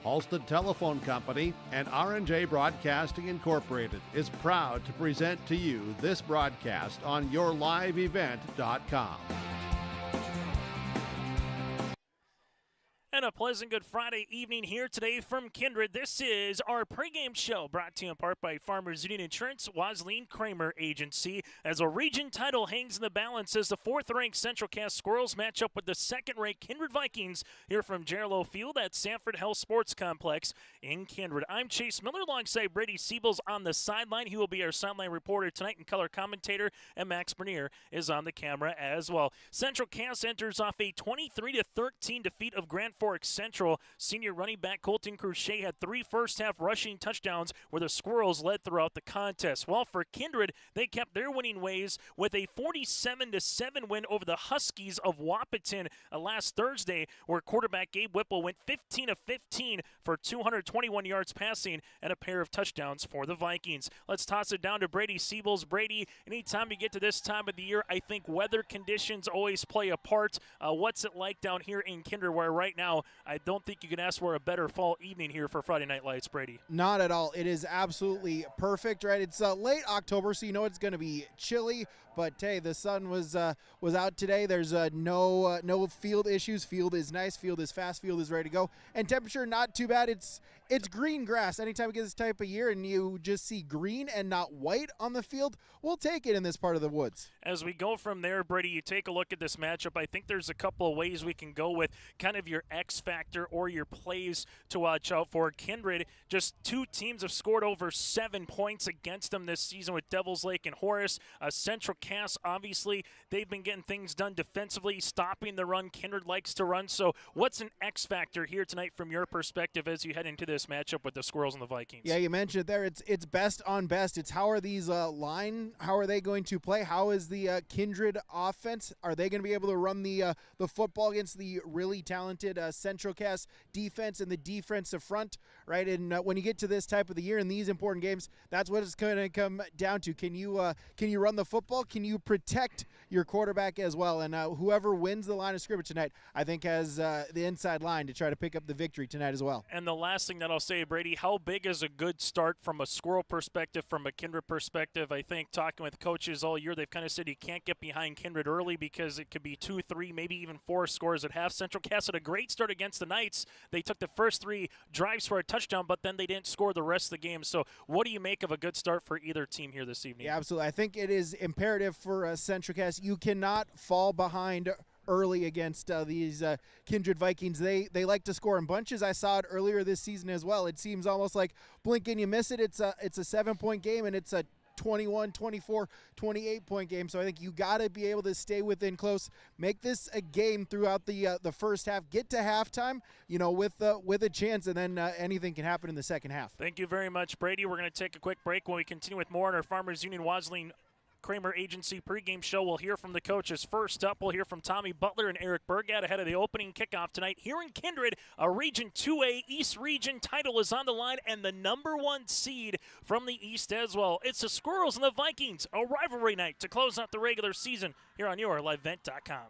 Halsted Telephone Company and R&J Broadcasting Incorporated is proud to present to you this broadcast on yourliveevent.com. And a pleasant good Friday evening here today from Kindred. This is our pregame show brought to you in part by Farmers Union Insurance, Wasleen Kramer Agency. As a region title hangs in the balance as the fourth-ranked Central Cass Squirrels match up with the second-ranked Kindred Vikings here from Jarlow Field at Sanford Health Sports Complex in Kindred. I'm Chase Miller alongside Brady Siebels on the sideline. He will be our sideline reporter tonight and color commentator, and Max Bernier is on the camera as well. Central Cass enters off a 23-13 defeat of Grand Forks Central. Senior running back Colton Crochet had 3 first-half rushing touchdowns where the Squirrels led throughout the contest. Well, for Kindred, they kept their winning ways with a 47-7 win over the Huskies of Wahpeton last Thursday, where quarterback Gabe Whipple went 15 of 15 for 221 yards passing and a pair of touchdowns for the Vikings. Let's toss it down to Brady Siebels. Brady, anytime you get to this time of the year, I think weather conditions always play a part. What's it like down here in Kindred, where right now I don't think you can ask for a better fall evening here for Friday Night Lights, Brady? Not at all. It is absolutely perfect, right? It's late October, so you know it's going to be chilly. But hey, the sun was out today. There's no field issues. Field is nice. Field is fast. Field is ready to go. And temperature not too bad. It's green grass. Anytime we get this type of year and you just see green and not white on the field, we'll take it in this part of the woods. As we go from there, Brady, you take a look at this matchup. I think there's a couple of ways we can go with kind of your X factor or your plays to watch out for. Kindred, just 2 teams have scored over 7 points against them this season with Devils Lake and Horace. Central Cass, obviously, they've been getting things done defensively, stopping the run. Kindred likes to run. So what's an X factor here tonight from your perspective as you head into this matchup with the Squirrels and the Vikings? Yeah, you mentioned it there. It's best on best. It's how are these how are they going to play? How is the Kindred offense? Are they going to be able to run the football against the really talented Central Cass defense and the defensive front, right? And when you get to this type of the year in these important games, that's what it's going to come down to. Can you run the football? Can you protect your quarterback as well? And whoever wins the line of scrimmage tonight, I think, has the inside line to try to pick up the victory tonight as well. And the last thing that I'll say, Brady, how big is a good start from a Squirrel perspective, from a Kindred perspective? I think talking with coaches all year, they've kind of said you can't get behind Kindred early because it could be 2, 3, maybe even 4 scores at half. Central Cass had a great start against the Knights. They took the first 3 drives for a touchdown, but then they didn't score the rest of the game. So what do you make of a good start for either team here this evening? Yeah, absolutely. I think it is imperative for Central Cass. You cannot fall behind early against these Kindred Vikings. They like to score in bunches. I saw it earlier this season as well. It seems almost like blink and you miss it. It's a 7-point game, and it's a 21, 24, 28-point game. So I think you got to be able to stay within close, make this a game throughout the first half, get to halftime, with a chance, and then anything can happen in the second half. Thank you very much, Brady. We're going to take a quick break. When we continue with more on our Farmers Union Wasleen Kramer Agency pregame show, we'll hear from the coaches. First up, we'll hear from Tommy Butler and Eric Burgat ahead of the opening kickoff tonight here in Kindred. A Region 2A East Region title is on the line, and the #1 seed from the East as well. It's the Squirrels and the Vikings, a rivalry night to close out the regular season here on yourliveevent.com.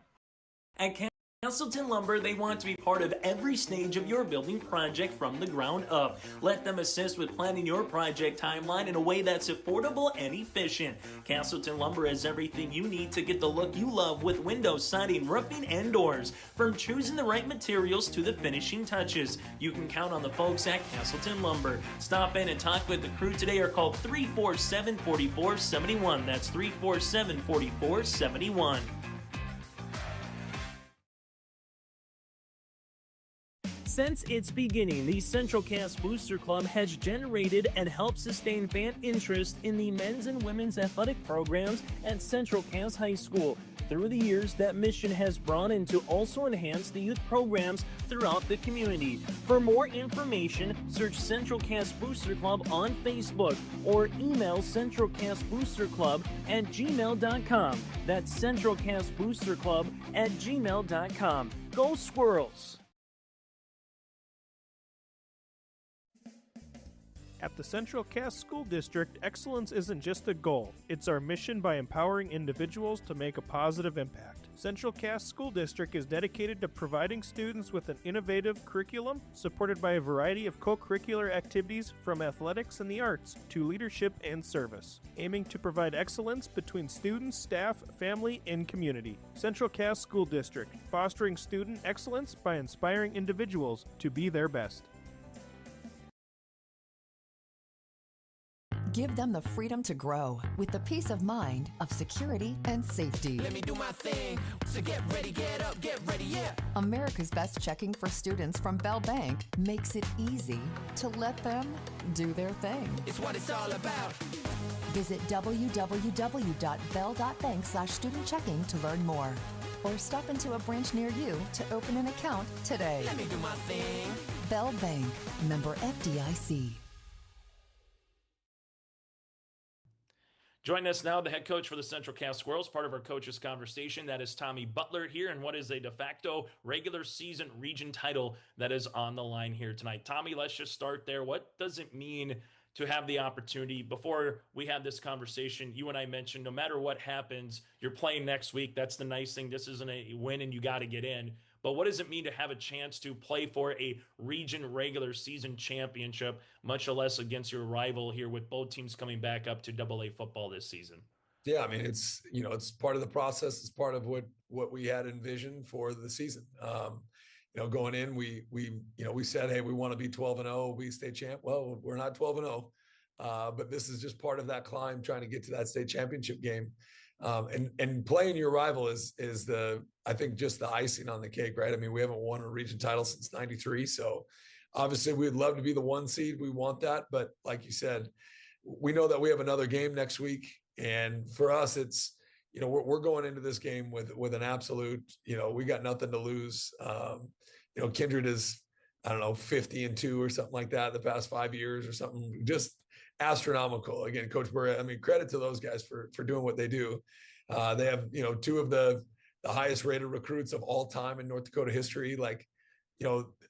At Castleton Lumber, they want to be part of every stage of your building project from the ground up. Let them assist with planning your project timeline in a way that's affordable and efficient. Castleton Lumber has everything you need to get the look you love with windows, siding, roofing, and doors. From choosing the right materials to the finishing touches, you can count on the folks at Castleton Lumber. Stop in and talk with the crew today or call 347-4471. That's 347-4471. Since its beginning, the Central Cass Booster Club has generated and helped sustain fan interest in the men's and women's athletic programs at Central Cass High School. Through the years, that mission has broadened to also enhance the youth programs throughout the community. For more information, search Central Cass Booster Club on Facebook or email centralcassboosterclub@gmail.com. That's centralcassboosterclub@gmail.com. Go Squirrels! At the Central Cass School District, excellence isn't just a goal, it's our mission by empowering individuals to make a positive impact. Central Cass School District is dedicated to providing students with an innovative curriculum supported by a variety of co-curricular activities from athletics and the arts to leadership and service, aiming to provide excellence between students, staff, family, and community. Central Cass School District, fostering student excellence by inspiring individuals to be their best. Give them the freedom to grow with the peace of mind of security and safety. Let me do my thing. So get ready, get up, get ready, yeah. America's Best Checking for students from Bell Bank makes it easy to let them do their thing. It's what it's all about. Visit www.bell.bank/student-checking to learn more. Or stop into a branch near you to open an account today. Let me do my thing. Bell Bank, member FDIC. Joining us now, the head coach for the Central Cass Squirrels, part of our coaches conversation. That is Tommy Butler here, and what is a de facto regular season region title that is on the line here tonight. Tommy, let's just start there. What does it mean to have the opportunity? Before we had this conversation, you and I mentioned no matter what happens, you're playing next week. That's the nice thing. This isn't a win and you got to get in. But what does it mean to have a chance to play for a region regular season championship, much less against your rival here with both teams coming back up to AA football this season? Yeah, I mean, it's part of the process. It's part of what we had envisioned for the season. Going in, we said, hey, we want to be 12-0, we state champ. Well, we're not 12-0, but this is just part of that climb, trying to get to that state championship game. And playing your rival is I think just the icing on the cake, right? I mean, we haven't won a region title since '93, so obviously we'd love to be the 1 seed. We want that, but like you said, we know that we have another game next week, and for us, it's we're going into this game with an absolute we got nothing to lose. Kindred is 50-2 or something like that the past 5 years or something, just astronomical. Again, Coach Burr, I mean, credit to those guys for doing what they do. They have, two of the highest rated recruits of all time in North Dakota history.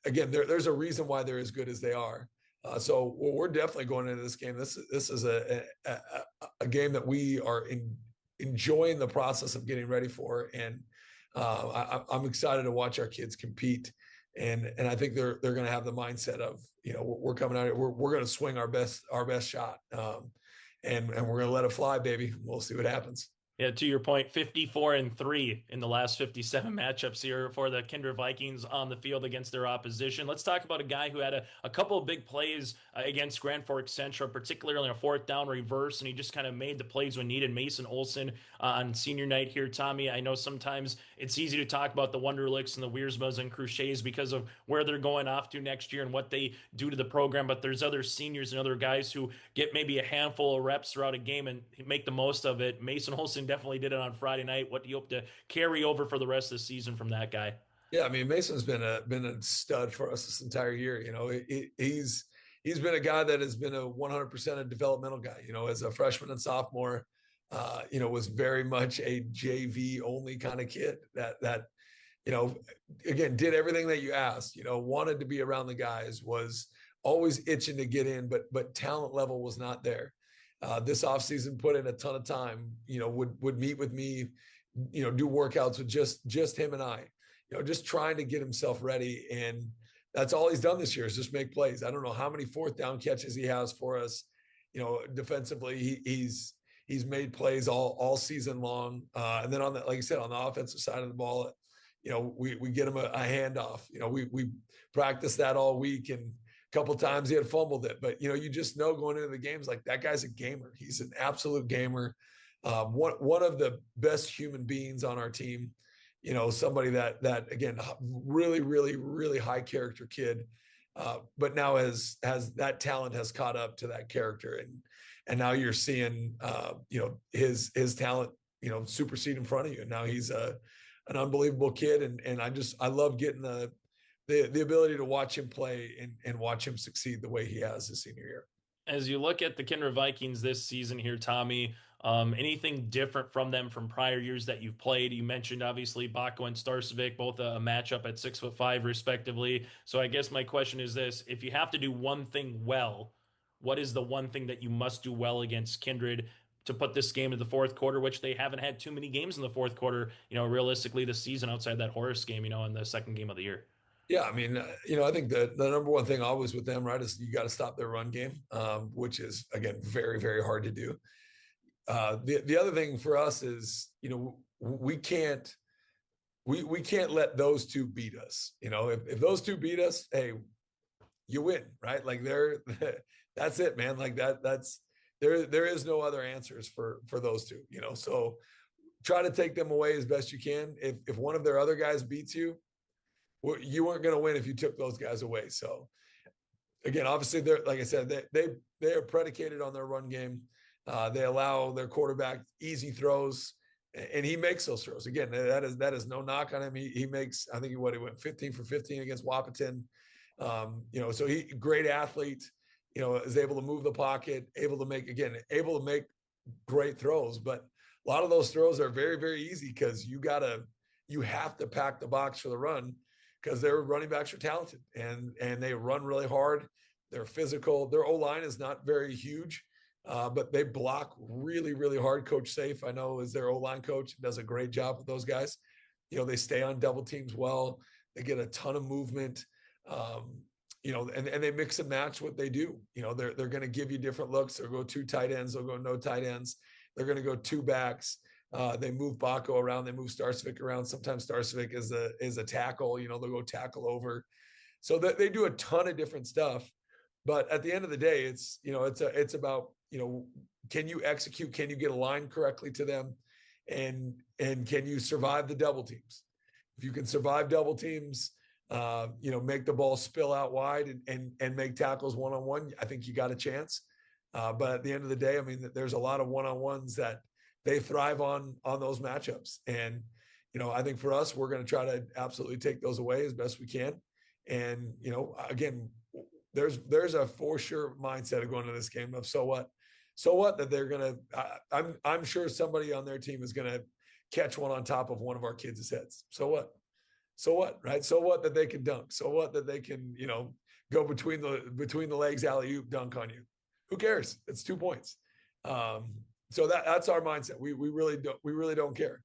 Again, there's a reason why they're as good as they are. So we're definitely going into this game. This is a game that we are enjoying the process of getting ready for. And I'm excited to watch our kids compete. And I think they're going to have the mindset of, we're coming out here, we're going to swing our best shot. And we're going to let it fly, baby. We'll see what happens. Yeah, to your point, 54-3 in the last 57 matchups here for the Kindred Vikings on the field against their opposition. Let's talk about a guy who had a couple of big plays against Grand Forks Central, particularly on a fourth down reverse, and he just kind of made the plays when needed. Mason Olson on senior night here. Tommy, I know sometimes it's easy to talk about the Wonderlicks and the Wiersmas and Cruchets because of where they're going off to next year and what they do to the program, but there's other seniors and other guys who get maybe a handful of reps throughout a game and make the most of it. Mason Olson definitely did it on Friday night. What do you hope to carry over for the rest of the season from that guy? Yeah, I mean, Mason's been a stud for us this entire year. He's been a guy that has been a 100% a developmental guy. As a freshman and sophomore, was very much a JV only kind of kid that again, did everything that you asked. Wanted to be around the guys, was always itching to get in, but talent level was not there. This offseason put in a ton of time, would meet with me, do workouts with just him and I, just trying to get himself ready. And that's all he's done this year is just make plays. I don't know how many fourth down catches he has for us. Defensively, he's made plays all season long. And then like I said, on the offensive side of the ball, we get him a handoff. We practiced that all week, and couple times he had fumbled it, but you just know going into the games, like, that guy's a gamer. He's an absolute gamer. One of the best human beings on our team. Somebody that again, really, really, really high character kid, but now has that talent has caught up to that character, and now you're seeing his talent supersede in front of you. And now he's an unbelievable kid, and I love getting the ability to watch him play and watch him succeed the way he has his senior year. As you look at the Kindred Vikings this season here, Tommy, anything different from them from prior years that you've played? You mentioned, obviously, Bako and Starcevic, both a matchup at 6'5", respectively. So I guess my question is this: if you have to do one thing well, what is the one thing that you must do well against Kindred to put this game to the fourth quarter, which they haven't had too many games in the fourth quarter, realistically this season outside that Horace game, in the second game of the year. Yeah, I mean, I think the number one thing always with them, right, is you got to stop their run game, which is, again, very, very hard to do. The other thing for us is, we can't let those two beat us. If those two beat us, hey, you win, right? Like that's it, man. Like there is no other answers for those two, so try to take them away as best you can. If one of their other guys beats you, well, you weren't going to win if you took those guys away. So again, obviously they're, like I said, they are predicated on their run game. They allow their quarterback easy throws, and he makes those throws. Again, that is no knock on him. He makes, I think he went 15 for 15 against Wahpeton. So he, great athlete, is able to move the pocket, able to make great throws. But a lot of those throws are very, very easy because you have to pack the box for the run, because their running backs are talented and they run really hard. They're physical. Their O-line is not very huge, but they block really, really hard. Coach Safe, I know, is their O-line coach, does a great job with those guys. They stay on double teams well. They get a ton of movement, and they mix and match what they do. They're going to give you different looks. They'll go 2 tight ends. They'll go no tight ends. They're going to go 2 backs. They move Baco around. They move Starsvik around. Sometimes Starsvik is a tackle. They'll go tackle over. So they do a ton of different stuff. But at the end of the day, it's about, can you execute? Can you get aligned correctly to them? And can you survive the double teams? If you can survive double teams, make the ball spill out wide and make tackles one-on-one, I think you got a chance. But at the end of the day, I mean, there's a lot of one-on-ones that they thrive on those matchups. And, I think for us, we're going to try to absolutely take those away as best we can. And, again, there's a for sure mindset of going to this game of, so what, that they're going to, I'm sure somebody on their team is going to catch one on top of one of our kids' heads. So what, right? So what that they can dunk? So what that they can, go between the legs, alley-oop, dunk on you? Who cares? It's 2 points. So that's our mindset. We really don't care.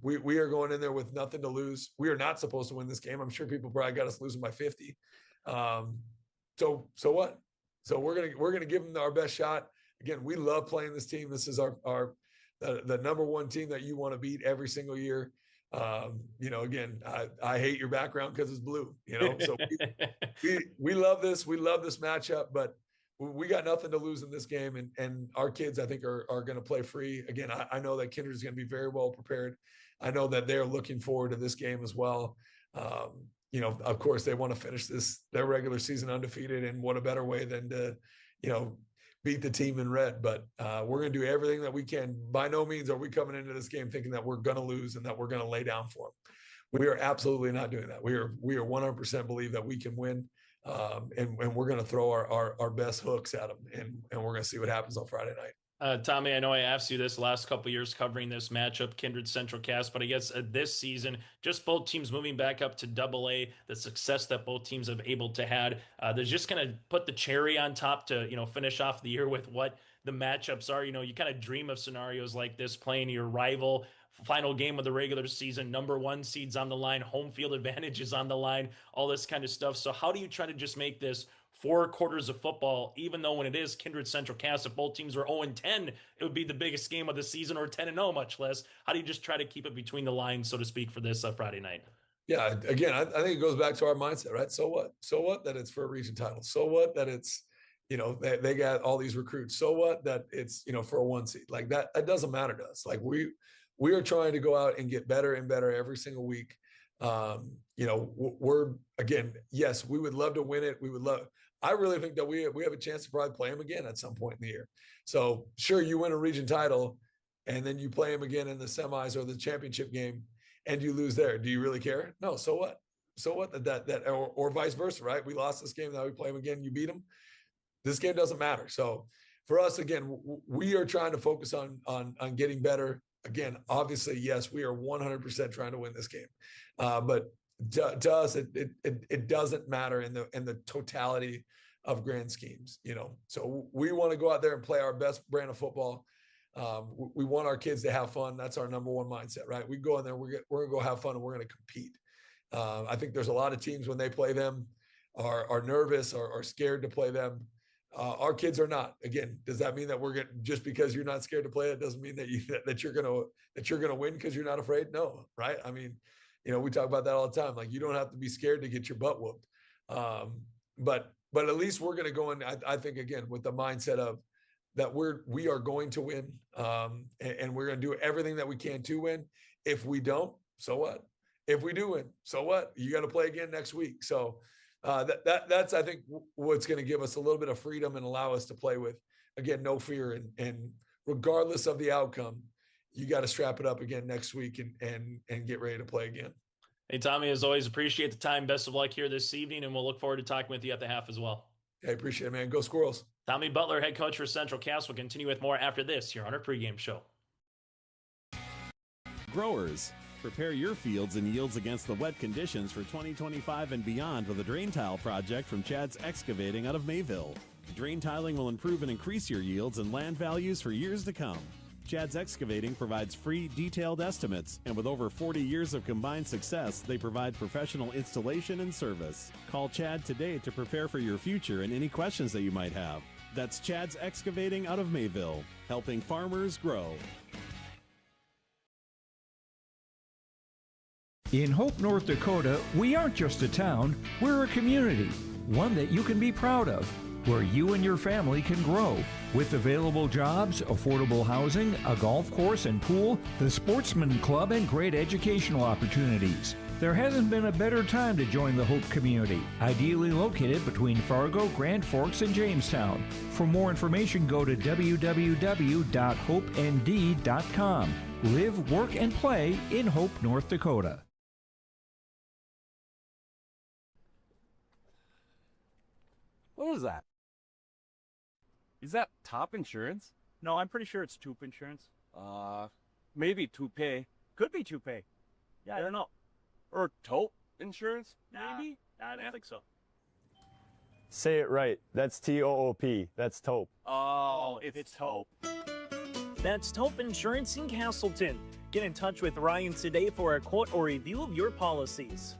We are going in there with nothing to lose. We are not supposed to win this game. I'm sure people probably got us losing by 50. So what? So we're gonna give them our best shot. Again, we love playing this team. This is the number one team that you want to beat every single year. Again, I hate your background because it's blue. So we love this. We love this matchup, but we got nothing to lose in this game, and our kids, I think, are going to play free. Again, I know that Kindred is going to be very well prepared. I know that they're looking forward to this game as well. Of course, they want to finish their regular season undefeated, and what a better way than to, beat the team in red. But we're going to do everything that we can. By no means are we coming into this game thinking that we're going to lose and that we're going to lay down for them. We are absolutely not doing that. We are 100% believe that we can win. And we're going to throw our best hooks at them, and we're going to see what happens on Friday night. Tommy, I know I asked you this the last couple of years covering this matchup, Kindred Central Cast, but I guess this season, just both teams moving back up to AA, the success that both teams have able to had, they're just going to put the cherry on top to, finish off the year with what the matchups are. You kind of dream of scenarios like this, playing your rival, final game of the regular season, number 1 seeds on the line, home field advantage is on the line, all this kind of stuff. So how do you try to just make this 4 quarters of football, even though when it is Kindred Central Cast, if both teams are 0-10, it would be the biggest game of the season, or 10-0, much less. How do you just try to keep it between the lines, so to speak, for this Friday night? Yeah, again, I think it goes back to our mindset, right? So what? So what that it's for a region title? So what that it's, they got all these recruits? So what that it's, for a 1 seed? Like that doesn't matter to us. Like we are trying to go out and get better and better every single week. We're, again, yes, we would love to win it. I really think that we have a chance to probably play them again at some point in the year. So sure, you win a region title and then you play them again in the semis or the championship game and you lose there. Do you really care? No. So what? So what or vice versa, right? We lost this game. Now we play them again. You beat them. This game doesn't matter. So for us, again, we are trying to focus on getting better. Again, obviously, yes, we are 100% trying to win this game. But to us, it doesn't matter in the totality of grand schemes, So we want to go out there and play our best brand of football. We want our kids to have fun. That's our number one mindset, right? We go in there, we're going to go have fun, and we're going to compete. I think there's a lot of teams when they play them are nervous or are scared to play them. Our kids are not. Again, does that mean that we're getting, just because you're not scared to play it doesn't mean that you're gonna win because you're not afraid? No, right? I mean, we talk about that all the time. Like, you don't have to be scared to get your butt whooped. But at least we're gonna go in, I think, again, with the mindset of that we are going to win, and we're gonna do everything that we can to win. If we don't, so what? If we do win, so what? You got to play again next week. So that's, I think, what's going to give us a little bit of freedom and allow us to play with, again, no fear. And regardless of the outcome, you got to strap it up again next week and get ready to play again. Hey, Tommy, as always, appreciate the time. Best of luck here this evening, and we'll look forward to talking with you at the half as well. Hey, appreciate it, man. Go Squirrels. Tommy Butler, head coach for Central Cass, will continue with more after this here on our pregame show. Growers, prepare your fields and yields against the wet conditions for 2025 and beyond with a drain tile project from Chad's Excavating out of Mayville. Drain tiling will improve and increase your yields and land values for years to come. Chad's Excavating provides free, detailed estimates, and with over 40 years of combined success, they provide professional installation and service. Call Chad today to prepare for your future and any questions that you might have. That's Chad's Excavating out of Mayville, helping farmers grow. In Hope, North Dakota, we aren't just a town, we're a community, one that you can be proud of, where you and your family can grow. With available jobs, affordable housing, a golf course and pool, the Sportsman Club, and great educational opportunities. There hasn't been a better time to join the Hope community, ideally located between Fargo, Grand Forks, and Jamestown. For more information, go to www.hopend.com. Live, work, and play in Hope, North Dakota. What was that? Is that top insurance? No, I'm pretty sure it's Toop insurance. Maybe Toupee. Could be Toupee. Yeah, I don't know. Or Taupe insurance, maybe? I don't think so. Say it right. That's T-O-O-P. That's Taupe. Oh, it's Taupe. That's Taupe Insurance in Castleton. Get in touch with Ryan today for a quote or review of your policies.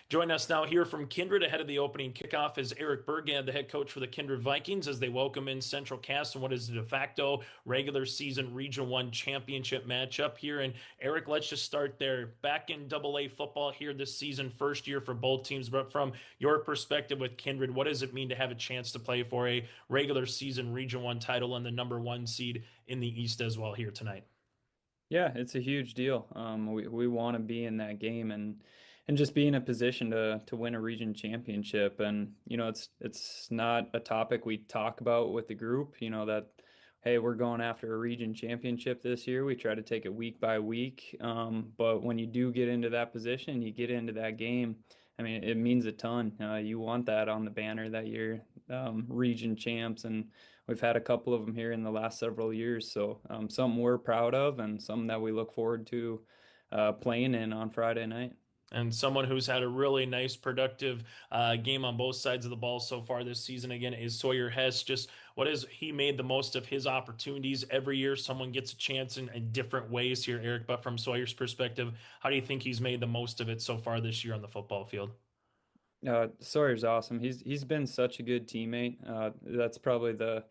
Join us now here from Kindred ahead of the opening kickoff is Eric Bergand, the head coach for the Kindred Vikings, as they welcome in Central Cass in what is the de facto regular season Region 1 championship matchup here. And Eric, let's just start there. Back in AA football here this season, first year for both teams, but from your perspective with Kindred, what does it mean to have a chance to play for a regular season Region 1 title and the number 1 seed in the East as well here tonight? Yeah, it's a huge deal. We want to be in that game and just be in a position to win a region championship. And, it's not a topic we talk about with the group, that, hey, we're going after a region championship this year. We try to take it week by week. But when you do get into that position, you get into that game, I mean, it means a ton. You want that on the banner that you're region champs. And we've had a couple of them here in the last several years. So something we're proud of and something that we look forward to playing in on Friday night. And someone who's had a really nice, productive game on both sides of the ball so far this season, again, is Sawyer Hess. Just what has he made the most of his opportunities? Every year someone gets a chance in different ways here, Eric. But from Sawyer's perspective, how do you think he's made the most of it so far this year on the football field? Sawyer's awesome. He's been such a good teammate. That's probably the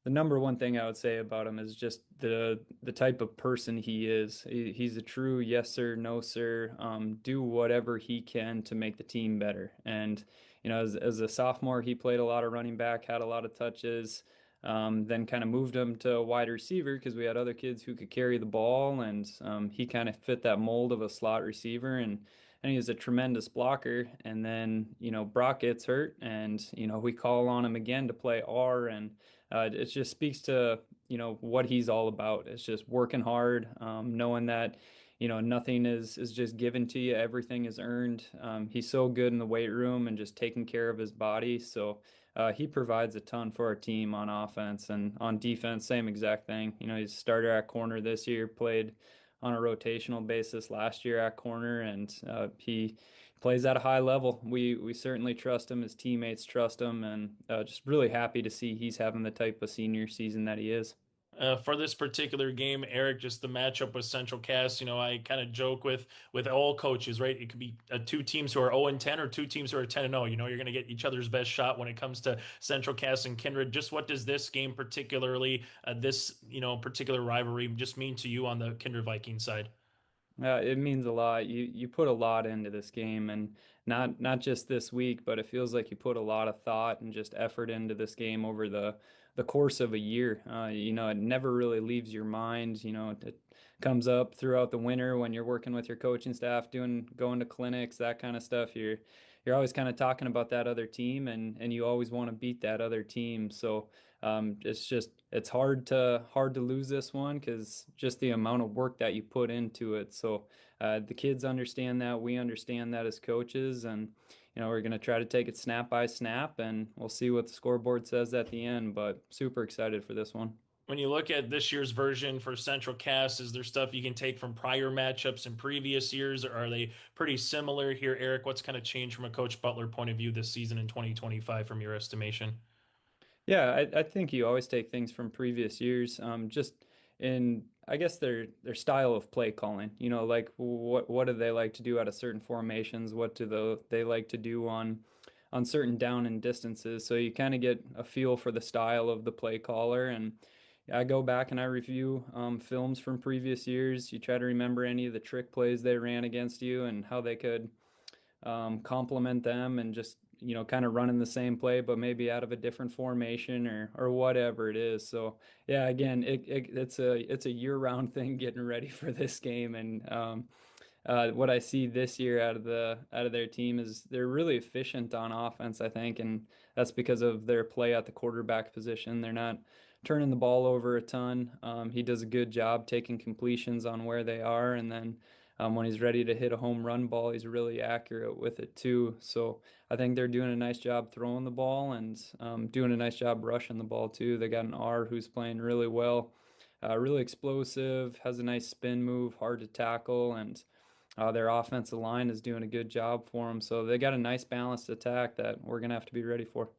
number one thing I would say about him is just the type of person he is. He's a true yes sir, no sir, do whatever he can to make the team better. And, as a sophomore, he played a lot of running back, had a lot of touches, then kind of moved him to a wide receiver because we had other kids who could carry the ball, and he kind of fit that mold of a slot receiver, and he was a tremendous blocker. And then, Brock gets hurt, and, we call on him again to play R, and it just speaks to, what he's all about. It's just working hard, knowing that, nothing is just given to you. Everything is earned. He's so good in the weight room and just taking care of his body. So he provides a ton for our team on offense, and on defense, same exact thing. He's a starter at corner this year, played on a rotational basis last year at corner, and he plays at a high level. We certainly trust him. His teammates trust him, and just really happy to see he's having the type of senior season that he is. For this particular game, Eric, just the matchup with Central Cass, I kind of joke with all coaches, right? It could be two teams who are 0-10 or two teams who are 10-0. You're going to get each other's best shot when it comes to Central Cass and Kindred. Just what does this game particularly, this particular rivalry, just mean to you on the Kindred Vikings side? It means a lot. You put a lot into this game, and not just this week, but it feels like you put a lot of thought and just effort into this game over the course of a year. It never really leaves your mind. It comes up throughout the winter when you're working with your coaching staff, going to clinics, that kind of stuff. You're always kind of talking about that other team, and you always want to beat that other team. So it's hard to lose this one, because just the amount of work that you put into it. So the kids understand that, we understand that as coaches, and we're going to try to take it snap by snap, and we'll see what the scoreboard says at the end. But super excited for this one. When you look at this year's version for Central Cass, is there stuff you can take from prior matchups in previous years, or are they pretty similar here? Eric, what's kind of changed from a Coach Butler point of view this season in 2025 from your estimation? Yeah, I think you always take things from previous years, just in, I guess, their style of play calling. Like what do they like to do out of certain formations? What do they like to do on certain down and distances? So you kind of get a feel for the style of the play caller. And I go back and I review films from previous years. You try to remember any of the trick plays they ran against you and how they could complement them, and just kind of running the same play but maybe out of a different formation or whatever it is. So yeah, again, it's a year-round thing getting ready for this game. And what I see this year out of their team is they're really efficient on offense, I think, and that's because of their play at the quarterback position. They're not turning the ball over a ton. He does a good job taking completions on where they are, and then when he's ready to hit a home run ball, he's really accurate with it too. So I think they're doing a nice job throwing the ball, and doing a nice job rushing the ball too. They got an R who's playing really well, really explosive, has a nice spin move, hard to tackle, and their offensive line is doing a good job for them. So they got a nice balanced attack that we're going to have to be ready for.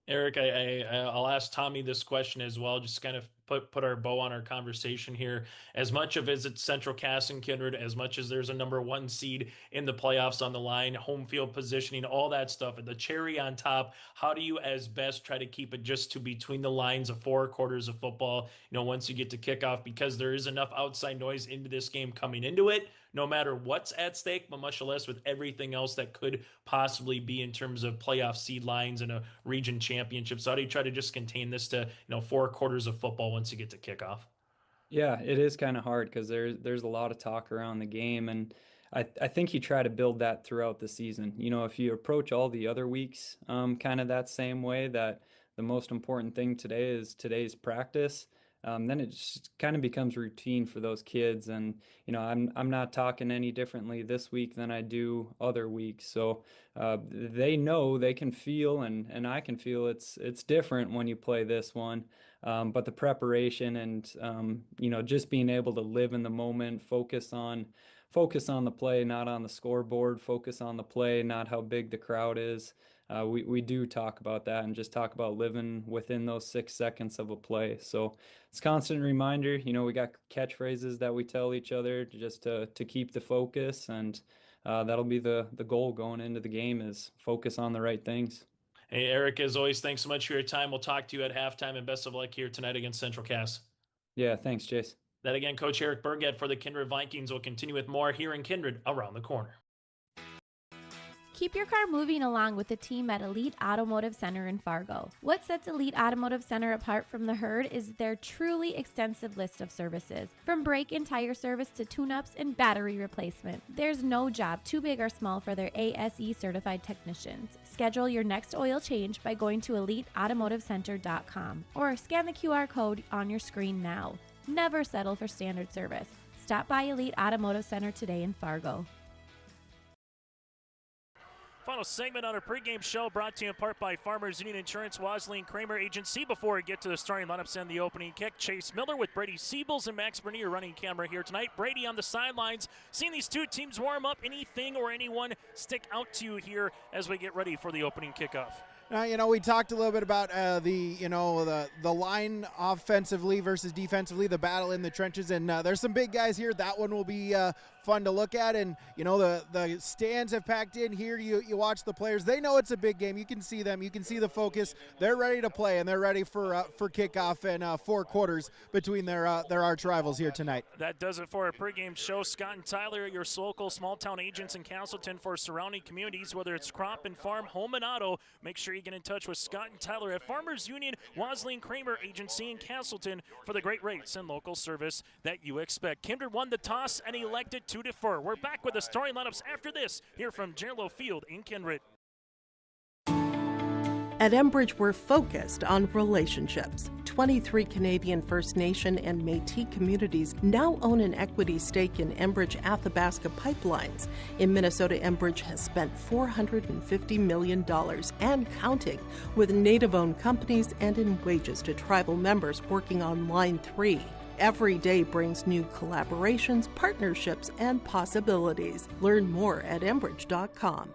Eric, I'll ask Tommy this question as well, just kind of put our bow on our conversation here. As much of as it's Central Cass and Kindred, as much as there's a number one seed in the playoffs on the line, home field positioning, all that stuff, and the cherry on top, how do you as best try to keep it just to between the lines of 4 quarters of football, once you get to kickoff, because there is enough outside noise into this game coming into it, no matter what's at stake, but much less with everything else that could possibly be in terms of playoff seed lines and a region championship. So how do you try to just contain this to 4 quarters of football once you get to kickoff? Yeah, it is kind of hard because there's a lot of talk around the game, and I think you try to build that throughout the season. If you approach all the other weeks kind of that same way, that the most important thing today is today's practice, then it just kind of becomes routine for those kids. And I'm not talking any differently this week than I do other weeks. So they know, they can feel, and I can feel it's different when you play this one. But the preparation and just being able to live in the moment, focus on the play, not on the scoreboard, focus on the play, not how big the crowd is. We do talk about that, and just talk about living within those 6 seconds of a play. So it's a constant reminder. We got catchphrases that we tell each other just to keep the focus, and that'll be the goal going into the game, is focus on the right things. Hey, Eric, as always, thanks so much for your time. We'll talk to you at halftime, and best of luck here tonight against Central Cass. Yeah, thanks, Chase. That again, Coach Eric Burgett for the Kindred Vikings. Will continue with more here in Kindred Around the Corner. Keep your car moving along with the team at Elite Automotive Center in Fargo. What sets Elite Automotive Center apart from the herd is their truly extensive list of services. From brake and tire service to tune-ups and battery replacement, there's no job too big or small for their ASE certified technicians. Schedule your next oil change by going to EliteAutomotiveCenter.com or scan the QR code on your screen now. Never settle for standard service. Stop by Elite Automotive Center today in Fargo. Final segment on our pregame show brought to you in part by Farmers Union Insurance, Wazleen Kramer Agency. Before we get to the starting lineups and the opening kick, Chase Miller with Brady Siebels and Max Bernier running camera here tonight. Brady on the sidelines, seeing these two teams warm up. Anything or anyone stick out to you here as we get ready for the opening kickoff? Now, we talked a little bit about the line offensively versus defensively, the battle in the trenches, and there's some big guys here. That one will be fun to look at, and the stands have packed in here. You watch the players; they know it's a big game. You can see them. You can see the focus. They're ready to play, and they're ready for kickoff and 4 quarters between their arch rivals here tonight. That does it for our pregame show. Scott and Tyler, your local small town agents in Castleton for surrounding communities, whether it's crop and farm, home and auto. Make sure you get in touch with Scott and Tyler at Farmers Union, Wazleen Kramer Agency in Castleton for the great rates and local service that you expect. Kindred won the toss and elected to defer. We're back with the starting lineups after this here from Jerlo Field in Kindred. At Enbridge, we're focused on relationships. 23 Canadian First Nation and Métis communities now own an equity stake in Enbridge Athabasca Pipelines. In Minnesota, Enbridge has spent $450 million and counting, with Native-owned companies and in wages to tribal members working on Line 3. Every day brings new collaborations, partnerships, and possibilities. Learn more at Enbridge.com.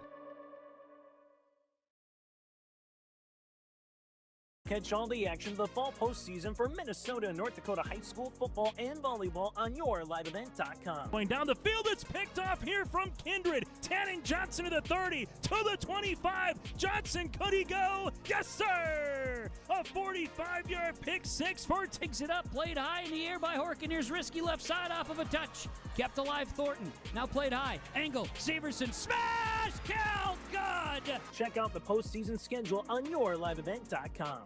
Catch all the action of the fall postseason for Minnesota and North Dakota high school football and volleyball on yourliveevent.com. Going down the field, it's picked off here from Kindred. Tannen Johnson to the 30, to the 25. Johnson, could he go? Yes, sir! A 45-yard pick six for Takes it up, played high in the air by Horkin. Here's risky left side off of a touch. Kept alive Thornton. Now played high. Angle, Severson, smash! Count, good! Check out the postseason schedule on yourliveevent.com.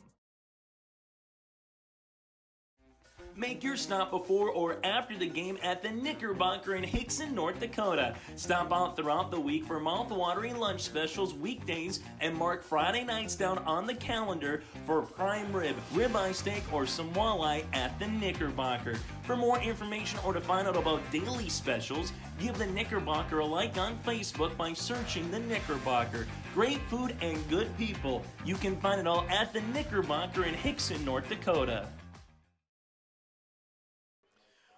Make your stop before or after the game at the Knickerbocker in Hickson, North Dakota. Stop out throughout the week for mouth-watering lunch specials weekdays and mark Friday nights down on the calendar for prime rib, ribeye steak, or some walleye at the Knickerbocker. For more information or to find out about daily specials, give the Knickerbocker a like on Facebook by searching the Knickerbocker. Great food and good people. You can find it all at the Knickerbocker in Hickson, North Dakota.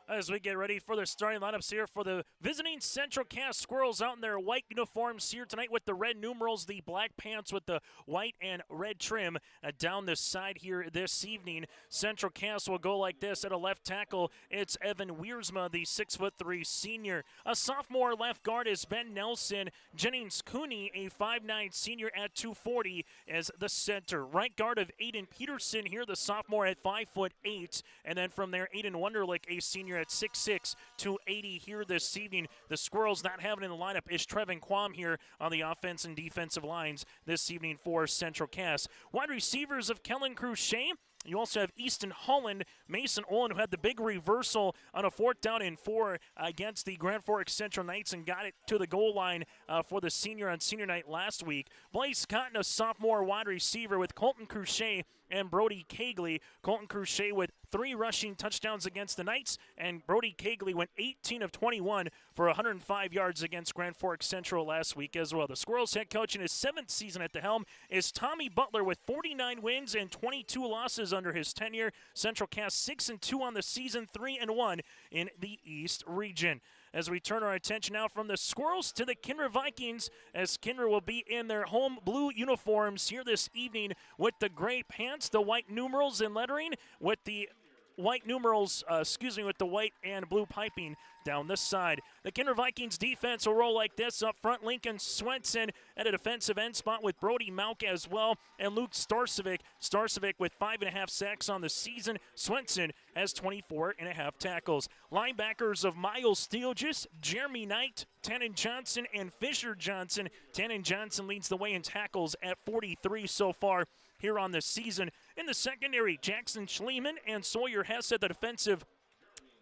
As we get ready for the starting lineups here for the visiting Central Cass Squirrels out in their white uniforms here tonight with the red numerals, the black pants with the white and red trim down the side here this evening. Central Cass will go like this. At a left tackle, it's Evan Wiersma, the 6'3" senior. A sophomore left guard is Ben Nelson. Jennings Cooney, a 5'9" senior at 240 as the center. Right guard of Aiden Peterson here, the sophomore at 5'8". And then from there, Aiden Wunderlich, a senior at 6'6", 280 here this evening. The Squirrels not having in the lineup is Trevin Quam here on the offense and defensive lines this evening for Central Cass. Wide receivers of Kellen Cruchet. You also have Easton Holland, Mason Olin, who had the big reversal on a 4th down and 4 against the Grand Forks Central Knights and got it to the goal line for the senior on senior night last week. Blaze Cotton, a sophomore wide receiver with Colton Cruchet and Brody Cagley. Colton Cruchet with 3 rushing touchdowns against the Knights, and Brody Cagley went 18 of 21 for 105 yards against Grand Forks Central last week as well. The Squirrels head coach in his 7th season at the helm is Tommy Butler with 49 wins and 22 losses under his tenure. Central Cass 6-2 on the season, 3-1 in the East region. As we turn our attention now from the Squirrels to the Kindred Vikings, as Kindred will be in their home blue uniforms here this evening with the gray pants, the white numerals and lettering, with the white numerals, with the white and blue piping down the side. The Kindred Vikings defense will roll like this. Up front, Lincoln Swenson at a defensive end spot with Brody Mauk as well, and Luke Starcevic. Starcevic with 5.5 sacks on the season. Swenson has 24.5 tackles. Linebackers of Miles Steelgis, Jeremy Knight, Tannen Johnson, and Fisher Johnson. Tannen Johnson leads the way in tackles at 43 so far here on this season. In the secondary, Jackson Schliemann and Sawyer Hess at the defensive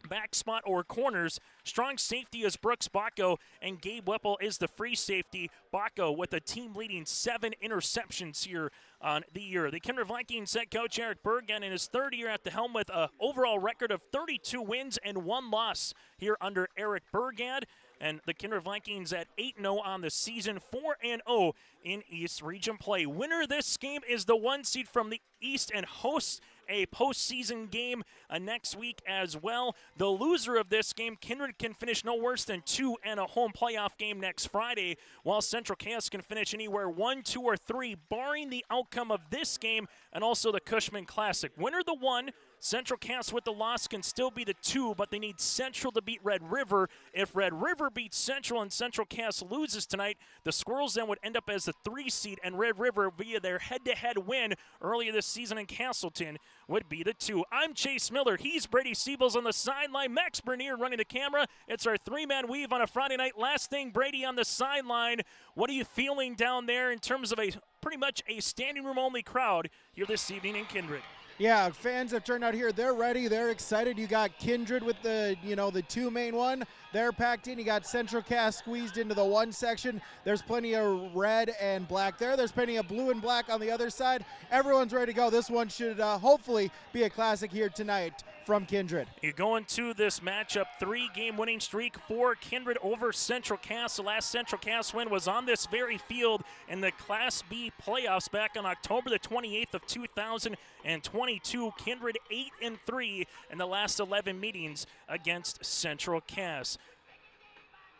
back spot or corners. Strong safety is Brooks Bacco, and Gabe Whipple is the free safety. Bacco with a team-leading 7 interceptions here on the year. The Kindred Vikings head coach Eric Bergen in his 3rd year at the helm with an overall record of 32 wins and 1 loss here under Eric Bergad. And the Kindred Vikings at 8-0 on the season, 4-0 in East Region play. Winner of this game is the 1 seed from the East and hosts a postseason game next week as well. The loser of this game, Kindred, can finish no worse than 2 and a home playoff game next Friday, while Central Cass can finish anywhere 1, 2, or 3, barring the outcome of this game and also the Cushman Classic. Winner the 1, Central Cass with the loss can still be the 2, but they need Central to beat Red River. If Red River beats Central and Central Cass loses tonight, the Squirrels then would end up as the 3 seed, and Red River, via their head-to-head win earlier this season in Castleton, would be the 2. I'm Chase Miller. He's Brady Siebels on the sideline. Max Bernier running the camera. It's our 3-man weave on a Friday night. Last thing, Brady on the sideline. What are you feeling down there in terms of a pretty much a standing room only crowd here this evening in Kindred? Yeah, fans have turned out here. They're ready. They're excited. You got Kindred with the, the 2 main one. They're packed in. You got Central Cass squeezed into the 1 section. There's plenty of red and black there. There's plenty of blue and black on the other side. Everyone's ready to go. This one should hopefully be a classic here tonight from Kindred. You go into this matchup, 3-game winning streak for Kindred over Central Cass. The last Central Cass win was on this very field in the Class B playoffs back on October the 28th of 2022. Kindred 8-3 in the last 11 meetings against Central Cass.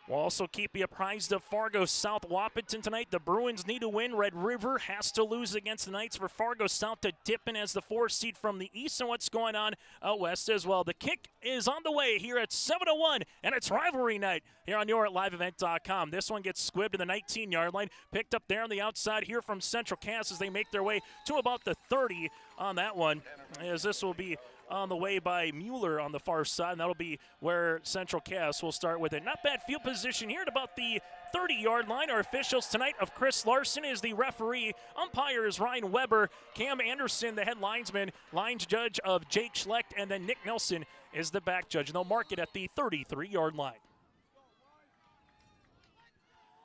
We'll also keep you apprised of Fargo South Wahpeton tonight. The Bruins need to win. Red River has to lose against the Knights for Fargo South to dip in as the 4 seed from the East, and what's going on out west as well. The kick is on the way here at 7:01, and it's rivalry night here on your liveevent.com. This one gets squibbed to the 19-yard line, picked up there on the outside here from Central Cass as they make their way to about the 30 on that one, as this will be on the way by Mueller on the far side, and that'll be where Central Cass will start with it. Not bad field position here at about the 30-yard line. Our officials tonight of Chris Larson is the referee. Umpire is Ryan Weber. Cam Anderson, the head linesman. Lines judge of Jake Schlecht, and then Nick Nelson is the back judge. And they'll mark it at the 33-yard line.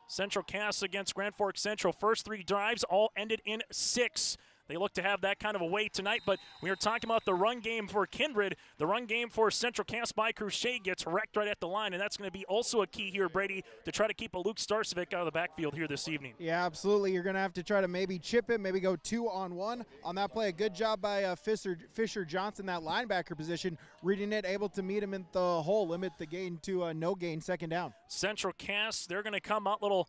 Central Cass against Grand Forks Central. First 3 drives all ended in 6. They look to have that kind of a way tonight, but we are talking about the run game for Kindred. The run game for Central Cass by Crochet gets wrecked right at the line, and that's going to be also a key here, Brady, to try to keep a Luke Starcevic out of the backfield here this evening. Yeah, absolutely. You're going to have to try to maybe chip it, maybe go 2-on-1 on that play. A good job by Fisher Johnson, that linebacker position, reading it, able to meet him in the hole, limit the gain to no gain, 2nd down. Central Cass, they're going to come out little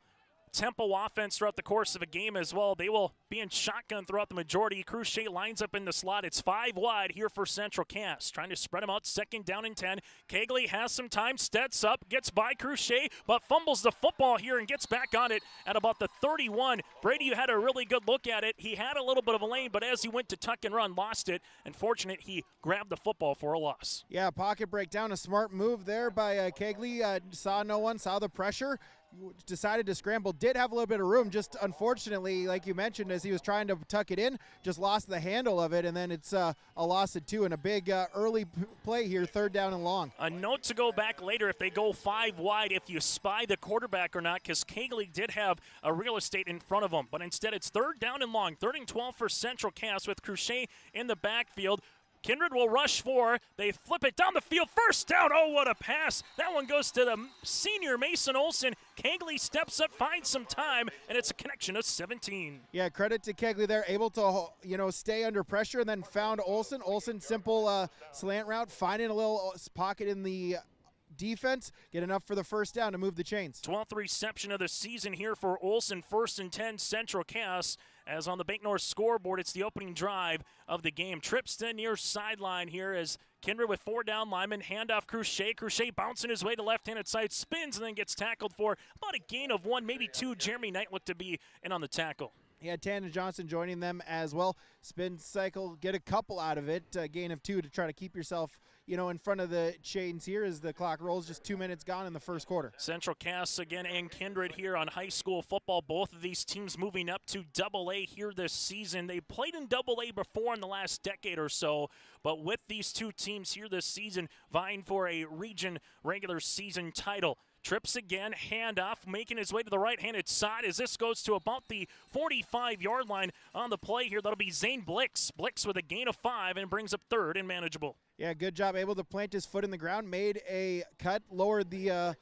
tempo offense throughout the course of a game as well. They will be in shotgun throughout the majority. Crochet lines up in the slot. It's 5 wide here for Central Cass. Trying to spread them out. 2nd down and 10. Kegley has some time. Steps up. Gets by Crochet, but fumbles the football here and gets back on it at about the 31. Brady, you had a really good look at it. He had a little bit of a lane, but as he went to tuck and run, lost it. Unfortunate, he grabbed the football for a loss. Yeah, pocket breakdown. A smart move there by Kegley. Saw no one, saw the pressure. Decided to scramble, did have a little bit of room, just unfortunately, like you mentioned, as he was trying to tuck it in, just lost the handle of it, and then it's a loss of 2 and a big early play here, 3rd down and long. A note to go back later if they go 5 wide, if you spy the quarterback or not, because Kegley did have a real estate in front of him, but instead it's 3rd down and long, 3rd and 12 for Central Cass with Crochet in the backfield. Kindred will rush 4. They flip it down the field. 1st down. Oh, what a pass. That one goes to the senior Mason Olson. Kegley steps up, finds some time, and it's a connection of 17. Yeah, credit to Kegley there, able to, stay under pressure, and then found Olson. Olson, simple slant route, finding a little pocket in the defense, get enough for the 1st down to move the chains. 12th reception of the season here for Olson. 1st and 10, Central Cass. As on the Bank North scoreboard, it's the opening drive of the game. Trips to the near sideline here as Kindred with 4 down linemen. Handoff Crochet. Crochet bouncing his way to left-handed side, spins, and then gets tackled for about a gain of 1, maybe 2. Jeremy Knight looked to be in on the tackle. Yeah, Tandon Johnson joining them as well. Spin cycle, get a couple out of it. Gain of 2 to try to keep yourself, in front of the chains here as the clock rolls. Just 2 minutes gone in the 1st quarter. Central Cass again and Kindred here on high school football. Both of these teams moving up to AA here this season. They played in AA before in the last decade or so, but with these 2 teams here this season vying for a region regular season title. Trips again, handoff, making his way to the right-handed side as this goes to about the 45-yard line on the play here. That'll be Zane Blix. Blix with a gain of 5 and brings up 3rd and manageable. Yeah, good job. Able to plant his foot in the ground, made a cut, lowered the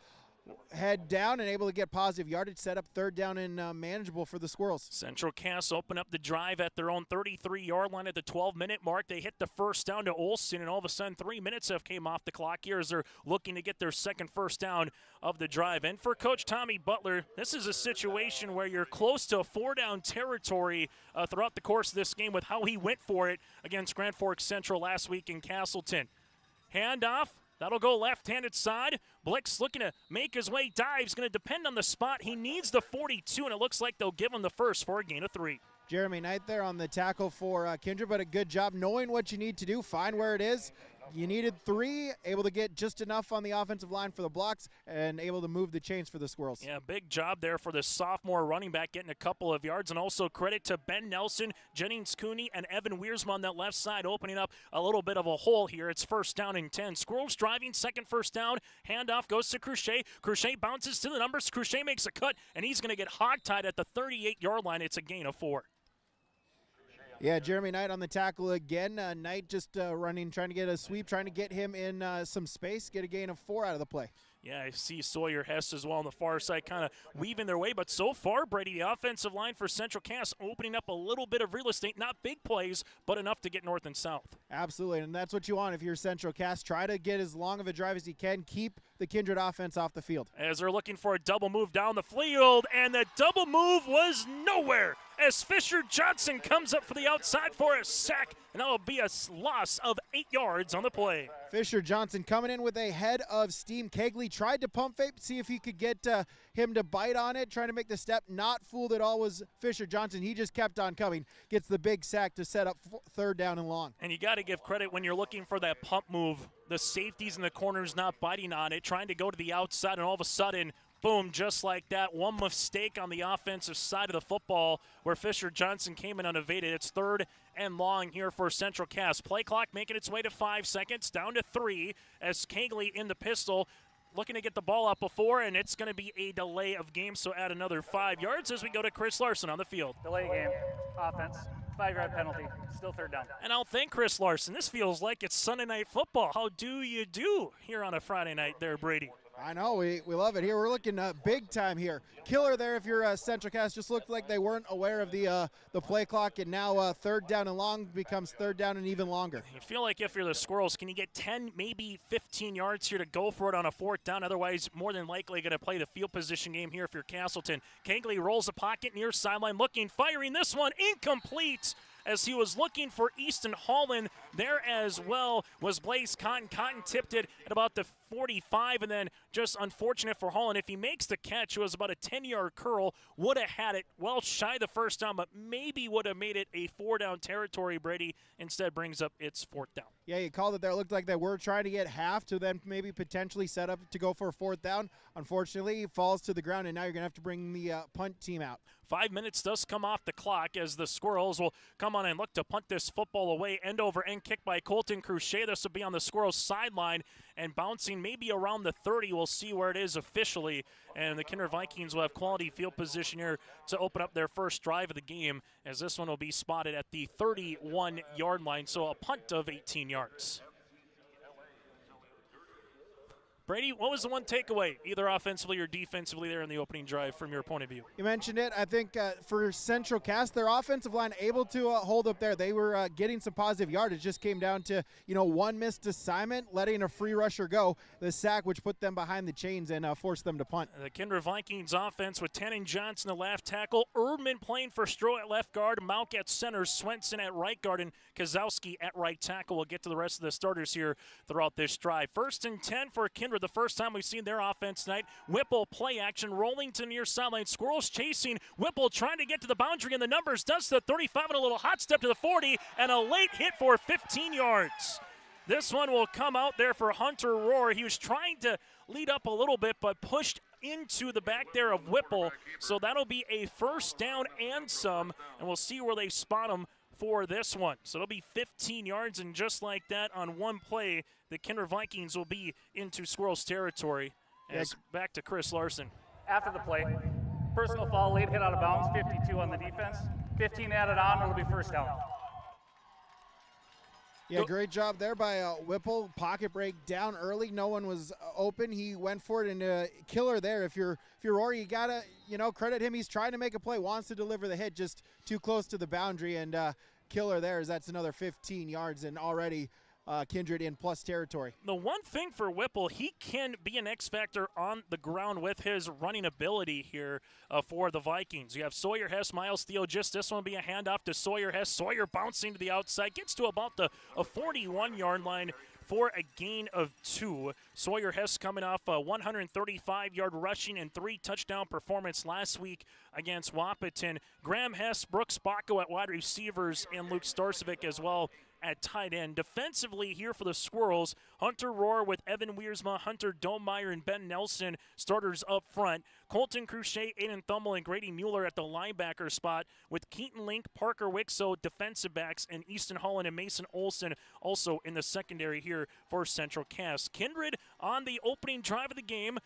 head down and able to get positive yardage, set up third down and manageable for the Squirrels. Central Cass open up the drive at their own 33-yard line at the 12-minute mark. They hit the first down to Olsen, and all of a sudden 3 minutes have came off the clock here as they're looking to get their second first down of the drive. And for Coach Tommy Butler, this is a situation where you're close to 4-down territory throughout the course of this game with how he went for it against Grand Forks Central last week in Castleton. Handoff. That'll go left-handed side. Blix looking to make his way. Dives going to depend on the spot. He needs the 42, and it looks like they'll give him the first for a gain of 3. Jeremy Knight there on the tackle for Kindred, but a good job knowing what you need to do, find where it is. You needed 3, able to get just enough on the offensive line for the blocks and able to move the chains for the Squirrels. Yeah, big job there for the sophomore running back, getting a couple of yards, and also credit to Ben Nelson, Jennings Cooney, and Evan Wiersma on that left side, opening up a little bit of a hole here. It's first down and 10. Squirrels driving, second first down. Handoff goes to Cruchet. Cruchet bounces to the numbers. Cruchet makes a cut, and he's going to get hogtied at the 38-yard line. It's a gain of 4. Yeah, Jeremy Knight on the tackle again. Knight just running, trying to get a sweep, trying to get him in some space, get a gain of 4 out of the play. Yeah, I see Sawyer Hess as well on the far side kind of weaving their way. But so far, Brady, the offensive line for Central Cass opening up a little bit of real estate. Not big plays, but enough to get north and south. Absolutely, and that's what you want if you're Central Cass. Try to get as long of a drive as you can. Keep the Kindred offense off the field. As they're looking for a double move down the field, and the double move was nowhere as Fisher Johnson comes up for the outside for a sack, and that'll be a loss of 8 yards on the play. Fisher Johnson coming in with a head of steam. Kegley tried to pump fake, see if he could get him to bite on it, trying to make the step. Not fooled at all was Fisher Johnson. He just kept on coming. Gets the big sack to set up third down and long. And you got to give credit when you're looking for that pump move. The safeties in the corners not biting on it, trying to go to the outside, and all of a sudden, boom, just like that. One mistake on the offensive side of the football where Fisher Johnson came in unevaded. It's third and long here for Central Cass. Play clock making its way to 5 seconds, down to 3 as Kegley in the pistol. Looking to get the ball up before, and it's going to be a delay of game, so add another 5 yards as we go to Chris Larson on the field. Delay game, offense, 5-yard penalty, still third down. And I'll thank Chris Larson. This feels like it's Sunday Night Football. How do you do here on a Friday night there, Brady? I know, we love it here. We're looking big time here. Killer there if you're Central Cass. Just looked like they weren't aware of the play clock, and now third down and long becomes third down and even longer. You feel like if you're the Squirrels, can you get 10, maybe 15 yards here to go for it on a fourth down? Otherwise, more than likely going to play the field position game here if you're Castleton. Kegley rolls the pocket near sideline, looking, firing this one, incomplete. As he was looking for Easton Holland there as well was Blaze Cotton. Cotton tipped it at about the 45, and then just unfortunate for Holland. If he makes the catch, it was about a 10-yard curl. Would have had it well shy of the first down, but maybe would have made it a 4-down territory. Brady instead brings up its 4th down. Yeah, you called it there. It looked like they were trying to get half to then maybe potentially set up to go for a 4th down. Unfortunately, he falls to the ground, and now you're going to have to bring the punt team out. 5 minutes does come off the clock as the Squirrels will come on and look to punt this football away. End over end kick by Colton Cruchet. This will be on the Squirrels sideline and bouncing maybe around the 30. We'll see where it is officially. And the Kindred Vikings will have quality field position here to open up their first drive of the game, as this one will be spotted at the 31-yard line. So a punt of 18 yards. Brady, what was the one takeaway, either offensively or defensively there in the opening drive from your point of view? You mentioned it. I think for Central Cass, their offensive line able to hold up there. They were getting some positive yardage. Just came down to, one missed assignment, letting a free rusher go. The sack, which put them behind the chains and forced them to punt. The Kindred Vikings offense with Tannen Johnson at left tackle, Erdman playing for Stroh at left guard, Mauk at center, Swenson at right guard, and Kozowski at right tackle. We'll get to the rest of the starters here throughout this drive. 1st and 10 for Kindred. The first time we've seen their offense tonight. Whipple play action, rolling to near sideline. Squirrels chasing. Whipple trying to get to the boundary, and the numbers does the 35 and a little hot step to the 40, and a late hit for 15 yards. This one will come out there for Hunter Rohr. He was trying to lead up a little bit, but pushed into the back there of Whipple. So that'll be a first down and some, and we'll see where they spot him for this one. So it'll be 15 yards, and just like that on one play, the Kindred Vikings will be into Squirrels territory. As back to Chris Larson. After the play, personal foul, late hit out of bounds, 52 on the defense, 15 added on, it'll be first down. Yeah, great job there by Whipple. Pocket break down early. No one was open. He went for it, and killer there. If you're Rory, you gotta credit him. He's trying to make a play, wants to deliver the hit, just too close to the boundary, and killer there. That's another 15 yards, and already Kindred in plus territory. The one thing for Whipple, he can be an X factor on the ground with his running ability here for the Vikings. You have Sawyer Hess, Miles Steele. Just this one will be a handoff to Sawyer Hess. Sawyer bouncing to the outside, gets to about the 41-yard line for a gain of 2. Sawyer Hess coming off a 135-yard rushing and 3-touchdown performance last week against Wahpeton. Graham Hess, Brooks Bacco at wide receivers, and Luke Starcevic as well at tight end. Defensively here for the Squirrels, Hunter Rohr with Evan Wiersma, Hunter Domeyer, and Ben Nelson, starters up front. Colton Cruchet, Aiden Thummel, and Grady Mueller at the linebacker spot, with Keaton Link, Parker Wixo, defensive backs, and Easton Holland and Mason Olson also in the secondary here for Central Cass. Kindred on the opening drive of the game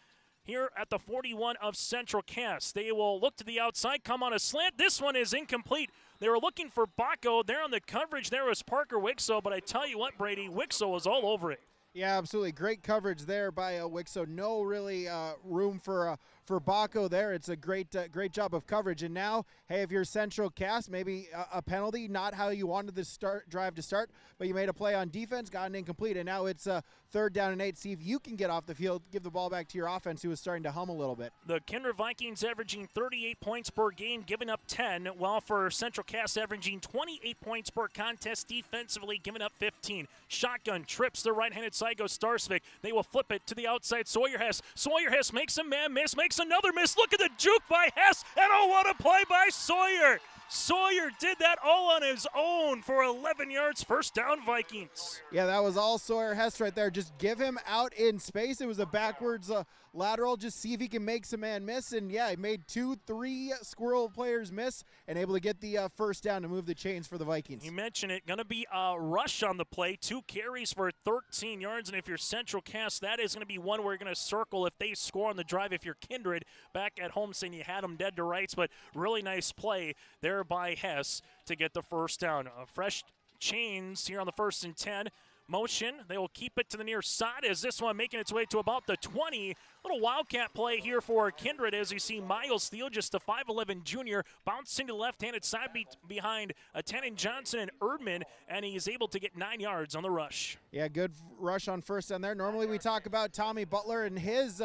here at the 41 of Central Cass. They will look to the outside, come on a slant. This one is incomplete. They were looking for Bacco. There on the coverage, there was Parker Wixo, but I tell you what, Brady, Wixo was all over it. Yeah, absolutely. Great coverage there by Wixo. No really room for Bacco there. It's a great job of coverage. And now, hey, if you're Central Cass, maybe a penalty, not how you wanted the drive to start, but you made a play on defense, got an incomplete, and now it's 3rd down and 8. See if you can get off the field, give the ball back to your offense, who is starting to hum a little bit. The Kindred Vikings averaging 38 points per game, giving up 10, while for Central Cass averaging 28 points per contest, defensively giving up 15. Shotgun trips the right-handed side, goes Starcevic. They will flip it to the outside. Sawyer Hess. Sawyer Hess makes a man miss, makes another miss. Look at the juke by Hess, and oh, what a play by Sawyer. Sawyer did that all on his own for 11 yards, 1st down Vikings. Yeah, that was all Sawyer Hess right there. Just give him out in space. It was a backwards lateral. Just see if he can make some man miss. And yeah, he made 2-3 Squirrel players miss and able to get the 1st down to move the chains for the Vikings. You mentioned it. Going to be a rush on the play. 2 carries for 13 yards. And if you're Central Cass, that is going to be one where you're going to circle if they score on the drive. If you're Kindred, back at home saying you had them dead to rights. But really nice play there by Hess to get the 1st down. Fresh chains here on the 1st and 10. Motion, they will keep it to the near side as this one making its way to about the 20. Little wildcat play here for Kindred as you see Miles Steele, just a 5'11 junior, bouncing to the left-handed side behind Tannen Johnson and Erdman, and he is able to get 9 yards on the rush. Yeah, good rush on 1st down there. Normally we talk about Tommy Butler and his,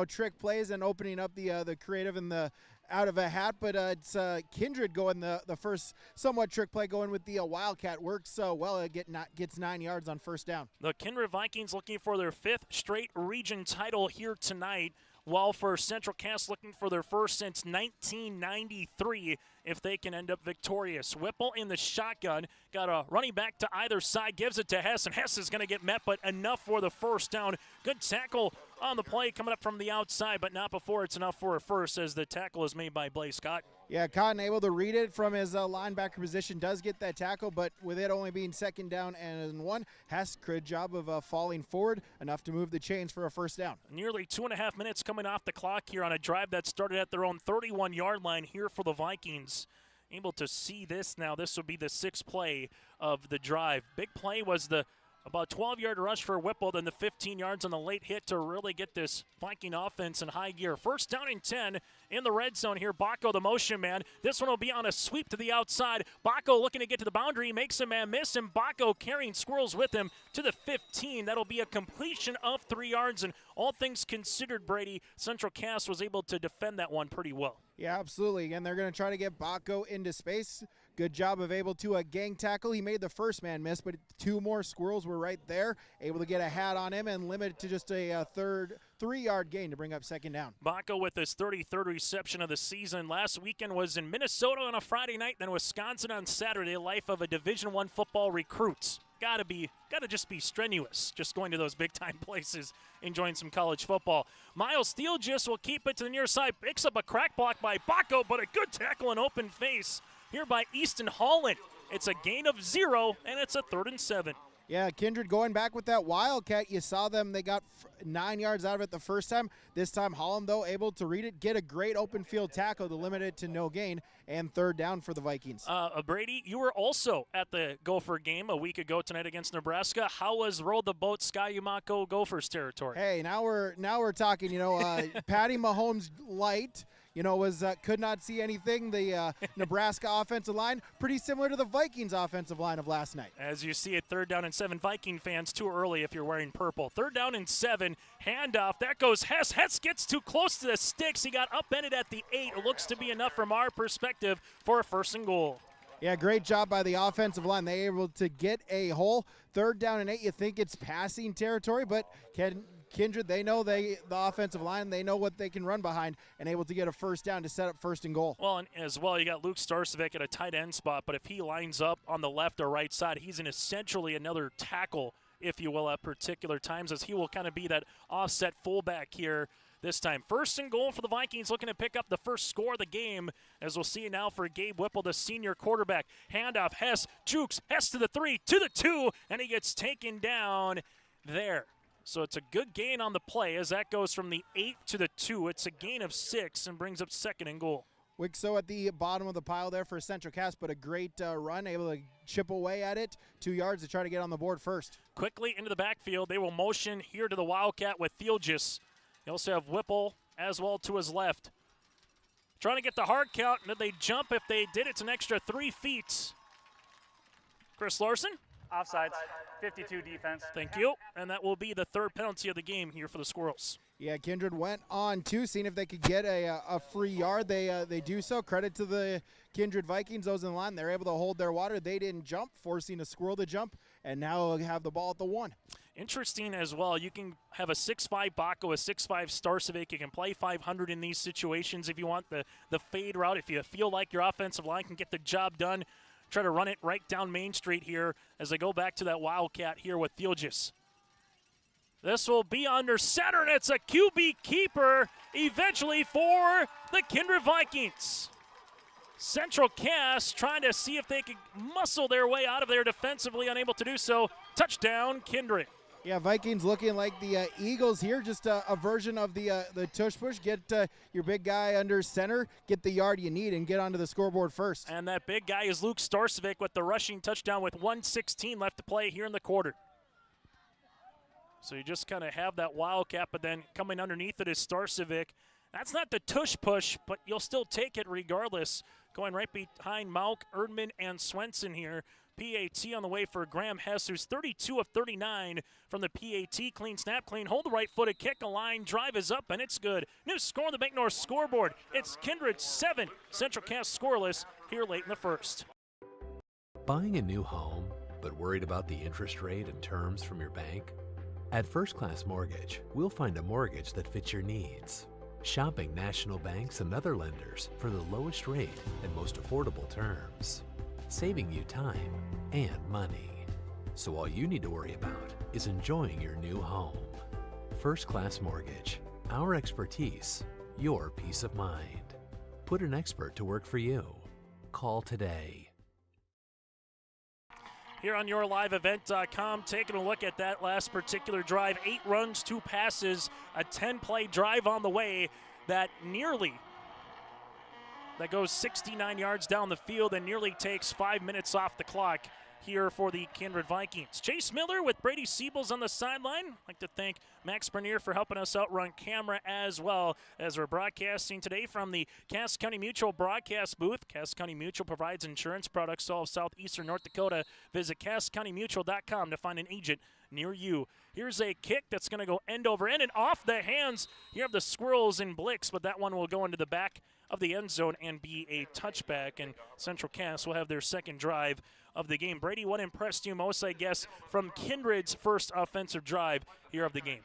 trick plays and opening up the creative and the out of a hat, but it's Kindred going the first somewhat trick play, going with the wildcat. Works well. It gets 9 yards on 1st down. The Kindred Vikings looking for their 5th straight region title here tonight, while for Central Cass looking for their 1st since 1993 if they can end up victorious. Whipple in the shotgun, got a running back to either side, gives it to Hess, and Hess is going to get met, but enough for the 1st down. Good tackle on the play coming up from the outside, but not before it's enough for a 1st as the tackle is made by Blaze Scott. Yeah, Cotton able to read it from his linebacker position, does get that tackle, but with it only being 2nd down and 1, Hess, good job of falling forward, enough to move the chains for a 1st down. Nearly 2.5 minutes coming off the clock here on a drive that started at their own 31-yard line here for the Vikings. Able to see this now. This will be the 6th play of the drive. Big play was the about 12-yard rush for Whipple, then the 15 yards on the late hit to really get this Viking offense in high gear. 1st down and 10 in the red zone here. Bacco, the motion man. This one will be on a sweep to the outside. Bacco looking to get to the boundary, makes a man miss, and Bacco carrying Squirrels with him to the 15. That'll be a completion of 3 yards, and all things considered, Brady, Central Cass was able to defend that one pretty well. Yeah, absolutely. And they're going to try to get Bacco into space. Good job of able to gang tackle. He made the 1st man miss, but 2 more Squirrels were right there, able to get a hat on him and limit it to just a 3-yard gain to bring up 2nd down. Bacco with his 33rd reception of the season. Last weekend was in Minnesota on a Friday night, then Wisconsin on Saturday. Life of a Division I football recruit. Gotta just be strenuous, just going to those big-time places, enjoying some college football. Miles Steele just will keep it to the near side, picks up a crack block by Bacco, but a good tackle in open face here by Easton Holland. It's a gain of 0, and it's a 3rd and 7. Yeah, Kindred going back with that Wildcat. You saw them. They got 9 yards out of it the first time. This time, Holland, though, able to read it, get a great open field tackle to limit it to no gain, and third down for the Vikings. Brady, you were also at the Gopher game a week ago tonight against Nebraska. How was Roll the Boat Sky Yumako Gophers territory? Hey, now we're talking, Patty Mahomes light. Could not see anything. The Nebraska offensive line, pretty similar to the Vikings offensive line of last night. As you see it, 3rd down and 7. Viking fans, too early if you're wearing purple. 3rd down and 7. Handoff. That goes Hess. Hess gets too close to the sticks. He got upended at the 8. It looks to be enough from our perspective for a 1st and goal. Yeah, great job by the offensive line. They were able to get a hole. 3rd down and 8. You think it's passing territory, but Kindred, they know the offensive line, they know what they can run behind, and able to get a 1st down to set up 1st and goal. Well, and as well, you got Luke Starcevic at a tight end spot, but if he lines up on the left or right side, he's in essentially another tackle, if you will, at particular times, as he will kind of be that offset fullback here this time. 1st and goal for the Vikings, looking to pick up the first score of the game, as we'll see now for Gabe Whipple, the senior quarterback. Handoff, Hess, jukes, Hess to the 3, to the 2, and he gets taken down there. So it's a good gain on the play as that goes from the 8 to the 2. It's a gain of 6 and brings up 2nd and goal. Wixo at the bottom of the pile there for Central Cass, but a great run, able to chip away at it. 2 yards to try to get on the board first. Quickly into the backfield. They will motion here to the Wildcat with Theelgis. They also have Whipple as well to his left. Trying to get the hard count, and did they jump? If they did, it's an extra 3 feet. Chris Larson? Offsides, 52 defense. Thank you. And that will be the 3rd penalty of the game here for the Squirrels. Yeah, Kindred went on to seeing if they could get a free yard. They do so. Credit to the Kindred Vikings, those in the line. They're able to hold their water. They didn't jump, forcing a Squirrel to jump, and now have the ball at the 1. Interesting as well. You can have a 6'5 Baco, a 6'5 Starcevic. You can play 500 in these situations if you want the fade route. If you feel like your offensive line can get the job done, try to run it right down Main Street here as they go back to that Wildcat here with Theelgis. This will be under center, and it's a QB keeper eventually for the Kindred Vikings. Central Cass trying to see if they can muscle their way out of there defensively, unable to do so. Touchdown, Kindred. Yeah, Vikings looking like the Eagles here, just a version of the tush push. Get your big guy under center, get the yard you need, and get onto the scoreboard first. And that big guy is Luke Starcevic with the rushing touchdown with 1:16 left to play here in the quarter. So you just kind of have that Wildcat, but then coming underneath it is Starcevic. That's not the tush push, but you'll still take it regardless. Going right behind Mauk, Erdman, and Swenson here. PAT on the way for Graham Hess, who's 32 of 39 from the PAT. Clean snap, clean hold, the right-footed kick, a line drive is up, and it's good. New score on the Bank North scoreboard. It's Kindred 7, Central Cass scoreless here late in the 1st. Buying a new home, but worried about the interest rate and terms from your bank? At First Class Mortgage, we'll find a mortgage that fits your needs. Shopping national banks and other lenders for the lowest rate and most affordable terms. Saving you time and money. So all you need to worry about is enjoying your new home. First Class Mortgage. Our expertise, your peace of mind. Put an expert to work for you. Call today. Here on YourLiveEvent.com, taking a look at that last particular drive. 8 runs, 2 passes, a 10-play drive on the way that goes 69 yards down the field and nearly takes 5 minutes off the clock here for the Kindred Vikings. Chase Miller with Brady Siebels on the sideline. I'd like to thank Max Bernier for helping us out run camera as well as we're broadcasting today from the Cass County Mutual broadcast booth. Cass County Mutual provides insurance products to all of southeastern North Dakota. Visit CassCountyMutual.com to find an agent near you. Here's a kick that's going to go end over end and off the hands. You have the Squirrels in blitz, but that one will go into the back of the end zone and be a touchback, and Central Cass will have their second drive of the game. Brady, what impressed you most, I guess, from Kindred's first offensive drive here of the game?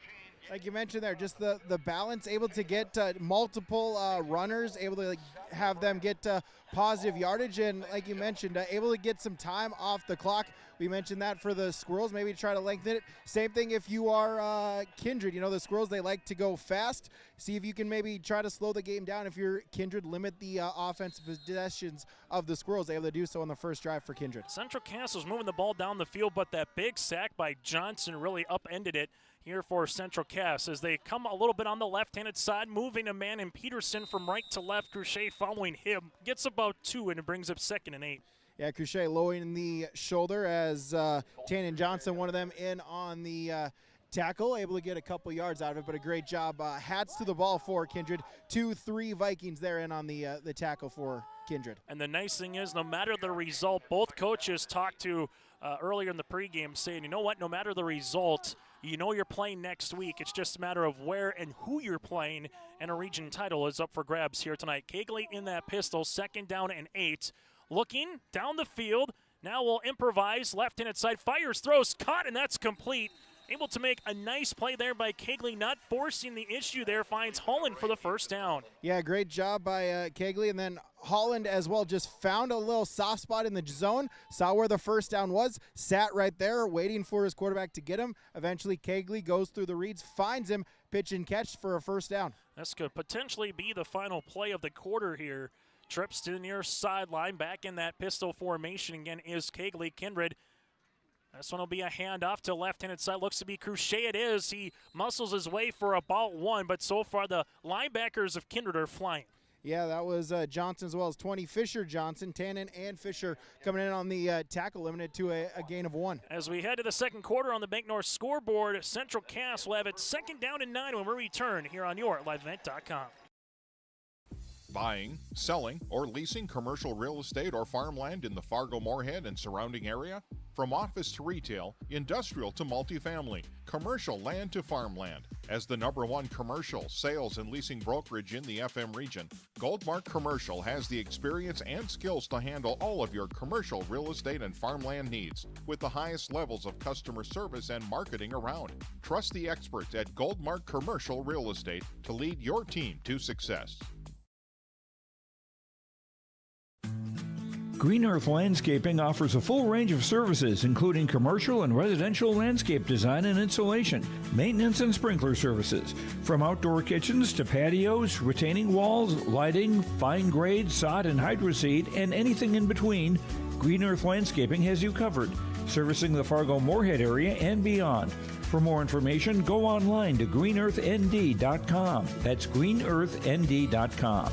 Like you mentioned there, just the balance, able to get multiple runners, able to have them get positive yardage, and like you mentioned, able to get some time off the clock. We mentioned that for the Squirrels, maybe try to lengthen it. Same thing if you are Kindred. You know, the Squirrels, they like to go fast. See if you can maybe try to slow the game down. If you're Kindred, limit the offensive possessions of the Squirrels. Able to do so on the first drive for Kindred. Central Castle's moving the ball down the field, but that big sack by Johnson really upended it here for Central Cass as they come a little bit on the left-handed side, moving a man in Peterson from right to left. Cruchet following him. Gets about 2, and it brings up 2nd and 8. Yeah, Cruchet lowering the shoulder as Tannen Johnson, one of them, in on the tackle, able to get a couple yards out of it, but a great job. Hats to the ball for Kindred. 2-3 Vikings there in on the tackle for Kindred. And the nice thing is, no matter the result, both coaches talked to earlier in the pregame saying, you know what, no matter the result, you know you're playing next week. It's just a matter of where and who you're playing, and a region title is up for grabs here tonight. Kegley in that pistol, 2nd down and 8. Looking down the field, now we'll improvise, left-handed side, fires, throws, caught, and that's complete. Able to make a nice play there by Kegley, not forcing the issue there, finds Holland for the first down. Yeah, great job by Kegley, and then Holland as well just found a little soft spot in the zone, saw where the first down was, sat right there waiting for his quarterback to get him. Eventually Kegley goes through the reads, finds him, pitch and catch for a first down. This could potentially be the final play of the quarter here. Trips to the near sideline, back in that pistol formation again is Kegley. Kindred. This one will be a handoff to left-handed side. Looks to be Cruchet. It is. He muscles his way for about 1, but so far the linebackers of Kindred are flying. Yeah, that was Johnson as well as 20. Fisher Johnson, Tannen and Fisher coming in on the tackle, limited to a gain of 1. As we head to the second quarter on the Bank North scoreboard, Central Cass will have it 2nd down and 9 when we return here on your liveevent.com. Buying, selling, or leasing commercial real estate or farmland in the Fargo-Moorhead and surrounding area? From office to retail, industrial to multifamily, commercial land to farmland. As the #1 commercial sales and leasing brokerage in the FM region, Goldmark Commercial has the experience and skills to handle all of your commercial real estate and farmland needs with the highest levels of customer service and marketing around. Trust the experts at Goldmark Commercial Real Estate to lead your team to success. Green Earth Landscaping offers a full range of services, including commercial and residential landscape design and installation, maintenance and sprinkler services. From outdoor kitchens to patios, retaining walls, lighting, fine grade, sod and hydroseed, and anything in between, Green Earth Landscaping has you covered, servicing the Fargo-Moorhead area and beyond. For more information, go online to greenearthnd.com. That's greenearthnd.com.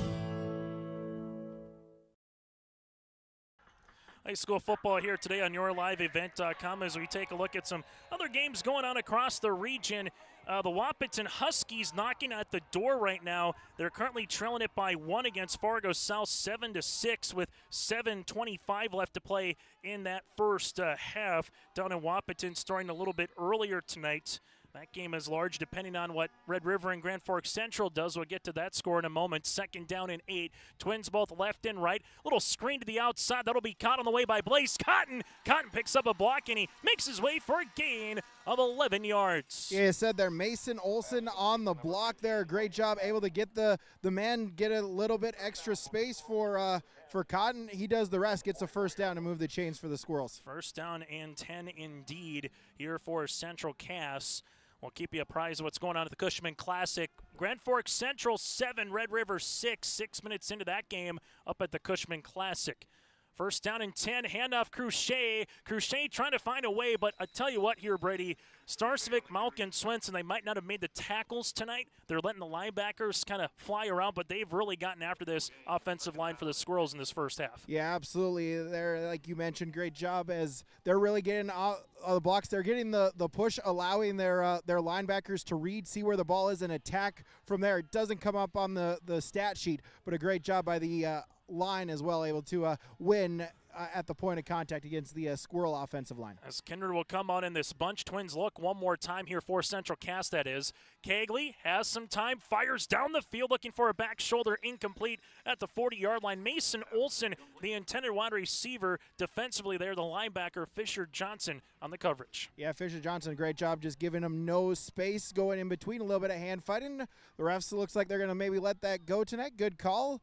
High school football here today on yourliveevent.com as we take a look at some other games going on across the region. The Wahpeton Huskies knocking at the door right now. They're currently trailing it by 1 against Fargo South, 7-6, with 7:25 left to play in that first half. Down in Wahpeton, starting a little bit earlier tonight. That game is large depending on what Red River and Grand Forks Central does. We'll get to that score in a moment. 2nd down and 8. Twins both left and right. Little screen to the outside. That'll be caught on the way by Blaze Cotton. Cotton picks up a block, and he makes his way for a gain of 11 yards. Yeah, it said there, Mason Olson on the block there. Great job, able to get the man, get a little bit extra space for Cotton. He does the rest, gets a first down to move the chains for the Squirrels. First down and 10 indeed here for Central Cass. We'll keep you apprised of what's going on at the Cushman Classic. Grand Forks Central 7, Red River 6. 6 minutes into that game up at the Cushman Classic. First down and 10, handoff Cruchet. Cruchet trying to find a way, but I tell you what here, Brady, Starcevic, Malkin, Swenson, they might not have made the tackles tonight. They're letting the linebackers kind of fly around, but they've really gotten after this offensive line for the Squirrels in this first half. Yeah, absolutely. They're, like you mentioned, great job as they're really getting out of the blocks. They're getting the push, allowing their linebackers to read, see where the ball is, and attack from there. It doesn't come up on the stat sheet, but a great job by the line as well, able to win at the point of contact against the Squirrel offensive line. As Kindred will come on in this bunch. Twins look one more time here for Central Cass, that is. Kegley has some time, fires down the field, looking for a back shoulder, incomplete at the 40-yard line. Mason Olson, the intended wide receiver, defensively there, the linebacker Fisher Johnson on the coverage. Yeah, Fisher Johnson, great job just giving him no space, going in between, a little bit of hand fighting. The refs looks like they're going to maybe let that go tonight. Good call.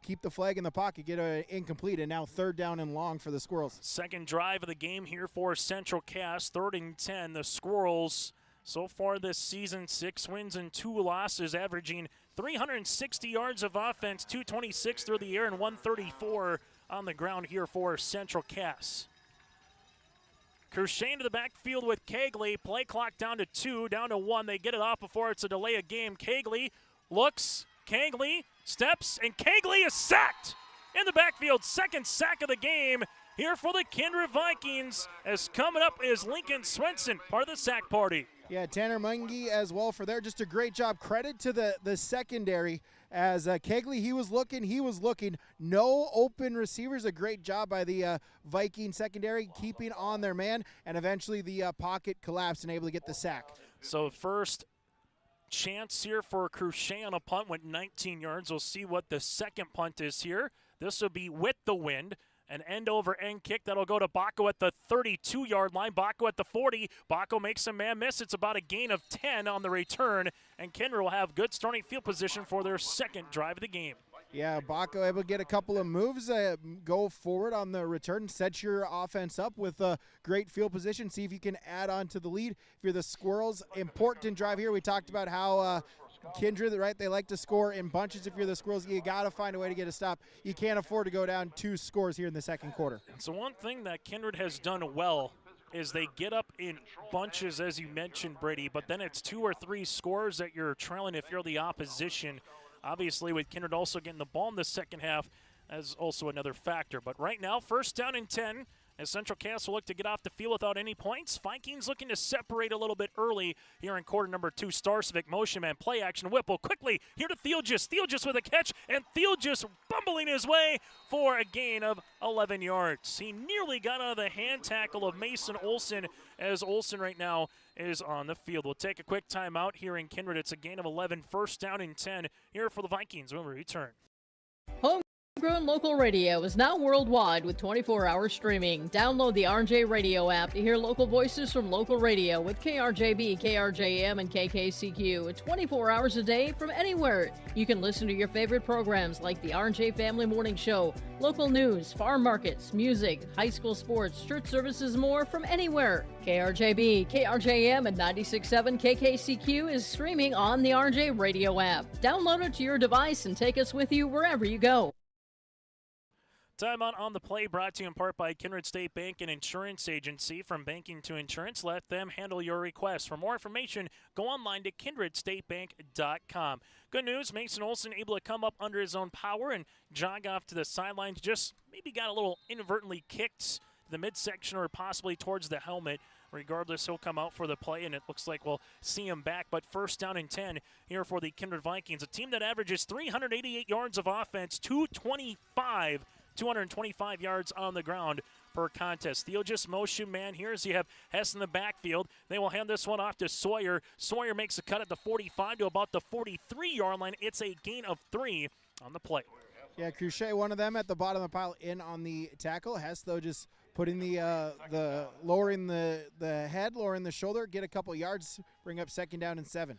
keep the flag in the pocket, get an incomplete, and now 3rd down and long for the Squirrels. Second drive of the game here for Central Cass, 3rd and 10. The Squirrels so far this season, 6 wins and 2 losses, averaging 360 yards of offense, 226 through the air, and 134 on the ground here for Central Cass. Crochet into the backfield with Kegley. Play clock down to 2, down to 1. They get it off before it's a delay of game. Kegley looks, Kegley steps, and Kegley is sacked in the backfield. 2nd sack of the game here for the Kindred Vikings. As coming up is Lincoln Swenson, part of the sack party. Yeah, Tanner Mungie as well for there. Just a great job. Credit to the secondary as Kegley, he was looking. No open receivers. A great job by the Viking secondary, keeping on their man, and eventually the pocket collapsed and able to get the sack. So first chance here for Crochet on a punt went 19 yards. We'll see what the second punt is here. This will be with the wind. An end-over-end kick that'll go to Baco at the 32-yard line. Baco at the 40. Baco makes a man miss. It's about a gain of 10 on the return, and Kindred will have good starting field position for their second drive of the game. Yeah, Baco able to get a couple of moves, go forward on the return, set your offense up with a great field position, see if you can add on to the lead. If you're the Squirrels, important drive here. We talked about how Kindred, right, they like to score in bunches. If you're the Squirrels, you got to find a way to get a stop. You can't afford to go down 2 scores here in the second quarter. So one thing that Kindred has done well is they get up in bunches, as you mentioned, Brady, but then it's 2 or 3 scores that you're trailing if you're the opposition. Obviously, with Kindred also getting the ball in the second half, as also another factor. But right now, 1st down and 10. As Central Cass will look to get off the field without any points. Vikings looking to separate a little bit early here in quarter number 2. Starsvik, motion man, play action, Whipple quickly here to Theelgis. Theelgis with a catch, and Theelgis bumbling his way for a gain of 11 yards. He nearly got out of the hand tackle of Mason Olson, as Olson right now is on the field. We'll take a quick timeout here in Kindred. It's a gain of 11, 1st down and 10 here for the Vikings when we return. Homegrown local radio is now worldwide with 24-hour streaming. Download the RJ Radio app to hear local voices from local radio with KRJB, KRJM, and KKCQ. 24 hours a day from anywhere. You can listen to your favorite programs like the RJ Family Morning Show, local news, farm markets, music, high school sports, church services, more from anywhere. KRJB, KRJM, and 96.7 KKCQ is streaming on the RJ Radio app. Download it to your device and take us with you wherever you go. Timeout on the play brought to you in part by Kindred State Bank and Insurance Agency. From banking to insurance, let them handle your requests. For more information, go online to kindredstatebank.com. Good news, Mason Olson able to come up under his own power and jog off to the sidelines. Just maybe got a little inadvertently kicked the midsection or possibly towards the helmet. Regardless, he'll come out for the play, and it looks like we'll see him back. But 1st down and 10 here for the Kindred Vikings, a team that averages 388 yards of offense, 225 yards on the ground per contest. Theelgis motion man here as you have Hess in the backfield. They will hand this one off to Sawyer. Sawyer makes a cut at the 45 to about the 43-yard line. It's a gain of 3 on the play. Yeah, Crochet, one of them at the bottom of the pile in on the tackle. Hess, though, just putting the lowering the head, lowering the shoulder, get a couple yards, bring up 2nd down and 7.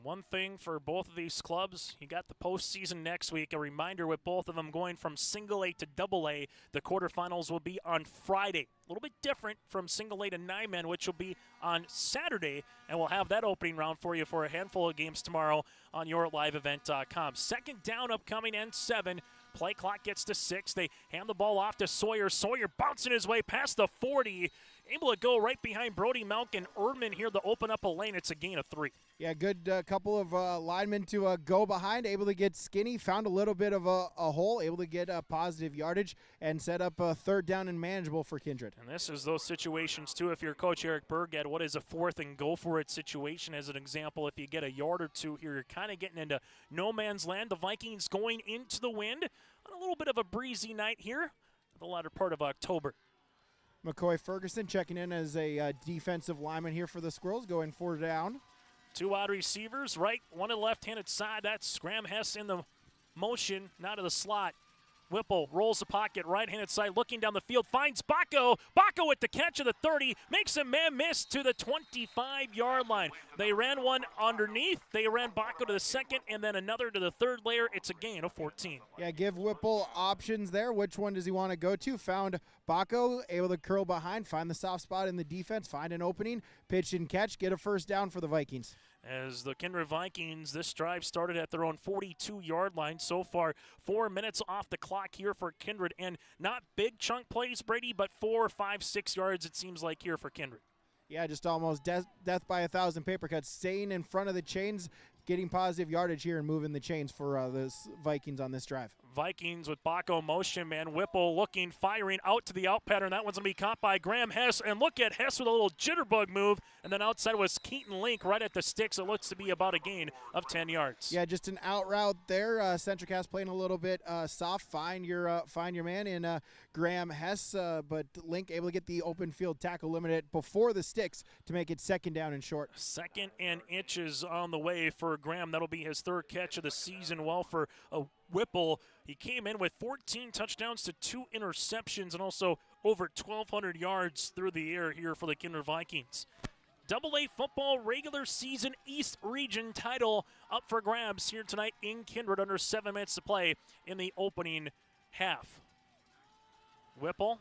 One thing for both of these clubs, you got the postseason next week. A reminder with both of them going from single A to double A. The quarterfinals will be on Friday. A little bit different from single A to 9-man, which will be on Saturday. And we'll have that opening round for you for a handful of games tomorrow on yourliveevent.com. 2nd down upcoming and 7. Play clock gets to 6. They hand the ball off to Sawyer. Sawyer bouncing his way past the 40. Able to go right behind Brody Malk and Erdman here to open up a lane. It's a gain of 3. Yeah, good couple of linemen to go behind, able to get skinny, found a little bit of a hole, able to get a positive yardage and set up a 3rd down and manageable for Kindred. And this is those situations, too, if you're Coach Eric Bergad, what is a 4th and go for it situation as an example? If you get a yard or two here, you're kind of getting into no man's land. The Vikings going into the wind on a little bit of a breezy night here, the latter part of October. McCoy Ferguson checking in as a defensive lineman here for the Squirrels, going 4 down. 2 wide receivers, right, one to the left-handed side. That's Graham Hess in the motion, not to the slot. Whipple rolls the pocket, right-handed side, looking down the field, finds Baco. Baco with the catch of the 30, makes a man miss to the 25-yard line. They ran one underneath. They ran Baco to the second, and then another to the third layer. It's a gain of 14. Yeah, give Whipple options there. Which one does he want to go to? Found Baco, able to curl behind, find the soft spot in the defense, find an opening, pitch and catch, get a first down for the Vikings. As the Kindred Vikings, this drive started at their own 42-yard line. So far, 4 minutes off the clock here for Kindred. And not big chunk plays, Brady, but 4, 5, 6 yards it seems like here for Kindred. Yeah, just almost death by 1,000 paper cuts. Staying in front of the chains, getting positive yardage here and moving the chains for the Vikings on this drive. Vikings with Baco motion, man. Whipple looking, firing out to the out pattern. That one's going to be caught by Graham Hess. And look at Hess with a little jitterbug move. And then outside was Keaton Link right at the sticks. It looks to be about a gain of 10 yards. Yeah, just an out route there. CentraCast playing a little bit soft. Find your man in Graham Hess. But Link able to get the open field tackle, limited before the sticks to make it second down and short. Second and inches on the way for Graham. That'll be his third catch of the season. Well, for Whipple, he came in with 14 touchdowns to 2 interceptions and also over 1,200 yards through the air here for the Kindred Vikings. AA football regular season East Region title up for grabs here tonight in Kindred. Under 7 minutes to play in the opening half. Whipple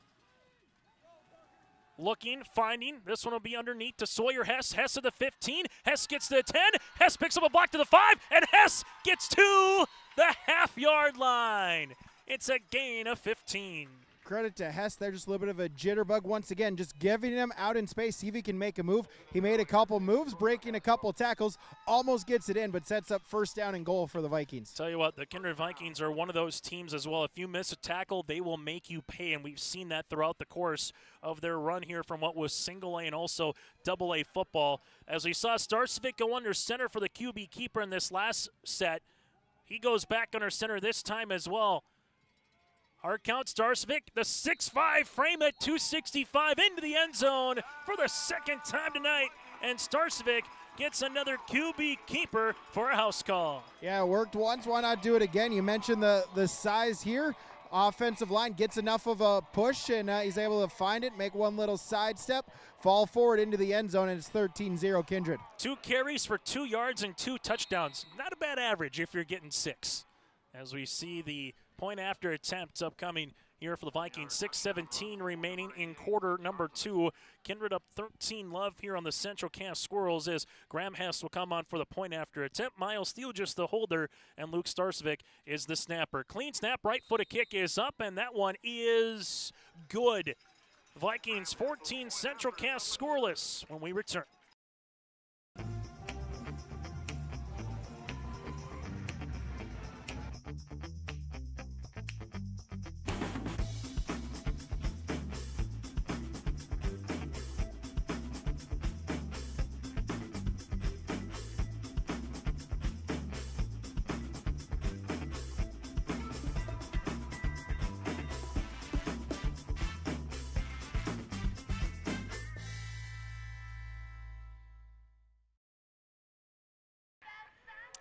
looking, finding. This one will be underneath to Sawyer Hess. Hess to the 15. Hess gets to the 10. Hess picks up a block to the 5. And Hess gets to the half-yard line. It's a gain of 15. Credit to Hess there, just a little bit of a jitterbug once again, just giving him out in space, see if he can make a move. He made a couple moves, breaking a couple tackles, almost gets it in, but sets up first down and goal for the Vikings. Tell you what, the Kindred Vikings are one of those teams as well. If you miss a tackle, they will make you pay, and we've seen that throughout the course of their run here from what was single A and also double A football. As we saw Starcevic go under center for the QB keeper in this last set, he goes back under center this time as well. Hard count, Starcevic, the 6'5", frame at 265 into the end zone for the second time tonight. And Starcevic gets another QB keeper for a house call. Yeah, it worked once. Why not do it again? You mentioned the size here. Offensive line gets enough of a push, and he's able to find it, make one little sidestep, fall forward into the end zone, and it's 13-0 Kindred. 2 carries for 2 yards and 2 touchdowns. Not a bad average if you're getting 6. As we see the point after attempts upcoming here for the Vikings. 6:17 remaining in quarter number 2. Kindred up 13-love here on the Central Cast Squirrels as Graham Hess will come on for the point after attempt. Miles Steele just the holder, and Luke Starcevic is the snapper. Clean snap, right-footed kick is up, and that one is good. Vikings 14, Central Cast scoreless when we return.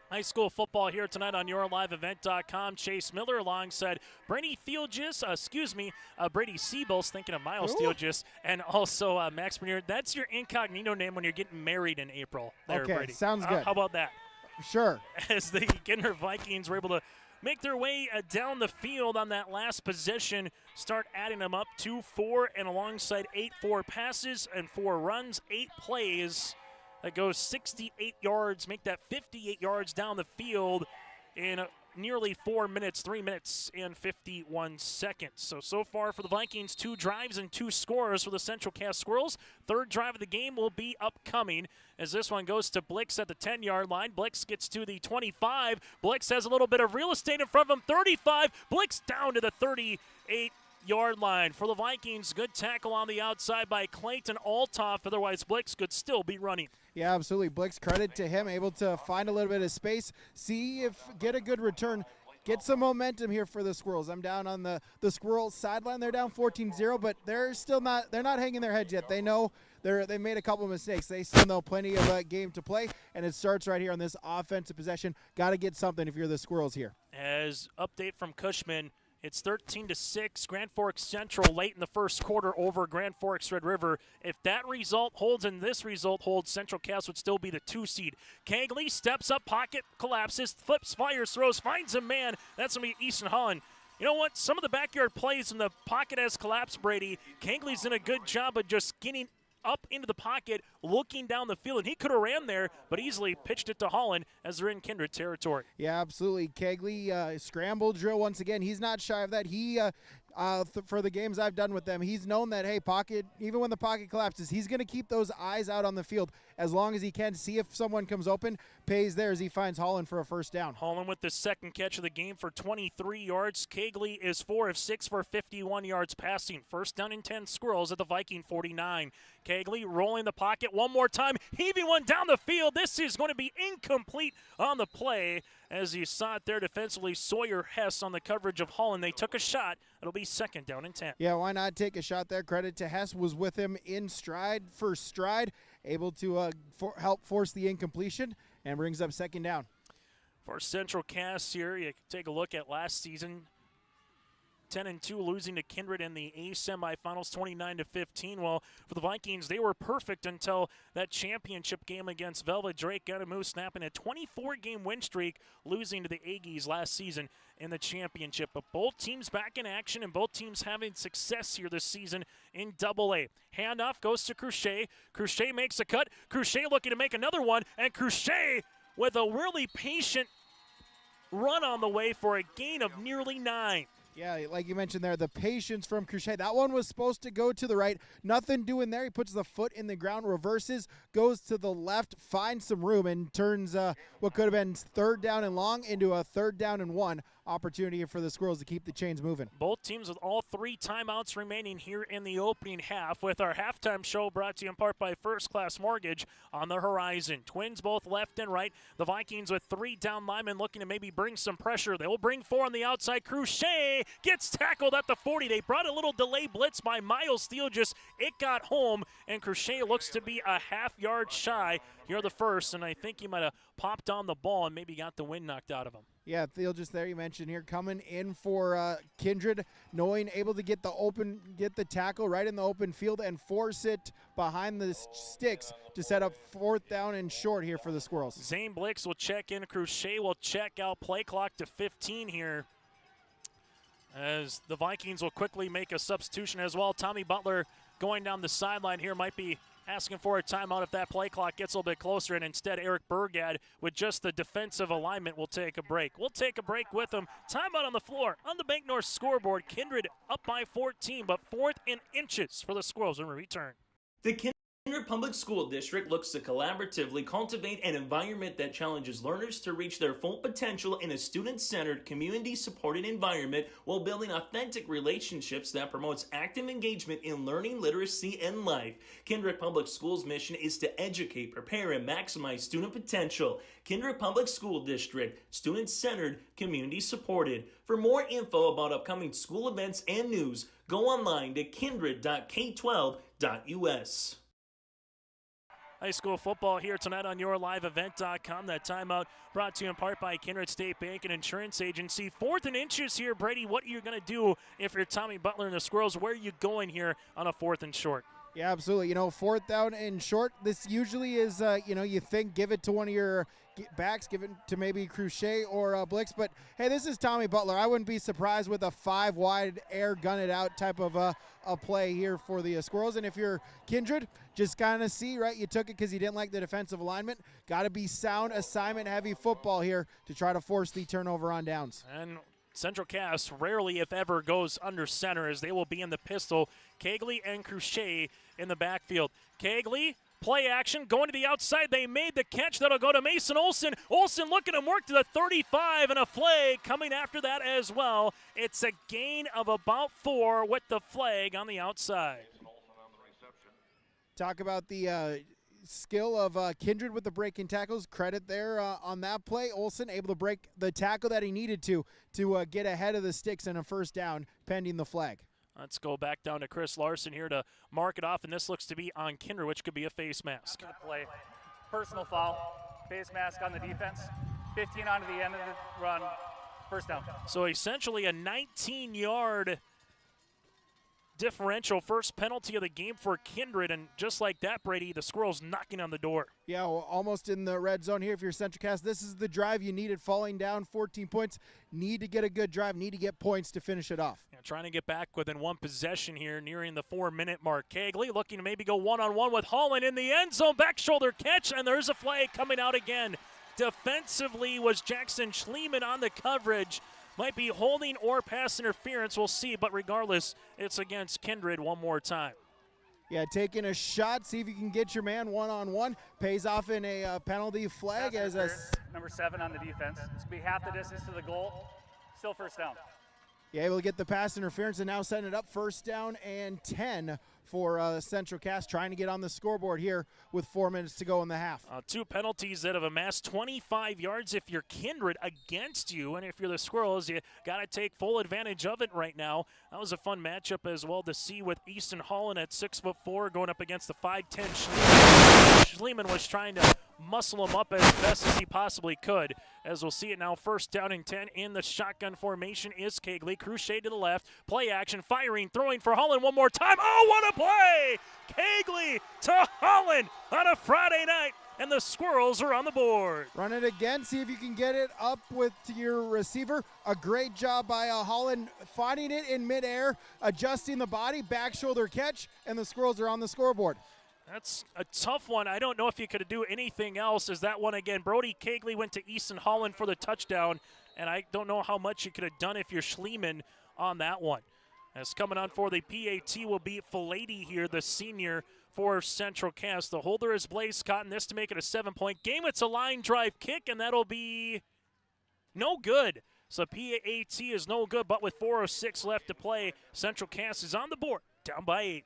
High school football here tonight on YourLiveEvent.com. Chase Miller alongside Brady Siebels, thinking of Miles Theogis, and also Max Bernier. That's your incognito name when you're getting married in April. There, okay, Brady. Sounds good. How about that? Sure. As the Kindred Vikings were able to make their way down the field on that last possession, start adding them up 2-4, and alongside 8 passes and 4 runs, 8 plays. That goes 68 yards, make that 58 yards down the field in nearly 4 minutes, 3 minutes and 51 seconds. So far for the Vikings, 2 drives and 2 scores for the Central Cast Squirrels. Third drive of the game will be upcoming as this one goes to Blix at the 10-yard line. Blix gets to the 25. Blix has a little bit of real estate in front of him, 35. Blix down to the 38-yard line. For the Vikings, good tackle on the outside by Clayton Altoff. Otherwise, Blix could still be running. Yeah, absolutely. Blix, credit to him, able to find a little bit of space, get a good return, get some momentum here for the Squirrels. I'm down on the Squirrels sideline. They're down 14-0, but they're not hanging their heads yet. They know they made a couple of mistakes. They still know plenty of game to play, and it starts right here on this offensive possession. Got to get something if you're the Squirrels here. As update from Cushman, It's 13-6, Grand Forks Central late in the first quarter over Grand Forks Red River. If that result holds and this result holds, Central Cass would still be the 2 seed. Kegley steps up, pocket collapses, flips, fires, throws, finds a man. That's going to be Easton Holland. You know what? Some of the backyard plays in the pocket has collapsed, Brady. Kegley's done a good job of just getting up into the pocket, looking down the field, and he could have ran there, but easily pitched it to Holland as they're in Kindred territory. Yeah, absolutely. Kegley, scramble drill once again. He's not shy of that. He, for the games I've done with them, he's known that, hey, pocket, even when the pocket collapses, he's going to keep those eyes out on the field as long as he can, see if someone comes open, pays there as he finds Holland for a first down. Holland with the second catch of the game for 23 yards. Kegley is 4 of 6 for 51 yards passing. First down and 10 Squirrels at the Viking 49. Kegley rolling the pocket one more time, heaving one down the field. This is going to be incomplete on the play. As you saw it there defensively, Sawyer Hess on the coverage of Holland. They took a shot. It'll be second down and 10. Yeah, why not take a shot there? Credit to Hess, was with him in stride, first stride, able to help force the incompletion, and brings up second down. For Central Cass here, you can take a look at last season. 10-2, losing to Kindred in the A semifinals, 29-15. Well, for the Vikings, they were perfect until that championship game against Velvet Drake. Got a move, snapping a 24-game win streak, losing to the Aggies last season in the championship. But both teams back in action, and both teams having success here this season in Double-A. Handoff goes to Cruchet. Cruchet makes a cut. Cruchet looking to make another one, and Cruchet with a really patient run on the way for a gain of nearly 9. Yeah, like you mentioned there, the patience from Cruchet. That one was supposed to go to the right. Nothing doing there. He puts the foot in the ground, reverses, goes to the left, finds some room, and turns what could have been third down and long into a third down and 1 opportunity for the Squirrels to keep the chains moving. Both teams with all 3 timeouts remaining here in the opening half, with our halftime show brought to you in part by First Class Mortgage on the horizon. Twins both left and right. The Vikings with 3 down linemen looking to maybe bring some pressure. They will bring 4 on the outside. Cruchet gets tackled at the 40. They brought a little delay blitz by Miles Steele. Just it got home, and Cruchet looks to be a half yard shy here the first, and I think he might have popped on the ball and maybe got the wind knocked out of him. Yeah, Thiel just there, you mentioned here, coming in for Kindred, knowing, able to get the tackle right in the open field and force it behind the sticks to set up 4th down and short here for the Squirrels. Zane Blix will check in. Cruchet will check out. Play clock to 15 here, as the Vikings will quickly make a substitution as well. Tommy Butler going down the sideline here might be asking for a timeout if that play clock gets a little bit closer, and instead Eric Burgad with just the defensive alignment will take a break. We'll take a break with them. Timeout on the floor on the Bank North scoreboard. Kindred up by 14, but 4th in inches for the Squirrels when we return. The Kindred Public School District looks to collaboratively cultivate an environment that challenges learners to reach their full potential in a student-centered, community-supported environment while building authentic relationships that promotes active engagement in learning, literacy, and life. Kindred Public Schools' mission is to educate, prepare, and maximize student potential. Kindred Public School District, student-centered, community-supported. For more info about upcoming school events and news, go online to kindred.k12.us. High school football here tonight on YourLiveEvent.com. That timeout brought to you in part by Kindred State Bank and Insurance Agency. 4th and inches here, Brady. What are you going to do if you're Tommy Butler and the Squirrels? Where are you going here on a 4th and short? Yeah, absolutely. 4th down and short. This usually is, you think give it to one of your backs, give it to maybe Cruchet or Blix. But, hey, this is Tommy Butler. I wouldn't be surprised with a 5-wide air gun it out type of a play here for the Squirrels. And if you're Kindred, just kind of see, right, you took it because you didn't like the defensive alignment. Got to be sound assignment-heavy football here to try to force the turnover on downs. And Central Cass rarely, if ever, goes under center, as they will be in the pistol. Kegley and Cruchet in the backfield. Kegley, play action, going to the outside. They made the catch. That'll go to Mason Olson. Olson looking to work to the 35, and a flag coming after that as well. It's a gain of about 4 with the flag on the outside. Talk about the skill of Kindred with the breaking tackles. Credit there on that play. Olson able to break the tackle that he needed to get ahead of the sticks and a first down pending the flag. Let's go back down to Chris Larson here to mark it off, and this looks to be on Kindred, which could be a face mask. Play. Personal foul, face mask on the defense, 15 onto the end of the run, First down. So essentially a 19-yard differential, first penalty of the game for Kindred, and just like that, Brady, the Squirrels knocking on the door. Yeah, well, almost in the red zone here if you're Central Cast. This is the drive you needed, falling down 14 points. Need to get a good drive, need to get points to finish it off. Yeah, trying to get back within one possession here, nearing the 4-minute mark. Kegley looking to maybe go one-on-one with Holland in the end zone, back shoulder catch, and there's a flag coming out again. Defensively was Jackson Schliemann on the coverage. Might be holding or pass interference, we'll see, but regardless, it's against Kindred one more time. Yeah, taking a shot, see if you can get your man one-on-one. Pays off in a penalty flag as a... Number 7 on the defense. It's going to be half the distance to the goal. Still first down. Yeah, able to get the pass interference and now setting it up 1st down and 10 for Central Cast, trying to get on the scoreboard here with 4 minutes to go in the half. 2 penalties that have amassed 25 yards if you're Kindred against you, and if you're the Squirrels, you got to take full advantage of it right now. That was a fun matchup as well to see with Easton Holland at 6'4", going up against the 5'10" Schliemann. Schliemann was trying to muscle him up as best as he possibly could. As we'll see it now, 1st down and 10 in the shotgun formation is Kegley. Crochet to the left, play action, firing, throwing for Holland one more time. Oh, what a play! Kegley to Holland on a Friday night, and the Squirrels are on the board. Run it again, see if you can get it up with your receiver. A great job by Holland finding it in midair, adjusting the body, back shoulder catch, and the Squirrels are on the scoreboard. That's a tough one. I don't know if you could do anything else as that one again. Brody Kegley went to Easton Holland for the touchdown, and I don't know how much you could have done if you're Schliemann on that one. As coming on for the PAT will be Filady here, the senior for Central Cast. The holder is Blaze Cotton. This to make it a 7-point game. It's a line drive kick, and that'll be no good. So PAT is no good, but with 4:06 left to play, Central Cast is on the board, down by 8.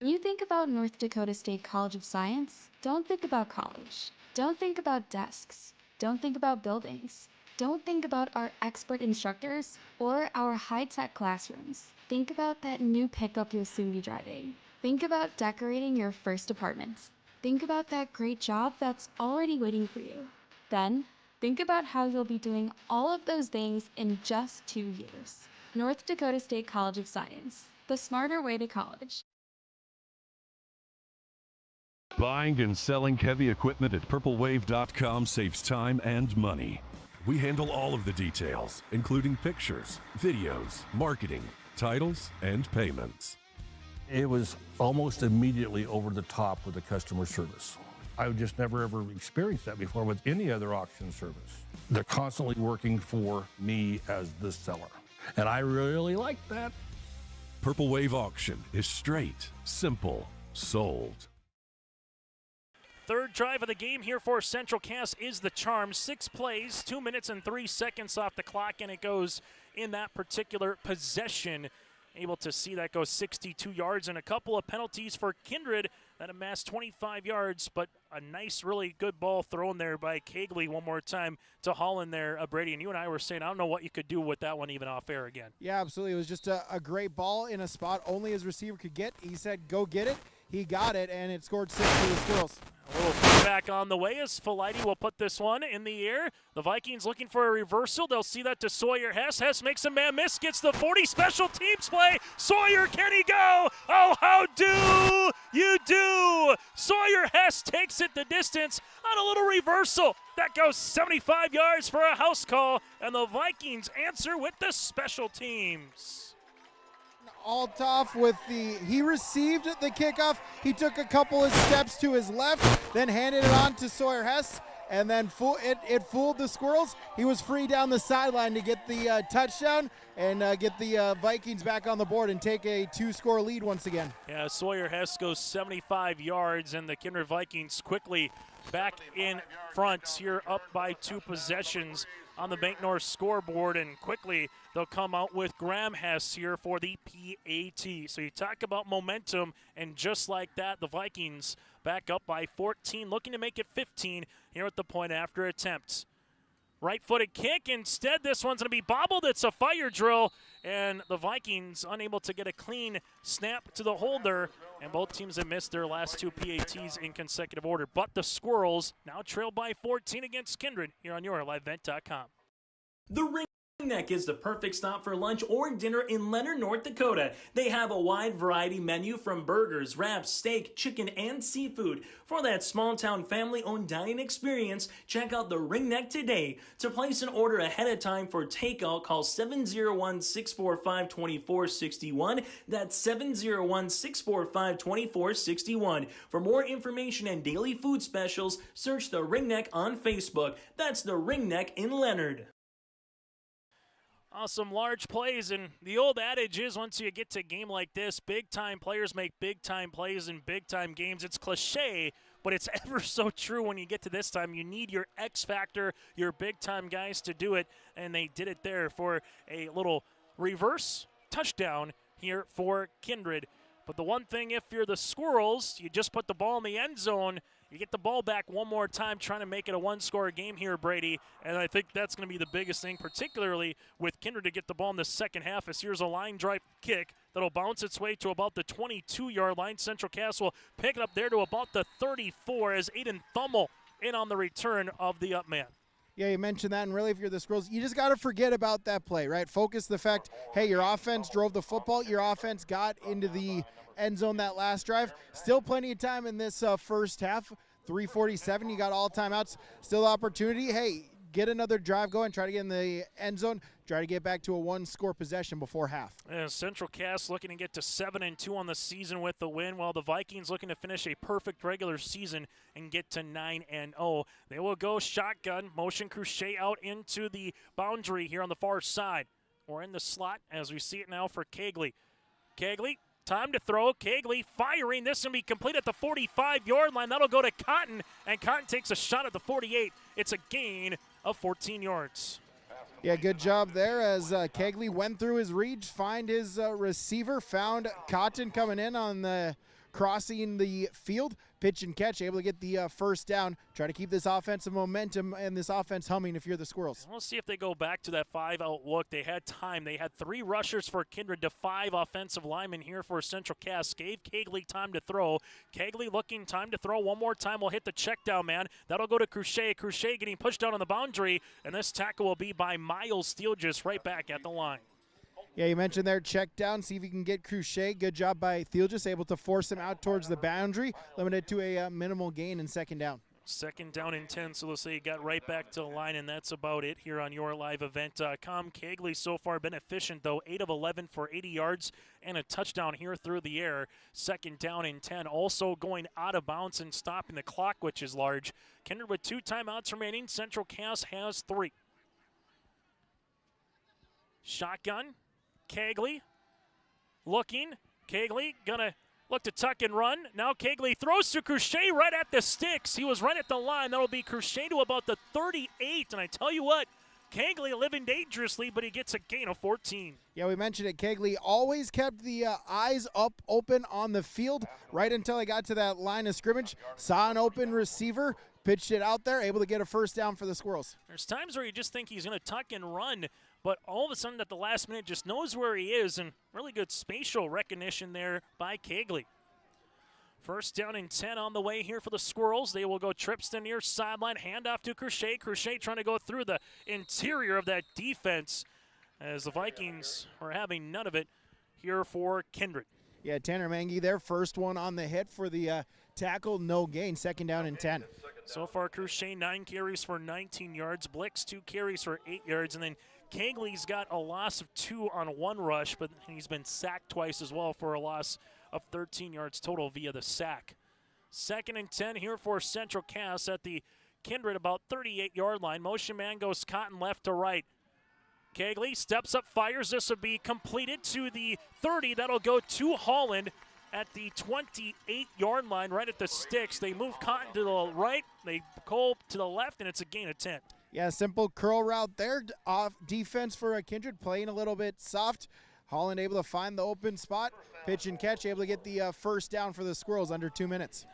When you think about North Dakota State College of Science, don't think about college. Don't think about desks. Don't think about buildings. Don't think about our expert instructors or our high-tech classrooms. Think about that new pickup you'll soon be driving. Think about decorating your first apartment. Think about that great job that's already waiting for you. Then, think about how you'll be doing all of those things in just 2 years. North Dakota State College of Science, the smarter way to college. Buying and selling heavy equipment at purplewave.com saves time and money. We handle all of the details, including pictures, videos, marketing, titles, and payments. It was almost immediately over the top with the customer service. I've just never ever experienced that before with any other auction service. They're constantly working for me as the seller, and I really like that. Purple Wave Auction is straight, simple, sold. Third drive of the game here for Central Cast is the charm. 6 plays, 2 minutes and 3 seconds off the clock, and it goes in that particular possession. Able to see that goes 62 yards and a couple of penalties for Kindred that amassed 25 yards, but a nice, really good ball thrown there by Kegley one more time to Holland there. Brady, and you and I were saying, I don't know what you could do with that one even off air again. Yeah, absolutely. It was just a great ball in a spot only his receiver could get. He said, go get it. He got it, and it scored 6 for the Squirrels. A little feedback on the way as Filady will put this one in the air. The Vikings looking for a reversal. They'll see that to Sawyer Hess. Hess makes a man miss, gets the 40. Special teams play. Sawyer, can he go? Oh, how do you do? Sawyer Hess takes it the distance on a little reversal. That goes 75 yards for a house call, and the Vikings answer with the special teams. Altoff with he received the kickoff. He took a couple of steps to his left, then handed it on to Sawyer Hess, and then it fooled the Squirrels. He was free down the sideline to get the touchdown and get the Vikings back on the board and take a 2-score lead once again. Yeah, Sawyer Hess goes 75 yards, and the Kindred Vikings quickly back in front here, up by 2 possessions on the Bank North scoreboard, and quickly they'll come out with Graham Hess here for the PAT. So you talk about momentum, and just like that, the Vikings back up by 14, looking to make it 15 here at the point after attempt. Right-footed kick. Instead, this one's going to be bobbled. It's a fire drill, and the Vikings unable to get a clean snap to the holder, and both teams have missed their last 2 PATs in consecutive order. But the Squirrels now trail by 14 against Kindred here on your livevent.com. The Ring Neck is the perfect stop for lunch or dinner in Leonard, North Dakota. They have a wide variety menu from burgers, wraps, steak, chicken, and seafood. For that small-town family-owned dining experience, check out the Ring Neck today. To place an order ahead of time for takeout, call 701-645-2461. That's 701-645-2461. For more information and daily food specials, search the Ring Neck on Facebook. That's the Ring Neck in Leonard. Some large plays, and the old adage is once you get to a game like this, big-time players make big-time plays in big-time games. It's cliche, but it's ever so true when you get to this time. You need your X factor, your big-time guys to do it, and they did it there for a little reverse touchdown here for Kindred. But the one thing, if you're the Squirrels, you just put the ball in the end zone. You get the ball back one more time, trying to make it a one-score game here, Brady. And I think that's going to be the biggest thing, particularly with Kindred to get the ball in the second half. As here's a line drive kick that'll bounce its way to about the 22-yard line. Central Cass will pick it up there to about the 34 as Aiden Thummel in on the return of the up man. Yeah, you mentioned that, and really if you're the Squirrels, you just got to forget about that play, right? Focus the fact, hey, your offense drove the football, your offense got into the end zone that last drive. Still plenty of time in this first half, 3:47, you got all timeouts, still opportunity. Hey, get another drive going, try to get in the end zone, try to get back to a one-score possession before half. Central Cass looking to get to 7-2 on the season with the win, while the Vikings looking to finish a perfect regular season and get to 9-0. They will go shotgun, motion crochet out into the boundary here on the far side, or in the slot as we see it now for Kegley. Kegley, time to throw. Kegley firing. This will be complete at the 45-yard line. That'll go to Cotton, and Cotton takes a shot at the 48. It's a gain of 14 yards. Yeah, good job there as Kegley went through his reads, find his receiver, found Cotton coming in on the crossing the field, pitch and catch, able to get the first down, try to keep this offensive momentum and this offense humming if you're the Squirrels. We'll see if they go back to that 5-out look. They had time. They had 3 rushers for Kindred to 5 offensive linemen here for Central Cass. Gave Kegley time to throw. Kegley looking time to throw one more time. Will hit the check down man. That'll go to Crochet. Crochet getting pushed down on the boundary, and this tackle will be by Miles Steele just right back at the line. Yeah, you mentioned there, check down, see if you can get Crochet. Good job by Thielges, able to force him out towards the boundary, limited to a minimal gain in second down. Second down and 10, so let's say you got right back to the line, and that's about it here on YourLiveEvent.com. Kegley so far been efficient, though, 8 of 11 for 80 yards and a touchdown here through the air. Second down and 10, also going out of bounds and stopping the clock, which is large. Kindred with 2 timeouts remaining. Central Cass has 3. Shotgun. Kegley looking. Kegley gonna look to tuck and run. Now Kegley throws to Crochet right at the sticks. He was right at the line. That'll be Crochet to about the 38. And I tell you what, Kegley living dangerously, but he gets a gain of 14. Yeah, we mentioned it. Kegley always kept the eyes up open on the field right until he got to that line of scrimmage. Saw an open receiver, pitched it out there, able to get a first down for the Squirrels. There's times where you just think he's going to tuck and run, but all of a sudden at the last minute just knows where he is, and really good spatial recognition there by Kegley. First down and 10 on the way here for the Squirrels. They will go trips to near sideline, handoff to Crochet. Crochet trying to go through the interior of that defense as the Vikings are having none of it here for Kindred. Yeah, Tanner Mangy there, first one on the hit for the tackle, no gain, second down and 10. So far, Crochet 9 carries for 19 yards, Blix 2 carries for 8 yards, and then Kegley's got a loss of 2 on 1 rush, but he's been sacked twice as well for a loss of 13 yards total via the sack. Second and 10 here for Central Cass at the Kindred about 38-yard line. Motion man goes Cotton left to right. Kegley steps up, fires. This will be completed to the 30. That'll go to Holland at the 28-yard line, right at the sticks. They move Cotton to the right. They Cole to the left, and it's a gain of 10. Yeah, simple curl route there. Off defense for Kindred, playing a little bit soft. Holland able to find the open spot, pitch and catch, able to get the first down for the Squirrels under 2 minutes.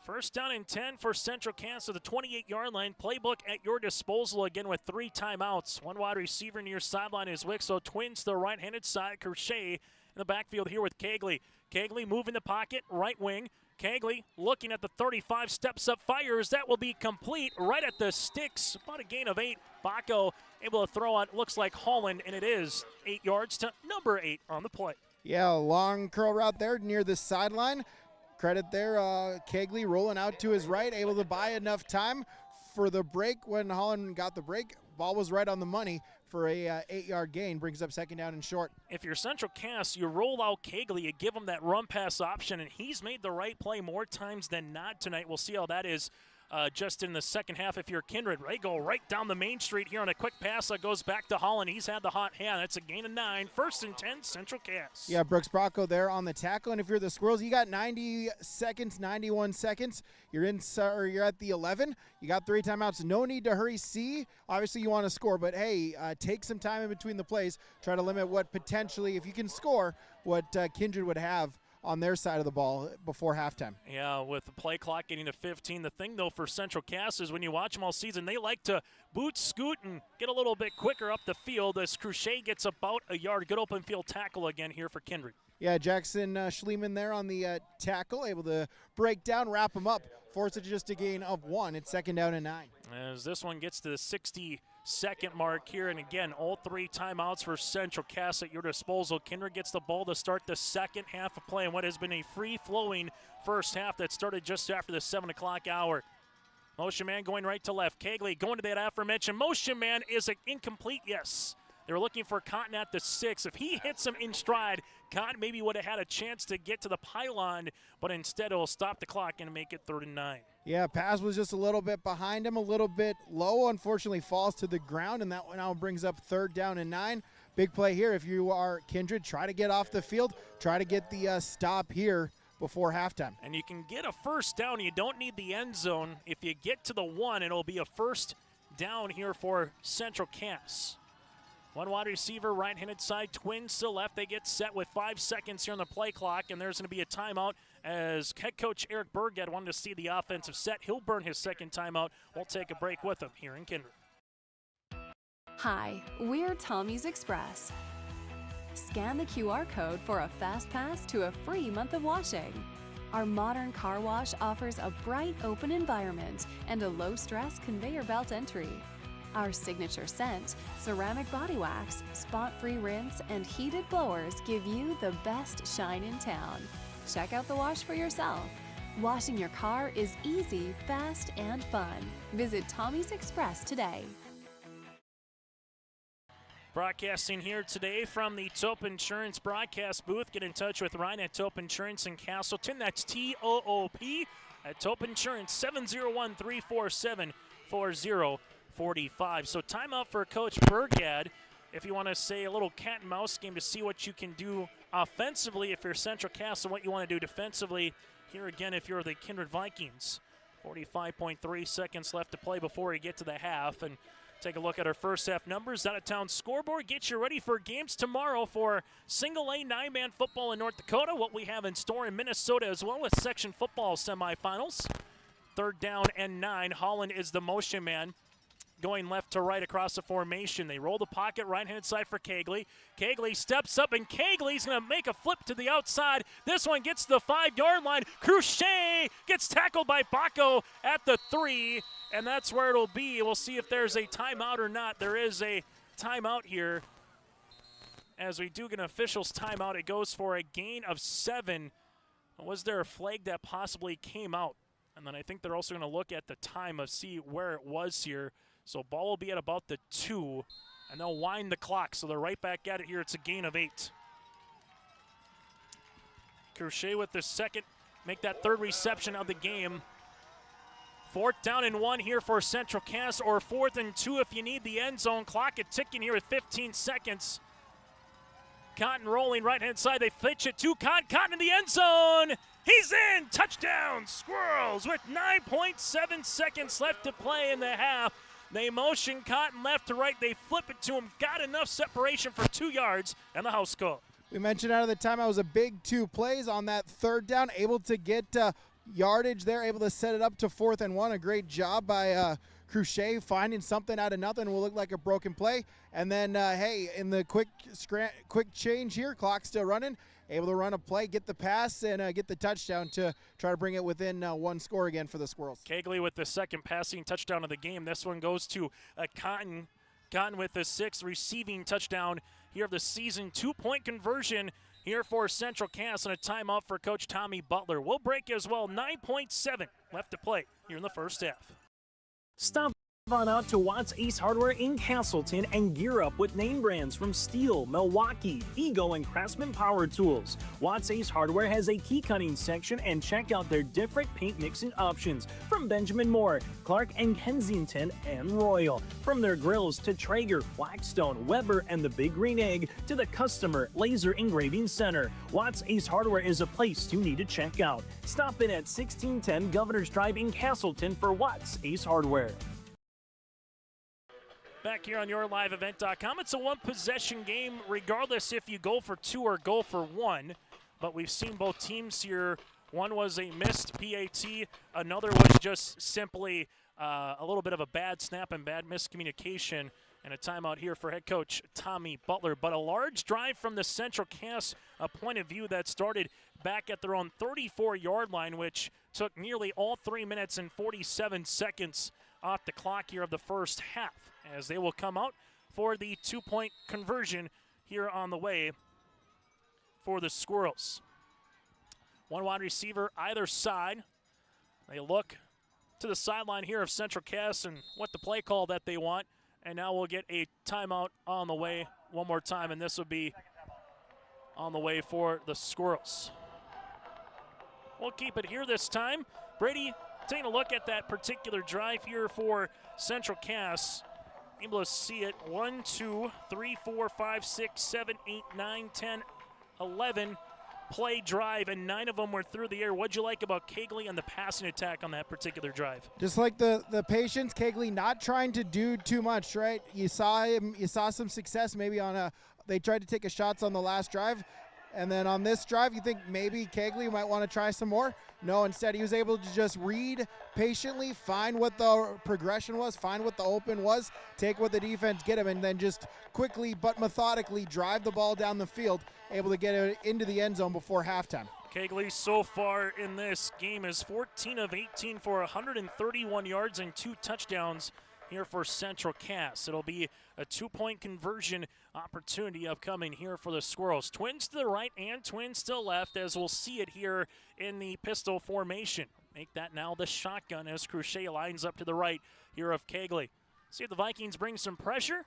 First down and 10 for Central Cass to the 28-yard line. Playbook at your disposal again with 3 timeouts. One wide receiver near sideline is Wick, so twins to the right-handed side. Crochet in the backfield here with Kegley. Kegley moving the pocket, right wing. Kegley looking at the 35, steps up, fires. That will be complete right at the sticks. About a gain of 8. Baco able to throw out, looks like Holland, and it is 8 yards to number 8 on the play. Yeah, long curl route there near the sideline. Credit there, Kegley rolling out to his right, able to buy enough time for the break. When Holland got the break, ball was right on the money for a 8-yard gain, brings up 2nd down and short. If you're Central Cass, you roll out Kegley, you give him that run pass option, and he's made the right play more times than not tonight. We'll see how that is just in the second half. If you're Kindred, they go right down the main street here on a quick pass that goes back to Holland. He's had the hot hand. That's a gain of 9. 1st and 10, Central Cass. Yeah, Brooks Bracco there on the tackle. And if you're the Squirrels, you got 90 seconds, 91 seconds. You're you're at the 11. You got 3 timeouts. No need to hurry. C, obviously you want to score, but hey, take some time in between the plays. Try to limit what potentially, if you can score, what Kindred would have on their side of the ball before halftime. Yeah, with the play clock getting to 15. The thing, though, for Central Cass is when you watch them all season, they like to boot, scoot, and get a little bit quicker up the field as Crochet gets about a yard. Good open field tackle again here for Kindred. Yeah, Jackson Schliemann there on the tackle, able to break down, wrap him up, force it to just a gain of 1. It's 2nd down and 9. As this one gets to the 60-second mark here, and again, all 3 timeouts for Central Cass at your disposal. Kindred gets the ball to start the second half of play in what has been a free-flowing first half that started just after the 7 o'clock hour. Motion man going right to left. Kegley going to that aforementioned motion man. Is it incomplete? Yes. They were looking for Cotton at the 6. If he hits him in stride, Cotton maybe would have had a chance to get to the pylon, but instead it will stop the clock and make it 3rd and 9. Yeah, pass was just a little bit behind him, a little bit low. Unfortunately, falls to the ground, and that now brings up 3rd down and 9. Big play here. If you are Kindred, try to get off the field. Try to get the stop here before halftime. And you can get a 1st down. You don't need the end zone. If you get to the 1, it'll be a 1st down here for Central Cass. One wide receiver, right-handed side, twins to left. They get set with 5 seconds here on the play clock, and there's going to be a timeout as head coach Eric Burgett wanted to see the offensive set. He'll burn his 2nd timeout. We'll take a break with him here in Kindred. Hi, we're Tommy's Express. Scan the QR code for a fast pass to a free month of washing. Our modern car wash offers a bright, open environment and a low-stress conveyor belt entry. Our signature scent, ceramic body wax, spot-free rinse, and heated blowers give you the best shine in town. Check out the wash for yourself. Washing your car is easy, fast, and fun. Visit Tommy's Express today. Broadcasting here today from the Tope Insurance broadcast booth. Get in touch with Ryan at Tope Insurance in Castleton. That's T-O-O-P at Tope Insurance, 701-347-4045. So timeout for Coach Burgad. If you want to say a little cat and mouse game to see what you can do offensively if you're Central Cass and what you want to do defensively. Here again if you're the Kindred Vikings. 45.3 seconds left to play before we get to the half. And take a look at our first half numbers. Out of town scoreboard. Get you ready for games tomorrow for single A 9-man football in North Dakota. What we have in store in Minnesota as well as section football semifinals. 3rd down and 9. Holland is the motion man. Going left to right across the formation. They roll the pocket right-hand side for Kegley. Kegley steps up, and Kegley's going to make a flip to the outside. This one gets to the 5-yard line. Crochet gets tackled by Baco at the 3, and that's where it'll be. We'll see if there's a timeout or not. There is a timeout here. As we do get an official's timeout, it goes for a gain of 7. Was there a flag that possibly came out? And then I think they're also going to look at the time of see where it was here. So ball will be at about the 2, and they'll wind the clock. So they're right back at it here. It's a gain of 8. Crochet with the second, make that 3rd reception of the game. 4th down and 1 here for Central Cass, or 4th and 2 if you need the end zone. Clock is ticking here with 15 seconds. Cotton rolling right-hand side. They pitch it to Cotton. Cotton in the end zone. He's in. Touchdown, Squirrels, with 9.7 seconds left to play in the half. They motion Cotton left to right. They flip it to him. Got enough separation for 2 yards, and the house call. We mentioned out of the time, I was a big 2 plays on that 3rd down, able to get yardage there, able to set it up to 4th and 1. A great job by Crochet finding something out of nothing. Will look like a broken play. And then, hey, in the quick change here, clock still running. able to run a play, get the pass, and get the touchdown to try to bring it within one score again for the Squirrels. Kegley with the second passing touchdown of the game. This one goes to Cotton. Cotton with the 6th receiving touchdown here of the season. 2-point conversion here for Central Cass, and a timeout for Coach Tommy Butler. We'll break as well. 9.7 left to play here in the first half. Stop on out to Watts Ace Hardware in Castleton and gear up with name brands from Steel, Milwaukee, Ego, and Craftsman Power Tools. Watts Ace Hardware has a key cutting section, and check out their different paint mixing options from Benjamin Moore, Clark and Kensington, and Royal. From their grills to Traeger, Blackstone, Weber, and the Big Green Egg to the customer laser engraving center, Watts Ace Hardware is a place you need to check out. Stop in at 1610 Governor's Drive in Castleton for Watts Ace Hardware. Back here on YourLiveEvent.com. It's a one-possession game, regardless if you go for 2 or go for 1. But we've seen both teams here. One was a missed PAT. Another was just simply a little bit of a bad snap and bad miscommunication. And a timeout here for head coach Tommy Butler. But a large drive from the Central Cass point of view that started back at their own 34-yard line, which took nearly all 3 minutes and 47 seconds off the clock here of the first half, as they will come out for the 2-point conversion here on the way for the Squirrels. One wide receiver either side. They look to the sideline here of Central Cass and what the play call that they want. And now we'll get a timeout on the way one more time, and this will be on the way for the Squirrels. We'll keep it here this time. Brady taking a look at that particular drive here for Central Cass. Able to see it. 1, 2, 3, 4, 5, 6, 7, 8, 9, 10, 11 play drive, and 9 of them were through the air. What'd you like about Kegley and the passing attack on that particular drive? Just like the patience, Kegley not trying to do too much, right? You saw some success maybe on they tried to take a shots on the last drive. And then on this drive, you think maybe Kegley might want to try some more? No, instead he was able to just read patiently, find what the progression was, find what the open was, take what the defense get him, and then just quickly but methodically drive the ball down the field, able to get it into the end zone before halftime. Kegley so far in this game is 14 of 18 for 131 yards and 2 touchdowns here for Central Cass. It'll be a 2-point conversion opportunity upcoming here for the Squirrels. Twins to the right and twins to the left, as we'll see it here in the pistol formation. Make that now the shotgun as Crochet lines up to the right here of Kegley. See if the Vikings bring some pressure.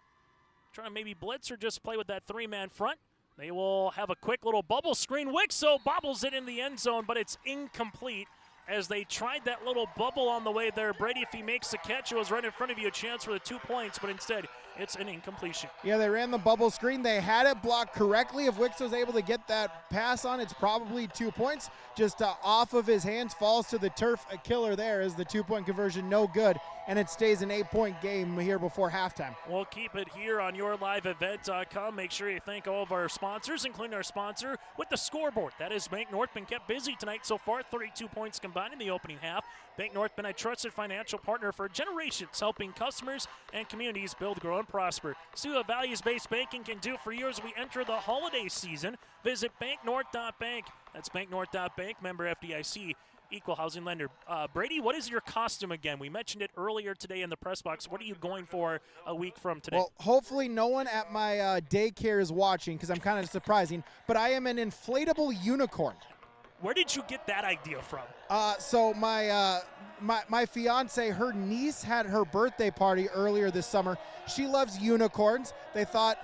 Try to maybe blitz or just play with that 3-man front. They will have a quick little bubble screen. Wixo bobbles it in the end zone, but it's incomplete. As they tried that little bubble on the way there. Brady, if he makes the catch, it was right in front of you, a chance for the 2 points, but instead it's an incompletion. Yeah, they ran the bubble screen. They had it blocked correctly. If Wicks was able to get that pass on, it's probably 2 points. Just off of his hands, falls to the turf. A killer there is the 2-point conversion, no good. And it stays an 8-point game here before halftime. We'll keep it here on YourLiveEvent.com. Make sure you thank all of our sponsors, including our sponsor with the scoreboard. That is Bank North. Been kept busy tonight so far, 32 points combined in the opening half. Bank North been a trusted financial partner for generations, helping customers and communities build, grow, and prosper. See what values-based banking can do for you as we enter the holiday season. Visit banknorth.bank. That's banknorth.bank, member FDIC. Equal housing lender. Brady, what is your costume again? We mentioned it earlier today in the press box. What are you going for a week from today? Well, hopefully no one at my daycare is watching because I'm kind of surprising, but I am an inflatable unicorn. Where did you get that idea from? So my fiance, her niece had her birthday party earlier this summer. She loves unicorns. They thought,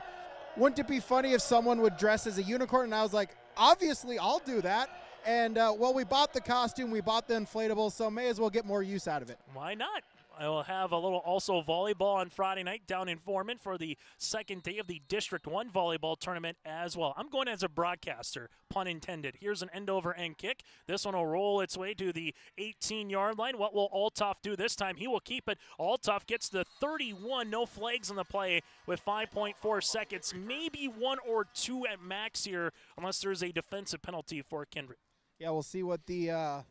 wouldn't it be funny if someone would dress as a unicorn? And I was like, obviously I'll do that. And, well, we bought the costume, we bought the inflatable, so may as well get more use out of it. Why not? I will have a little also volleyball on Friday night down in Foreman for the second day of the District 1 volleyball tournament as well. I'm going as a broadcaster, pun intended. Here's an end-over-end kick. This one will roll its way to the 18-yard line. What will Altoff do this time? He will keep it. Altoff gets the 31, no flags on the play with 5.4 seconds, maybe 1 or 2 at max here, unless there's a defensive penalty for Kindred. Yeah, we'll see what the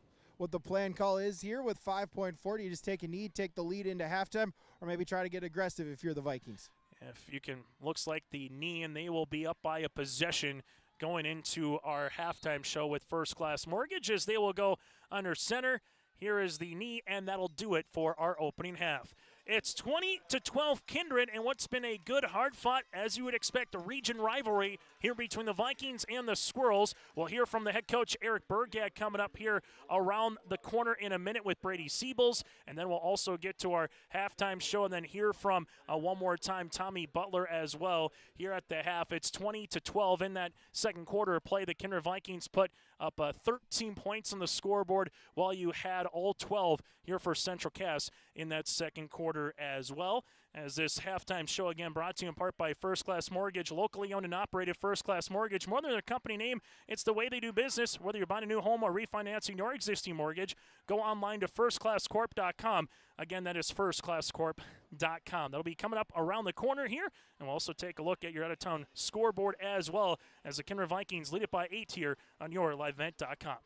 plan call is here with 5.4. You just take a knee, take the lead into halftime, or maybe try to get aggressive if you're the Vikings. If you can, looks like the knee, and they will be up by a possession going into our halftime show with First Class Mortgage as they will go under center. Here is the knee, and that'll do it for our opening half. It's 20-12 Kindred, and what's been a good, hard-fought, as you would expect, a region rivalry here between the Vikings and the Squirrels. We'll hear from the head coach, Eric Bergad, coming up here around the corner in a minute with Brady Siebels, and then we'll also get to our halftime show and then hear from, one more time, Tommy Butler as well here at the half. It's 20-12 in that second quarter of play. The Kindred Vikings put up 13 points on the scoreboard while you had all 12 here for Central Cass in that second quarter as well. As this halftime show again brought to you in part by First Class Mortgage, locally owned and operated First Class Mortgage. More than their company name, it's the way they do business. Whether you're buying a new home or refinancing your existing mortgage, go online to firstclasscorp.com. Again, that is firstclasscorp.com. That'll be coming up around the corner here, and we'll also take a look at your out-of-town scoreboard as well as the Kindred Vikings lead it by 8 here on yourliveevent.com.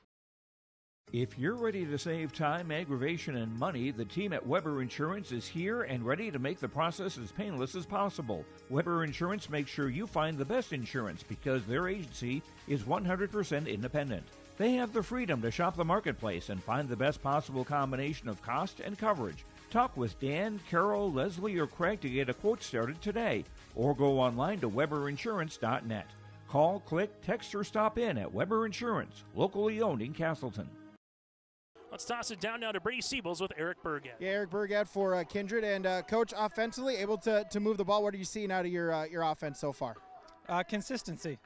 If you're ready to save time, aggravation, and money, the team at Weber Insurance is here and ready to make the process as painless as possible. Weber Insurance makes sure you find the best insurance because their agency is 100% independent. They have the freedom to shop the marketplace and find the best possible combination of cost and coverage. Talk with Dan, Carol, Leslie, or Craig to get a quote started today, or go online to weberinsurance.net. Call, click, text, or stop in at Weber Insurance, locally owned in Castleton. Let's toss it down now to Brady Siebels with Eric Bergad. Yeah, Eric Bergad for Kindred. And, Coach, offensively, able to move the ball. What are you seeing out of your offense so far? Consistency.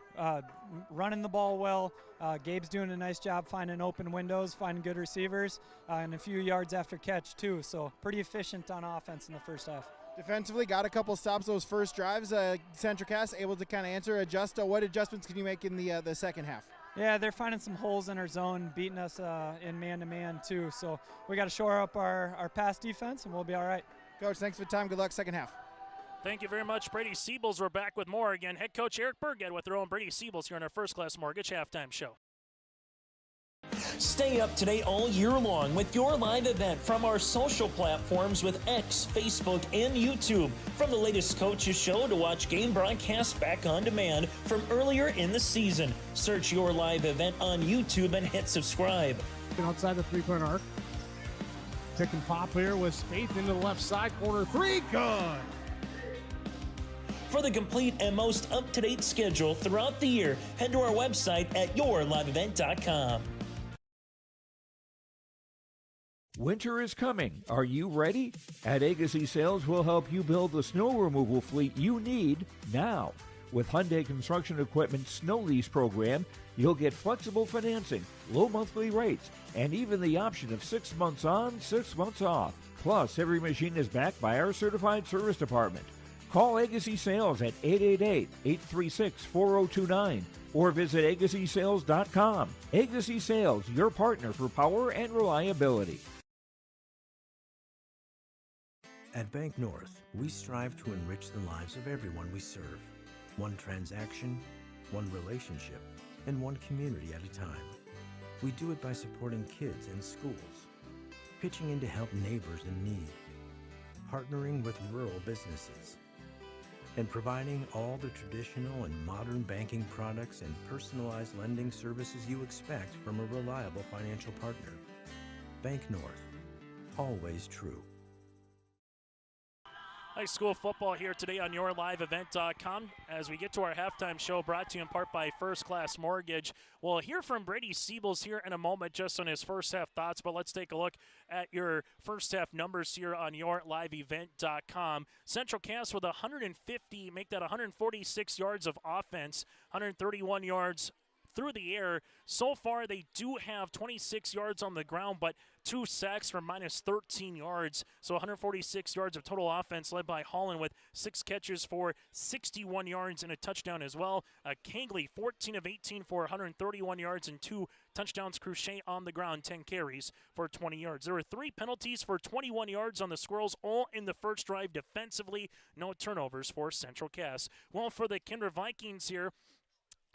Running the ball well. Gabe's doing a nice job finding open windows, finding good receivers, and a few yards after catch, too. So pretty efficient on offense in the first half. Defensively, got a couple stops those first drives. Central Cass able to kind of answer, adjust. What adjustments can you make in the second half? Yeah, they're finding some holes in our zone, beating us in man-to-man, too. So we got to shore up our pass defense, and we'll be all right. Coach, thanks for the time. Good luck second half. Thank you very much, Brady Siebels. We're back with more. Again, head coach Eric Bergad with their own Brady Siebels here on our First Class Mortgage halftime show. Stay up to date all year long with your live event from our social platforms with X, Facebook, and YouTube. From the latest coaches show to watch game broadcasts back on demand from earlier in the season. Search your live event on YouTube and hit subscribe. Outside the three-point arc. Pick and pop here with Spaeth into the left side corner. Three, good. For the complete and most up-to-date schedule throughout the year, head to our website at yourliveevent.com. Winter is coming. Are you ready? At Agassi Sales, we'll help you build the snow removal fleet you need now. With Hyundai Construction Equipment Snow Lease Program, you'll get flexible financing, low monthly rates, and even the option of 6 months on, 6 months off. Plus, every machine is backed by our certified service department. Call Agassi Sales at 888-836-4029 or visit agassisales.com. Agassi Sales, your partner for power and reliability. At Bank North, we strive to enrich the lives of everyone we serve. One transaction, one relationship, and one community at a time. We do it by supporting kids and schools, pitching in to help neighbors in need, partnering with rural businesses, and providing all the traditional and modern banking products and personalized lending services you expect from a reliable financial partner. Bank North, always true. High school football here today on yourliveevent.com as we get to our halftime show brought to you in part by First Class Mortgage. We'll hear from Brady Siebels here in a moment just on his first half thoughts, but let's take a look at your first half numbers here on yourliveevent.com. Central Cass with 150, make that 146 yards of offense, 131 yards through the air. So far, they do have 26 yards on the ground, but 2 sacks for minus 13 yards. So 146 yards of total offense led by Holland with 6 catches for 61 yards and a touchdown as well. Kangley, 14 of 18 for 131 yards and 2 touchdowns. Cruchet on the ground, 10 carries for 20 yards. There were 3 penalties for 21 yards on the Squirrels, all in the first drive defensively. No turnovers for Central Cass. Well, for the Kindred Vikings here,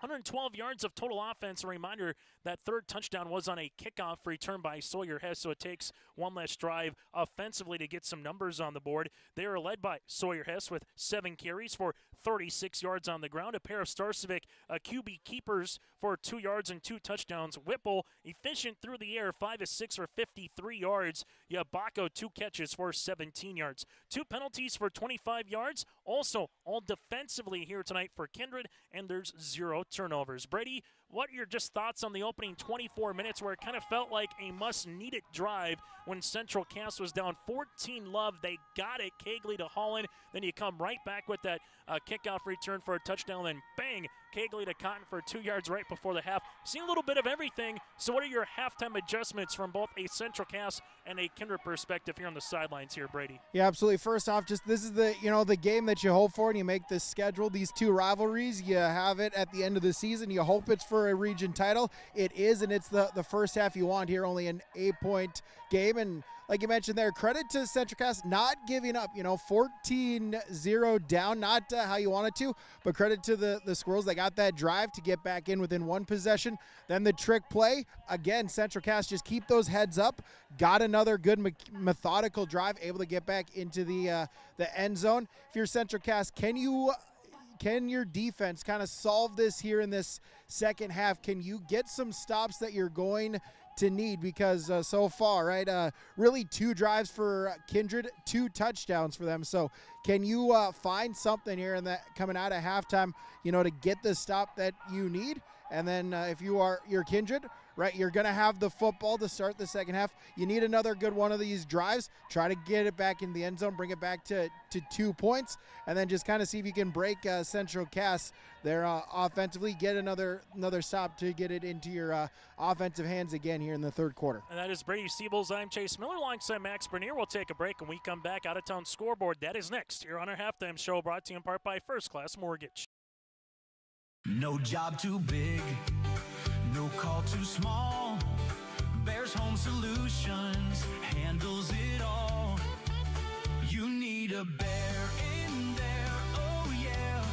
112 yards of total offense. A reminder, that third touchdown was on a kickoff return by Sawyer Hess, so it takes one less drive offensively to get some numbers on the board. They are led by Sawyer Hess with 7 carries for 36 yards on the ground. A pair of Starcevic QB keepers for 2 yards and 2 touchdowns. Whipple, efficient through the air, 5 of 6 for 53 yards. Yabako, 2 catches for 17 yards. 2 penalties for 25 yards. Also, all defensively here tonight for Kindred, and there's 0 turnovers. Brady, what are your just thoughts on the opening 24 minutes where it kind of felt like a must-need-it drive when Central Cass was down 14-love? They got it, Kegley to Holland. Then you come right back with that kickoff return for a touchdown, and bang, Kegley to Cotton for 2 yards right before the half. Seen a little bit of everything. So what are your halftime adjustments from both a Central Cass and a Kindred perspective here on the sidelines here, Brady? Yeah, absolutely. First off, just this is the the game that you hope for, and you make this schedule. These 2 rivalries, you have it at the end of the season. You hope it's for a region title. It is, and it's the first half you want here. Only an 8-point game, and like you mentioned there, credit to Central Cass not giving up. 14-0 down, not how you wanted to, but credit to the Squirrels. They got that drive to get back in within 1 possession. Then the trick play. Again, Central Cass just keep those heads up. Got another good methodical drive, able to get back into the end zone. If you're Central Cass, can your defense kind of solve this here in this second half? Can you get some stops that you're going to need? Because so far, right, really 2 drives for Kindred, 2 touchdowns for them. So can you find something here in that coming out of halftime, to get the stop that you need? And then if you're Kindred, right, you're going to have the football to start the second half. You need another good one of these drives. Try to get it back in the end zone, bring it back to 2 points, and then just kind of see if you can break Central Cass there offensively. Get another stop to get it into your offensive hands again here in the third quarter. And that is Brady Siebels. I'm Chase Miller alongside Max Bernier. We'll take a break, and we come back. Out of town scoreboard. That is next here on our halftime show, brought to you in part by First Class Mortgage. No job too big, no call too small. Bears Home Solutions handles it all. You need a bear in there, oh yeah.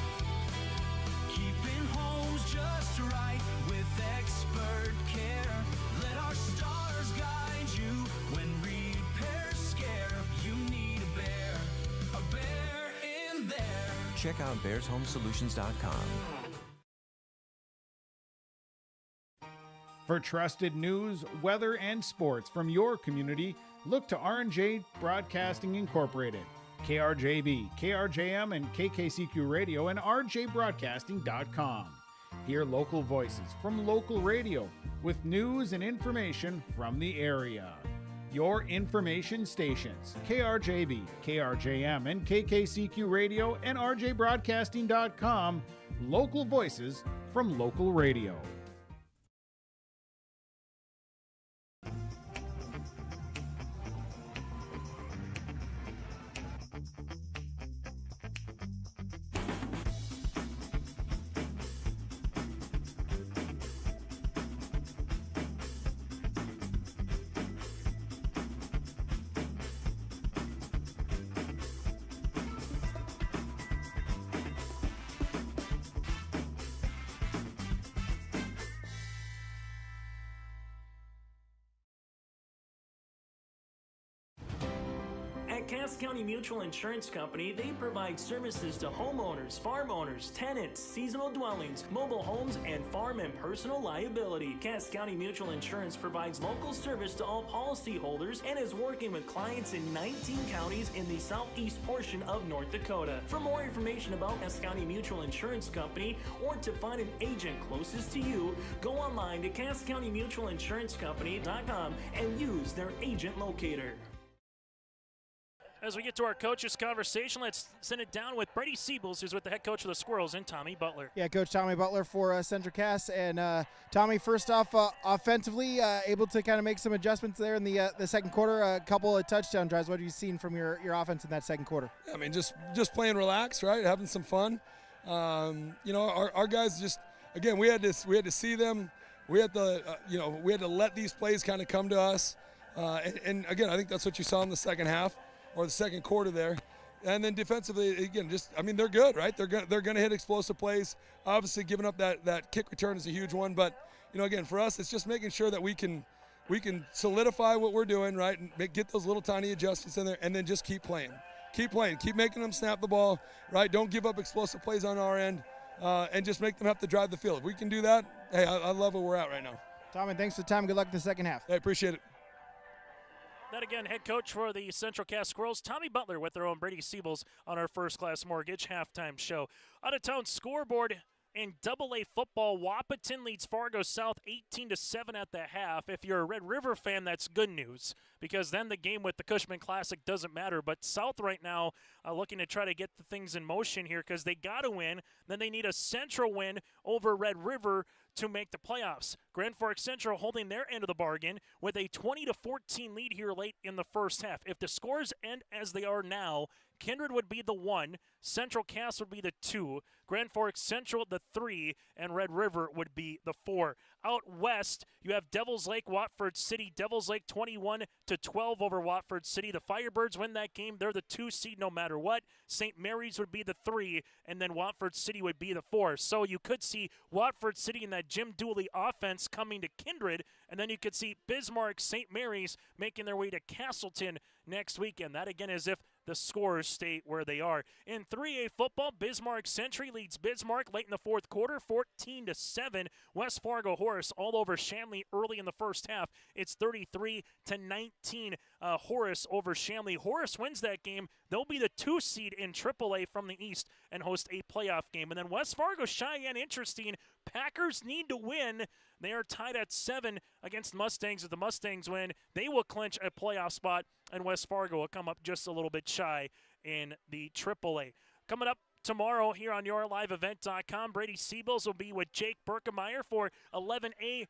Keeping homes just right with expert care. Let our stars guide you when repairs scare. You need a bear in there. Check out bearshomesolutions.com. For trusted news, weather, and sports from your community, look to R&J Broadcasting Incorporated, KRJB, KRJM, and KKCQ Radio, and rjbroadcasting.com. Hear local voices from local radio with news and information from the area. Your information stations, KRJB, KRJM, and KKCQ Radio, and rjbroadcasting.com. Local voices from local radio. At Cass County Mutual Insurance Company, they provide services to homeowners, farm owners, tenants, seasonal dwellings, mobile homes, and farm and personal liability. Cass County Mutual Insurance provides local service to all policyholders and is working with clients in 19 counties in the southeast portion of North Dakota. For more information about Cass County Mutual Insurance Company or to find an agent closest to you, go online to CassCountyMutualInsuranceCompany.com and use their agent locator. As we get to our coaches' conversation, let's send it down with Brady Siebels, who's with the head coach of the Squirrels, and Tommy Butler. Yeah, Coach Tommy Butler for Central Cass. And Tommy, first off, offensively, able to kind of make some adjustments there in the second quarter, a couple of touchdown drives. What have you seen from your offense in that second quarter? I mean, just playing relaxed, right, having some fun. Our guys just, again, we had to see them. We had to, we had to let these plays kind of come to us. And again, I think that's what you saw in the second half. Or the second quarter there. And then defensively, again, they're good, right? They're going to hit explosive plays. Obviously, giving up that kick return is a huge one. But, again, for us, it's just making sure that we can solidify what we're doing, right, and get those little tiny adjustments in there, and then just keep playing. Keep playing. Keep making them snap the ball, right? Don't give up explosive plays on our end, and just make them have to drive the field. If we can do that, hey, I love where we're at right now. Tom, and thanks for the time. Good luck in the second half. I appreciate it. That again, head coach for the Central Cass Squirrels, Tommy Butler, with their own Brady Siebels on our First Class Mortgage halftime show. Out of town scoreboard in AA football, Wapaton leads Fargo South 18-7 at the half. If you're a Red River fan, that's good news, because then the game with the Cushman Classic doesn't matter. But South right now looking to try to get the things in motion here, because they got to win. Then they need a Central win over Red River to make the playoffs. Grand Forks Central holding their end of the bargain with a 20-14 lead here late in the first half. If the scores end as they are now, Kindred would be the 1, Central Cass would be the 2, Grand Forks Central the 3, and Red River would be the 4. Out west, you have Devils Lake, Watford City. Devils Lake 21-12 over Watford City. The Firebirds win that game. They're the 2 seed no matter what. St. Mary's would be the 3, and then Watford City would be the 4. So you could see Watford City in that Jim Dooley offense coming to Kindred, and then you could see Bismarck, St. Mary's making their way to Castleton next weekend. That again is if the scores stay where they are. In 3A football, Bismarck Century leads Bismarck late in the fourth quarter, 14-7. West Fargo Horace all over Shanley early in the first half. It's 33-19 Horace over Shanley. Horace wins that game. They'll be the 2 seed in AAA from the East and host a playoff game. And then West Fargo Cheyenne, interesting. Packers need to win. They are tied at 7 against Mustangs. If the Mustangs win, they will clinch a playoff spot, and West Fargo will come up just a little bit shy in the AAA. Coming up tomorrow here on YourLiveEvent.com, Brady Siebels will be with Jake Berkemeyer for 11A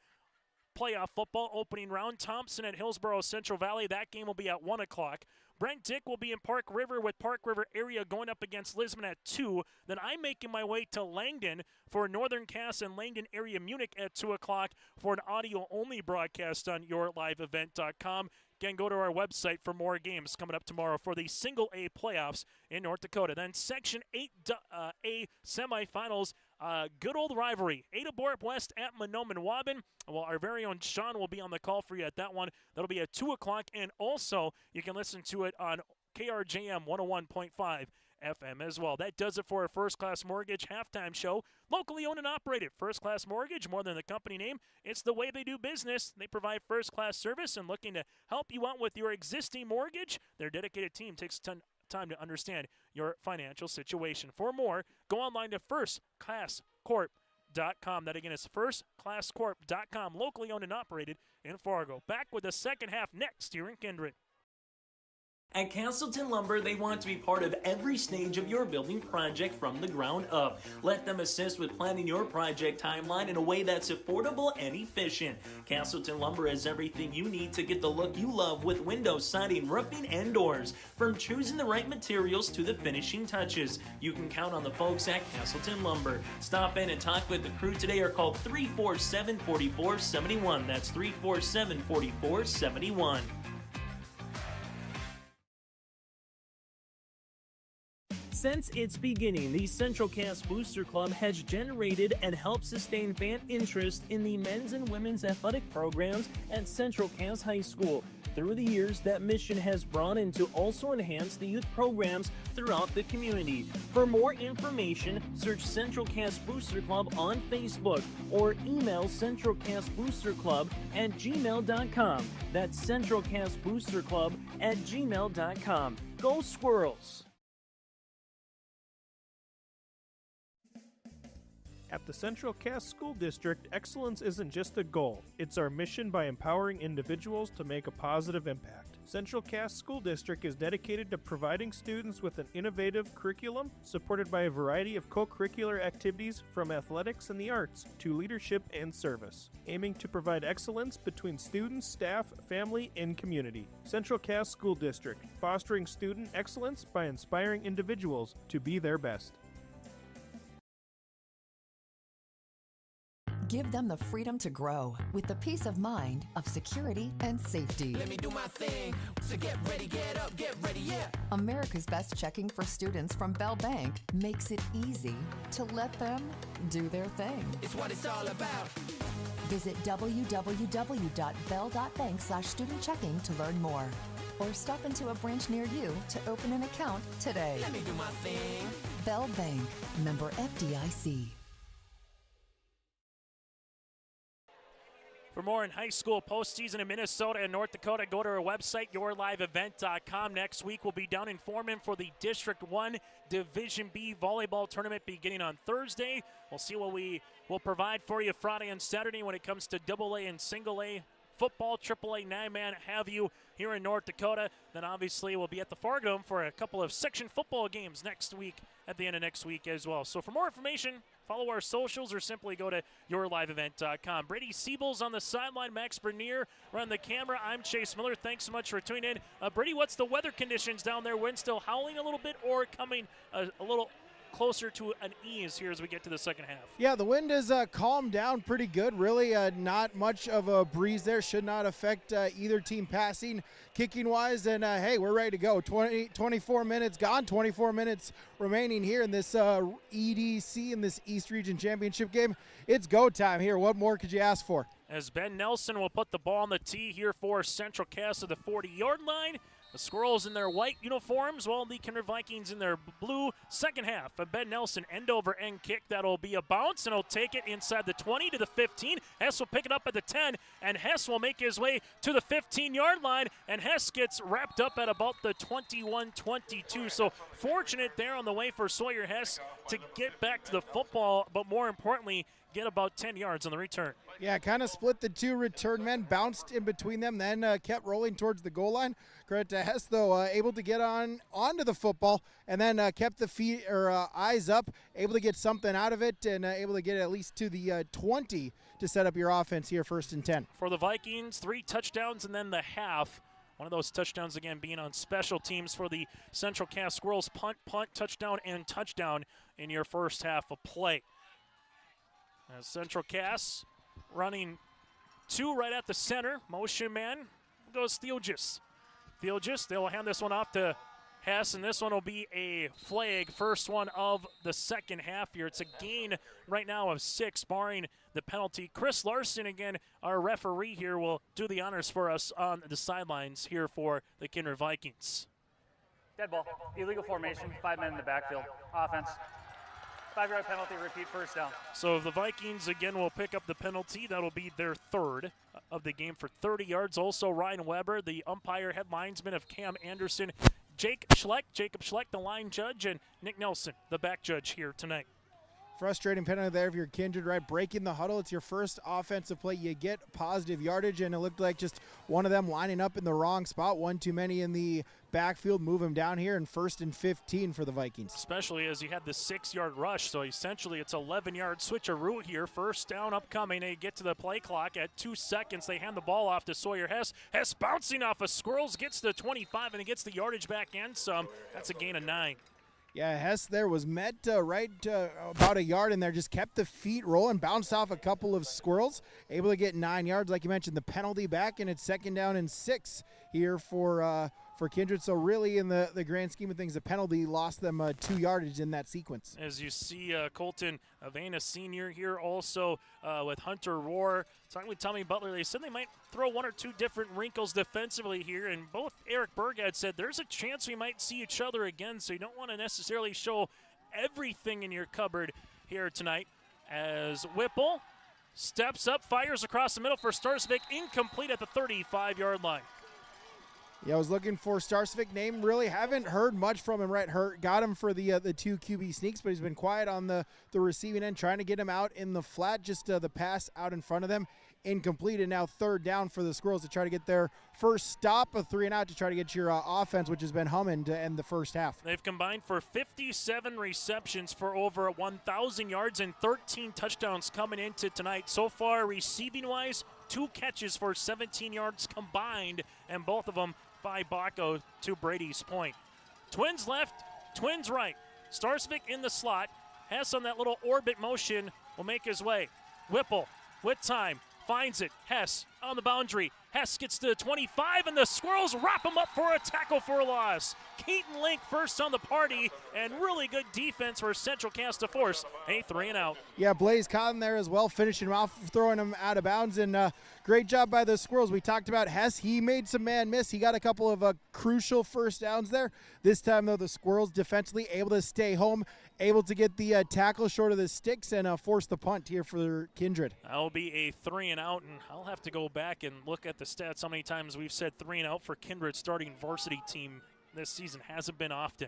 playoff football opening round. Thompson at Hillsborough Central Valley. That game will be at 1 o'clock. Brent Dick will be in Park River with Park River area going up against Lisbon at 2. Then I'm making my way to Langdon for Northern Cass and Langdon area Munich at 2 o'clock for an audio-only broadcast on YourLiveEvent.com. Again, go to our website for more games coming up tomorrow for the Single A playoffs in North Dakota. Then Section 8A semifinals, good old rivalry. Ada Borup West at Mahnomen-Waubun. Well, our very own Sean will be on the call for you at that one. That'll be at 2 o'clock, and also you can listen to it on KRJM 101.5 FM as well. That does it for our First Class Mortgage halftime show. Locally owned and operated. First Class Mortgage, more than the company name, it's the way they do business. They provide first-class service and looking to help you out with your existing mortgage. Their dedicated team takes time to understand your financial situation. For more, go online to firstclasscorp.com. That again is firstclasscorp.com. Locally owned and operated in Fargo. Back with the second half next here in Kindred. At Castleton Lumber, they want to be part of every stage of your building project from the ground up. Let them assist with planning your project timeline in a way that's affordable and efficient. Castleton Lumber has everything you need to get the look you love with windows, siding, roofing, and doors. From choosing the right materials to the finishing touches, you can count on the folks at Castleton Lumber. Stop in and talk with the crew today or call 347-4471. That's 347-4471. Since its beginning, the Central Cass Booster Club has generated and helped sustain fan interest in the men's and women's athletic programs at Central Cass High School. Through the years, that mission has broadened to also enhance the youth programs throughout the community. For more information, search Central Cass Booster Club on Facebook or email centralcassboosterclub@gmail.com. That's centralcassboosterclub@gmail.com. Go Squirrels! At the Central Cass School District, excellence isn't just a goal, it's our mission by empowering individuals to make a positive impact. Central Cass School District is dedicated to providing students with an innovative curriculum supported by a variety of co-curricular activities from athletics and the arts to leadership and service, aiming to provide excellence between students, staff, family, and community. Central Cass School District, fostering student excellence by inspiring individuals to be their best. Give them the freedom to grow with the peace of mind of security and safety. Let me do my thing. So get ready, get up, get ready, yeah. America's Best Checking for students from Bell Bank makes it easy to let them do their thing. It's what it's all about. Visit www.bell.bank/student checking to learn more. Or stop into a branch near you to open an account today. Let me do my thing. Bell Bank, member FDIC. For more in high school postseason in Minnesota and North Dakota, go to our website, yourliveevent.com. Next week, we'll be down in Foreman for the District 1 Division B volleyball tournament beginning on Thursday. We'll see what we will provide for you Friday and Saturday when it comes to AA and single A football, AAA, 9-man, have you here in North Dakota. Then obviously we'll be at the Fargo for a couple of section football games next week, at the end of next week as well. So for more information, follow our socials or simply go to yourliveevent.com. Brady Siebel's on the sideline. Max Bernier run the camera. I'm Chase Miller. Thanks so much for tuning in. Brady, what's the weather conditions down there? Wind still howling a little bit or coming a little closer to an ease here as we get to the second half? Yeah, the wind is calmed down pretty good. Really not much of a breeze there. Should not affect either team passing, kicking-wise. And, hey, we're ready to go. 24 minutes gone, 24 minutes remaining here in this EDC, in this East Region Championship game. It's go time here. What more could you ask for? As Ben Nelson will put the ball on the tee here for Central Cass at the 40-yard line. The Squirrels in their white uniforms, while the Kindred Vikings in their blue. Second half, Ben Nelson end over end kick. That'll be a bounce, and he'll take it inside the 20 to the 15. Hess will pick it up at the 10, and Hess will make his way to the 15-yard line, and Hess gets wrapped up at about the 21-22. So fortunate there on the way for Sawyer Hess to get back to the football, but more importantly, get about 10 yards on the return. Yeah, kind of split the two return men, bounced in between them, then kept rolling towards the goal line. Credit to Hess, though, able to get onto the football and then kept the feet or eyes up, able to get something out of it and able to get at least to the 20 to set up your offense here, 1st and 10. For the Vikings, 3 touchdowns and then the half. One of those touchdowns, again, being on special teams for the Central Cass Squirrels. Punt, touchdown, and touchdown in your first half of play. As Central Cass running 2 right at the center. Motion man goes Theogis. They'll hand this one off to Hess, and this one will be a flag. First one of the second half here. It's a gain right now of 6, barring the penalty. Chris Larson, again, our referee here, will do the honors for us on the sidelines here for the Kindred Vikings. Dead ball. Illegal formation. 5 men in the backfield. Offense. 5-yard penalty, repeat first down. So the Vikings, again, will pick up the penalty. That'll be their 3rd of the game for 30 yards. Also, Ryan Weber, the umpire, head linesman of Cam Anderson, Jacob Schleck, the line judge, and Nick Nelson, the back judge here tonight. Frustrating penalty there if you're Kindred, right? Breaking the huddle. It's your first offensive play. You get positive yardage, and it looked like just one of them lining up in the wrong spot. One too many in the backfield. Move him down here, and 1st and 15 for the Vikings. Especially as you had the 6-yard rush, so essentially it's 11-yard switcheroo here. First down upcoming. They get to the play clock at 2 seconds. They hand the ball off to Sawyer Hess. Hess bouncing off of Squirrels, gets to the 25, and he gets the yardage back and some. That's a gain of 9. Yeah, Hess there was met right about a yard in there, just kept the feet rolling, bounced off a couple of Squirrels, able to get 9 yards. Like you mentioned, the penalty back, and it's 2nd down and 6 here for Kindred. So really in the grand scheme of things, the penalty lost them 2 yardage in that sequence. As you see Colton Avena Sr. here also with Hunter Rohr. Talking with Tommy Butler, they said they might throw 1 or 2 different wrinkles defensively here, and both Eric Burgad said there's a chance we might see each other again, so you don't want to necessarily show everything in your cupboard here tonight. As Whipple steps up, fires across the middle for Starsvik, incomplete at the 35-yard line. Yeah, I was looking for Starsvik. Name really haven't heard much from him. Right, got him for the 2 QB sneaks, but he's been quiet on the receiving end, trying to get him out in the flat. Just the pass out in front of them, incomplete, and now 3rd down for the Squirrels to try to get their first stop, a 3-and-out to try to get your offense, which has been humming to end the first half. They've combined for 57 receptions for over 1,000 yards and 13 touchdowns coming into tonight. So far, receiving-wise, 2 catches for 17 yards combined, and both of them by Baco, to Brady's point. Twins left, Twins right. Starsvik in the slot. Hess on that little orbit motion will make his way. Whipple with time. Finds it. Hess on the boundary. Hess gets to 25, and the Squirrels wrap him up for a tackle for a loss. Keaton Link first on the party, and really good defense for Central Cass to force a 3-and-out. Yeah, Blaze Cotton there as well, finishing him off, throwing him out of bounds, and great job by the Squirrels. We talked about Hess. He made some man miss. He got a couple of crucial first downs there. This time, though, the Squirrels defensively able to stay home, able to get the tackle short of the sticks and force the punt here for Kindred. That'll be a 3-and-out, and I'll have to go back and look at the stats. How many times we've said 3-and-out for Kindred starting varsity team this season? Hasn't been often.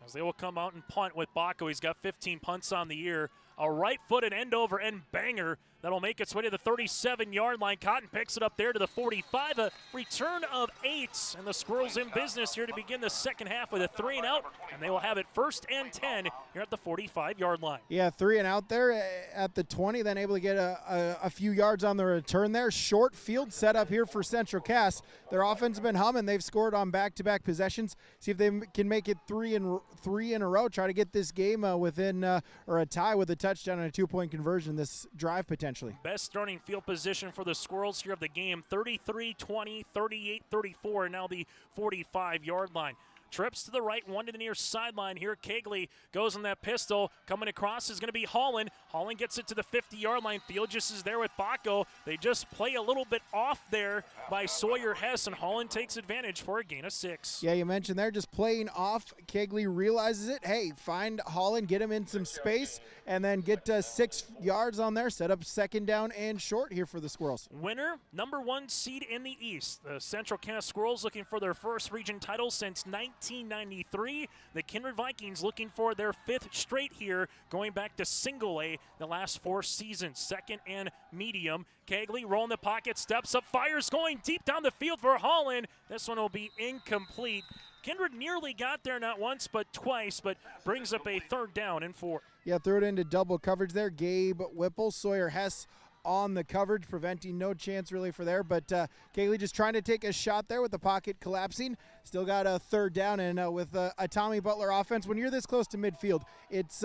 As they will come out and punt with Baco. He's got 15 punts on the year. A right-footed end-over-end banger that'll make its way to the 37-yard line. Cotton picks it up there to the 45. A return of 8, and the Squirrels in business here to begin the second half with a 3-and-out, and they will have it 1st and 10 here at the 45-yard line. Yeah, 3-and-out there at the 20, then able to get a few yards on the return there. Short field setup here for Central Cass. Their offense has been humming. They've scored on back-to-back possessions. See if they can make it three in a row. Try to get this game within or a tie with a touchdown and a 2-point conversion this drive potentially. Best starting field position for the Squirrels here of the game, 33-20, 38-34, and now the 45-yard line. Trips to the right, one to the near sideline here. Kegley goes on that pistol. Coming across is going to be Holland. Holland gets it to the 50-yard line. Theogis is there with Baco. They just play a little bit off there by Sawyer Hess, and Holland takes advantage for a gain of 6. Yeah, you mentioned they're just playing off. Kegley realizes it. Hey, find Holland, get him in some space, and then get 6 yards on there. Set up second down and short here for the Squirrels. Winner, number 1 seed in the East. The Central Cass Squirrels looking for their first region title since 1993. The Kindred Vikings looking for their 5th straight here, going back to single A the last 4 seasons. Second and medium. Kegley rolling the pocket, steps up, fires, going deep down the field for Holland. This one will be incomplete. Kindred nearly got there not once but twice, but brings up a 3rd down and 4. Yeah, threw it into double coverage there. Gabe Whipple, Sawyer Hess on the coverage, preventing no chance really for there. But Kegley just trying to take a shot there with the pocket collapsing. Still got a 3rd down, and with a Tommy Butler offense, when you're this close to midfield, it's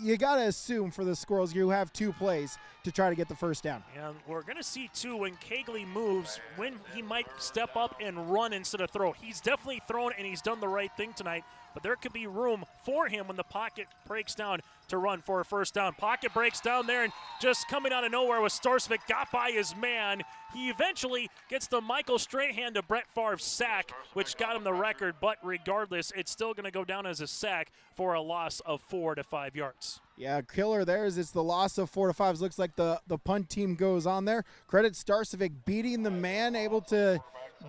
you got to assume for the Squirrels you have 2 plays to try to get the 1st down. And we're going to see, too, when Kegley moves, when he might step up and run instead of throw. He's definitely thrown, and he's done the right thing tonight, but there could be room for him when the pocket breaks down to run for a 1st down. Pocket breaks down there, and just coming out of nowhere with Starsvik, got by his man. He eventually gets the Michael Strahan to Brett Favre's sack, which got him the record, but regardless, it's still going to go down as a sack for a loss of 4 to 5 yards. Yeah, killer there is it's the loss of 4 to 5. Looks like the punt team goes on there. Credit Starcevic beating the man, able to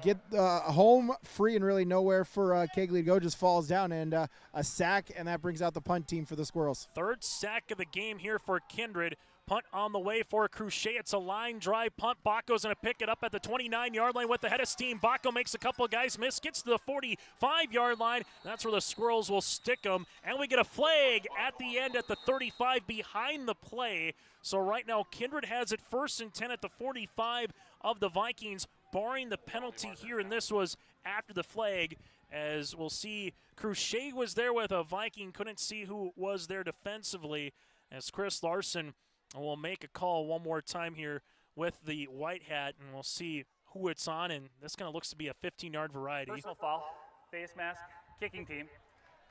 get home free and really nowhere for Kegley to go. Just falls down and a sack, and that brings out the punt team for the Squirrels. 3rd sack of the game here for Kindred. Punt on the way for Cruchet. It's a line drive punt. Baco's going to pick it up at the 29-yard line with the head of steam. Baco makes a couple of guys miss, gets to the 45-yard line. That's where the Squirrels will stick them. And we get a flag at the end at the 35 behind the play. So right now, Kindred has it 1st and 10 at the 45 of the Vikings, barring the penalty here. And this was after the flag, as we'll see Cruchet was there with a Viking. Couldn't see who was there defensively, as Chris Larson will make a call one more time here with the white hat, and we'll see who it's on, and this kind of looks to be a 15-yard variety. Personal foul, face mask, kicking team,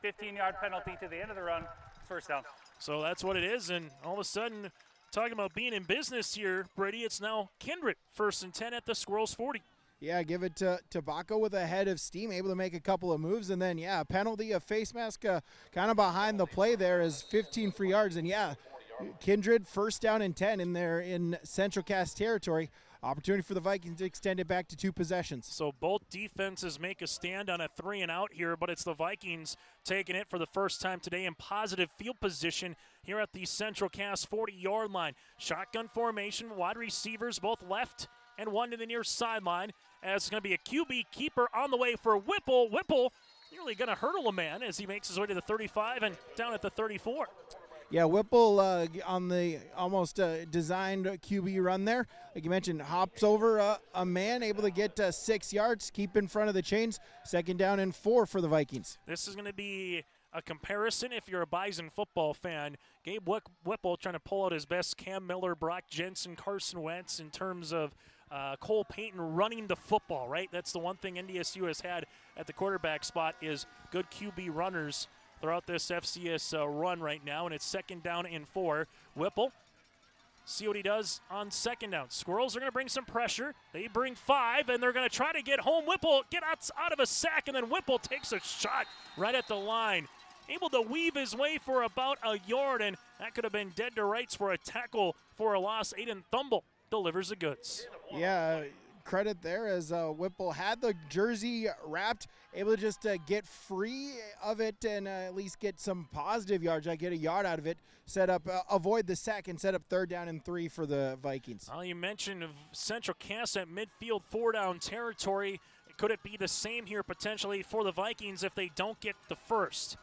15-yard penalty to the end of the run, 1st down. So that's what it is, and all of a sudden, talking about being in business here, Brady, it's now Kindred 1st and 10 at the Squirrels 40. Yeah, give it to Baco with a head of steam, able to make a couple of moves, and then, yeah, penalty, a face mask kind of behind the play there is 15 free yards, and yeah, Kindred 1st down and 10 in Central Cass territory. Opportunity for the Vikings to extend it back to 2 possessions. So both defenses make a stand on a 3-and-out here, but it's the Vikings taking it for the first time today in positive field position here at the Central Cass 40-yard line. Shotgun formation, wide receivers both left and one to the near sideline, as it's going to be a QB keeper on the way for Whipple. Whipple nearly going to hurdle a man as he makes his way to the 35 and down at the 34. Yeah, Whipple on the almost designed QB run there. Like you mentioned, hops over a man, able to get 6 yards, keep in front of the chains. 2nd down and 4 for the Vikings. This is going to be a comparison if you're a Bison football fan. Gabe Whipple trying to pull out his best Cam Miller, Brock Jensen, Carson Wentz in terms of Cole Payton running the football, right? That's the one thing NDSU has had at the quarterback spot is good QB runners throughout this FCS run right now, and it's 2nd down and 4. Whipple, see what he does on 2nd down. Squirrels are going to bring some pressure. They bring 5, and they're going to try to get home. Whipple get out of a sack, and then Whipple takes a shot right at the line. Able to weave his way for about a yard, and that could have been dead to rights for a tackle for a loss. Aiden Thumble delivers the goods. Yeah, credit there as Whipple had the jersey wrapped, able to just get free of it and at least get some positive yards. Get a yard out of it, set up, avoid the sack, and set up 3rd down and 3 for the Vikings. Well, you mentioned Central Cass at midfield 4-down territory. Could it be the same here potentially for the Vikings if they don't get the first?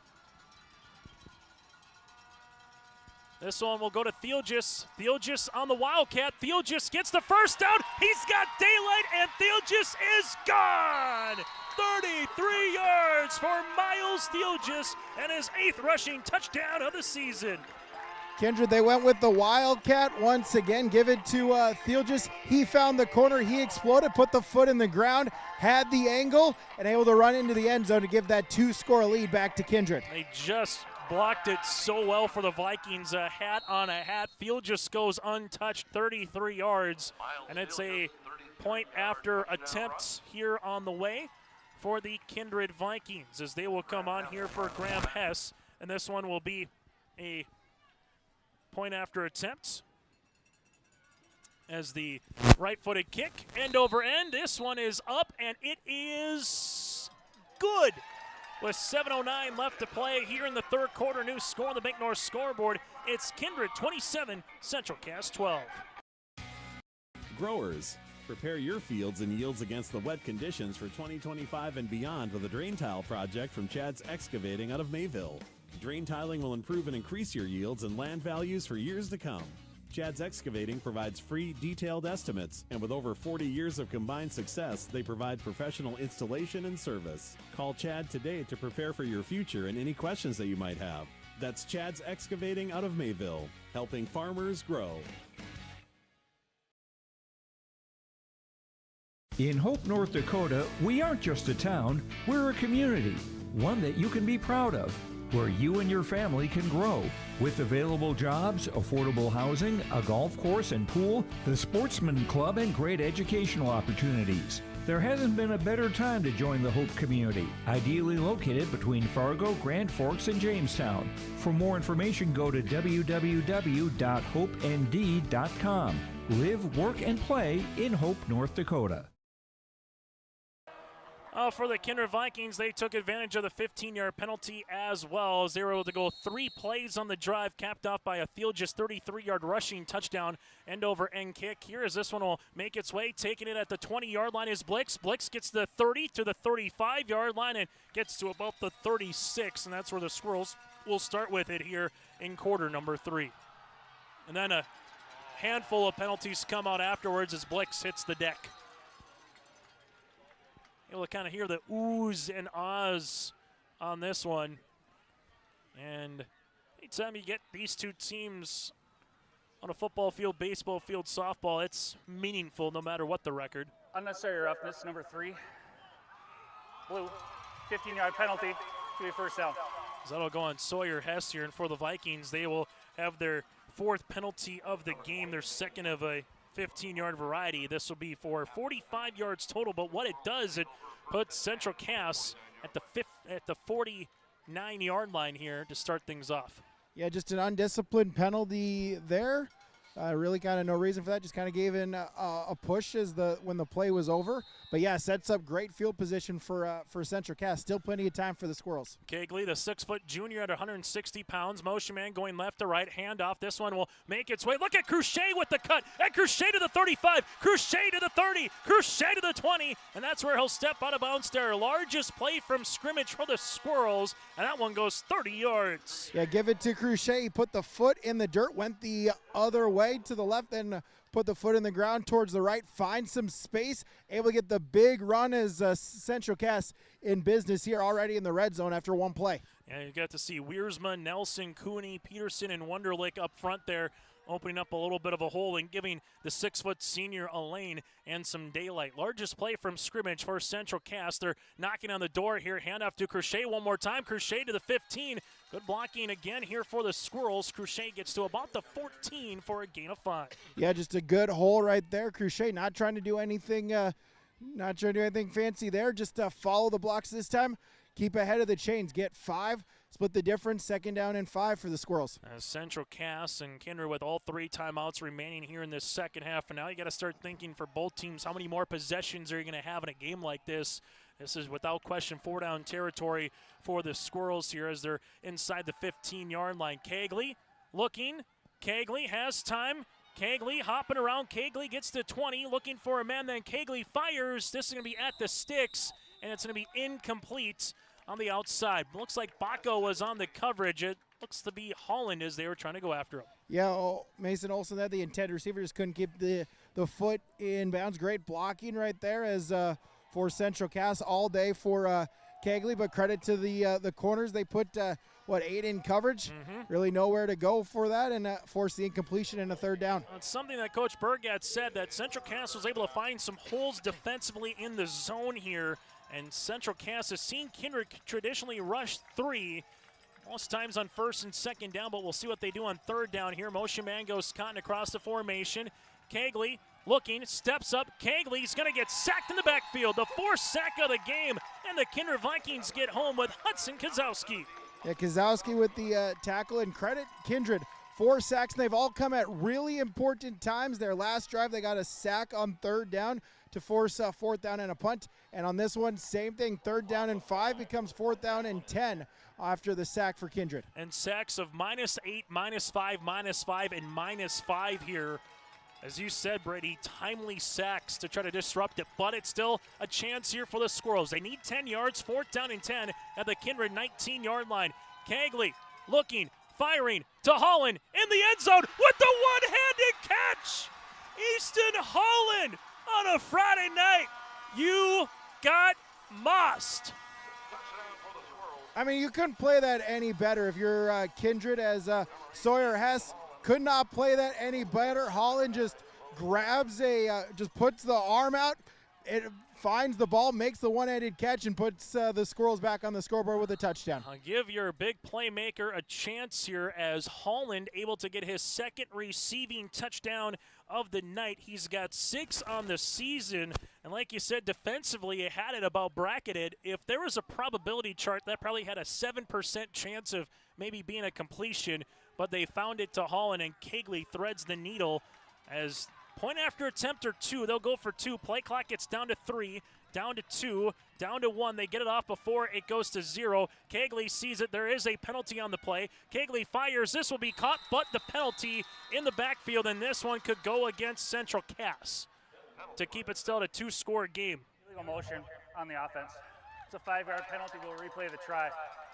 This one will go to Theelgis. Theelgis on the Wildcat. Theelgis gets the first down. He's got daylight, and Theelgis is gone. 33 yards for Miles Theelgis and his 8th rushing touchdown of the season. Kindred, they went with the Wildcat once again. Give it to Theelgis. He found the corner. He exploded, put the foot in the ground, had the angle, and able to run into the end zone to give that 2-score lead back to Kindred. They just blocked it so well for the Vikings. A hat on a hat. Field just goes untouched, 33 yards. And it's a point after attempt here on the way for the Kindred Vikings as they will come on here for Graham Hess. And this one will be a point after attempt as the right-footed kick, end over end. This one is up, and it is good. With 7:09 left to play here in the 3rd quarter, new score on the Bank North scoreboard. It's Kindred 27, Central Cass 12. Growers, prepare your fields and yields against the wet conditions for 2025 and beyond with a drain tile project from Chad's Excavating out of Mayville. Drain tiling will improve and increase your yields and land values for years to come. Chad's Excavating provides free, detailed estimates, and with over 40 years of combined success, they provide professional installation and service. Call Chad today to prepare for your future and any questions that you might have. That's Chad's Excavating out of Mayville, helping farmers grow. In Hope, North Dakota, we aren't just a town, we're a community, one that you can be proud of, where you and your family can grow. With available jobs, affordable housing, a golf course and pool, the Sportsman Club, and great educational opportunities. There hasn't been a better time to join the Hope community, ideally located between Fargo, Grand Forks, and Jamestown. For more information, go to www.hopend.com. Live, work, and play in Hope, North Dakota. For the Kindred Vikings, they took advantage of the 15-yard penalty as well as they were able to go 3 plays on the drive, capped off by a Theelgis 33-yard rushing touchdown, end-over-end kick. Here as this one will make its way, taking it at the 20-yard line is Blix. Blix gets the 30 to the 35-yard line and gets to about the 36, and that's where the Squirrels will start with it here in quarter number 3. And then a handful of penalties come out afterwards as Blix hits the deck. Able to kind of hear the oohs and ahs on this one. And anytime you get these two teams on a football field, baseball field, softball, it's meaningful no matter what the record. Unnecessary roughness, number 3. Blue, 15-yard penalty to be first down. So that'll go on Sawyer Hess here. And for the Vikings, they will have their 4th penalty of the game, their 2nd of a 15-yard variety. This will be for 45 yards total, but what it does, it puts Central Cass at the 49-yard line here to start things off. Yeah, just an undisciplined penalty there. Really kind of no reason for that. Just kind of gave in a push when the play was over. But yeah, sets up great field position for Central Cass. Still plenty of time for the Squirrels. Kegley, the 6-foot junior at 160 pounds. Motion man going left to right. Handoff. This one will make its way. Look at Cruchet with the cut. And Cruchet to the 35. Cruchet to the 30. Cruchet to the 20. And that's where he'll step out of bounds. Their largest play from scrimmage for the Squirrels. And that one goes 30 yards. Yeah, give it to Cruchet. He put the foot in the dirt, went the other way to the left, then put the foot in the ground towards the right, find some space, able to get the big run as Central Cass in business here already in the red zone after one play. Yeah, you got to see Wiersma, Nelson, Cooney, Peterson, and Wunderlich up front there, opening up a little bit of a hole and giving the 6-foot senior a lane and some daylight. Largest play from scrimmage for Central Cass. They're knocking on the door here. Handoff to Crochet one more time. Crochet to the 15. Good blocking again here for the Squirrels. Crochet gets to about the 14 for a gain of 5. Yeah, just a good hole right there. Crochet not trying to do anything fancy there. Just follow the blocks this time. Keep ahead of the chains. Get 5. Split the difference. 2nd down and 5 for the Squirrels. Central Cass and Kindred with all 3 timeouts remaining here in this second half. And now you got to start thinking for both teams, how many more possessions are you going to have in a game like this? This is without question 4-down territory for the Squirrels here as they're inside the 15-yard line. Cagley looking. Cagley has time. Cagley hopping around. Cagley gets to 20, looking for a man. Then Cagley fires. This is going to be at the sticks, and it's going to be incomplete on the outside. Looks like Baco was on the coverage. It looks to be Holland as they were trying to go after him. Yeah, Mason Olson had the intended receiver, just couldn't keep the foot in bounds. Great blocking right there as for Central Cass all day for Cagley, but credit to the corners. They put 8 in coverage. Really nowhere to go for that, and forced the incompletion and a 3rd down. It's something that Coach Burgat said, that Central Cass was able to find some holes defensively in the zone here, and Central Cass has seen Kindred traditionally rush 3 most times on 1st and 2nd down, but we'll see what they do on 3rd down here. Motion man goes cotton across the formation. Cagley looking, steps up. Cagley's going to get sacked in the backfield. The 4th sack of the game, and the Kindred Vikings get home with Hudson Kozowski. Yeah, Kozowski with the tackle, and credit Kindred. 4 sacks, and they've all come at really important times. Their last drive, they got a sack on 3rd down to force 4th down and a punt. And on this one, same thing. 3rd down and 5 becomes 4th down and 10 after the sack for Kindred. And sacks of -8, -5, -5, and -5 here. As you said, Brady, timely sacks to try to disrupt it, but it's still a chance here for the Squirrels. They need 10 yards, 4th down and 10 at the Kindred 19-yard line. Cagley looking, firing to Holland in the end zone with the one-handed catch. Easton Holland on a Friday night. You got mossed. I mean, you couldn't play that any better if you're Kindred, as Sawyer Hess could not play that any better. Holland just grabs just puts the arm out. It finds the ball, makes the one-handed catch, and puts the Squirrels back on the scoreboard with a touchdown. Give your big playmaker a chance here as Holland able to get his 2nd receiving touchdown of the night. He's got 6 on the season, and like you said, defensively, it had it about bracketed. If there was a probability chart, that probably had a 7% chance of maybe being a completion, but they found it to Holland, and Cagley threads the needle as point after attempt or 2. They'll go for 2. Play clock gets down to 3, down to 2, down to 1. They get it off before it goes to 0. Cagley sees it. There is a penalty on the play. Cagley fires. This will be caught, but the penalty in the backfield, and this one could go against Central Cass to keep it still at a 2-score game. Illegal motion on the offense. It's a 5-yard penalty. We'll replay the try.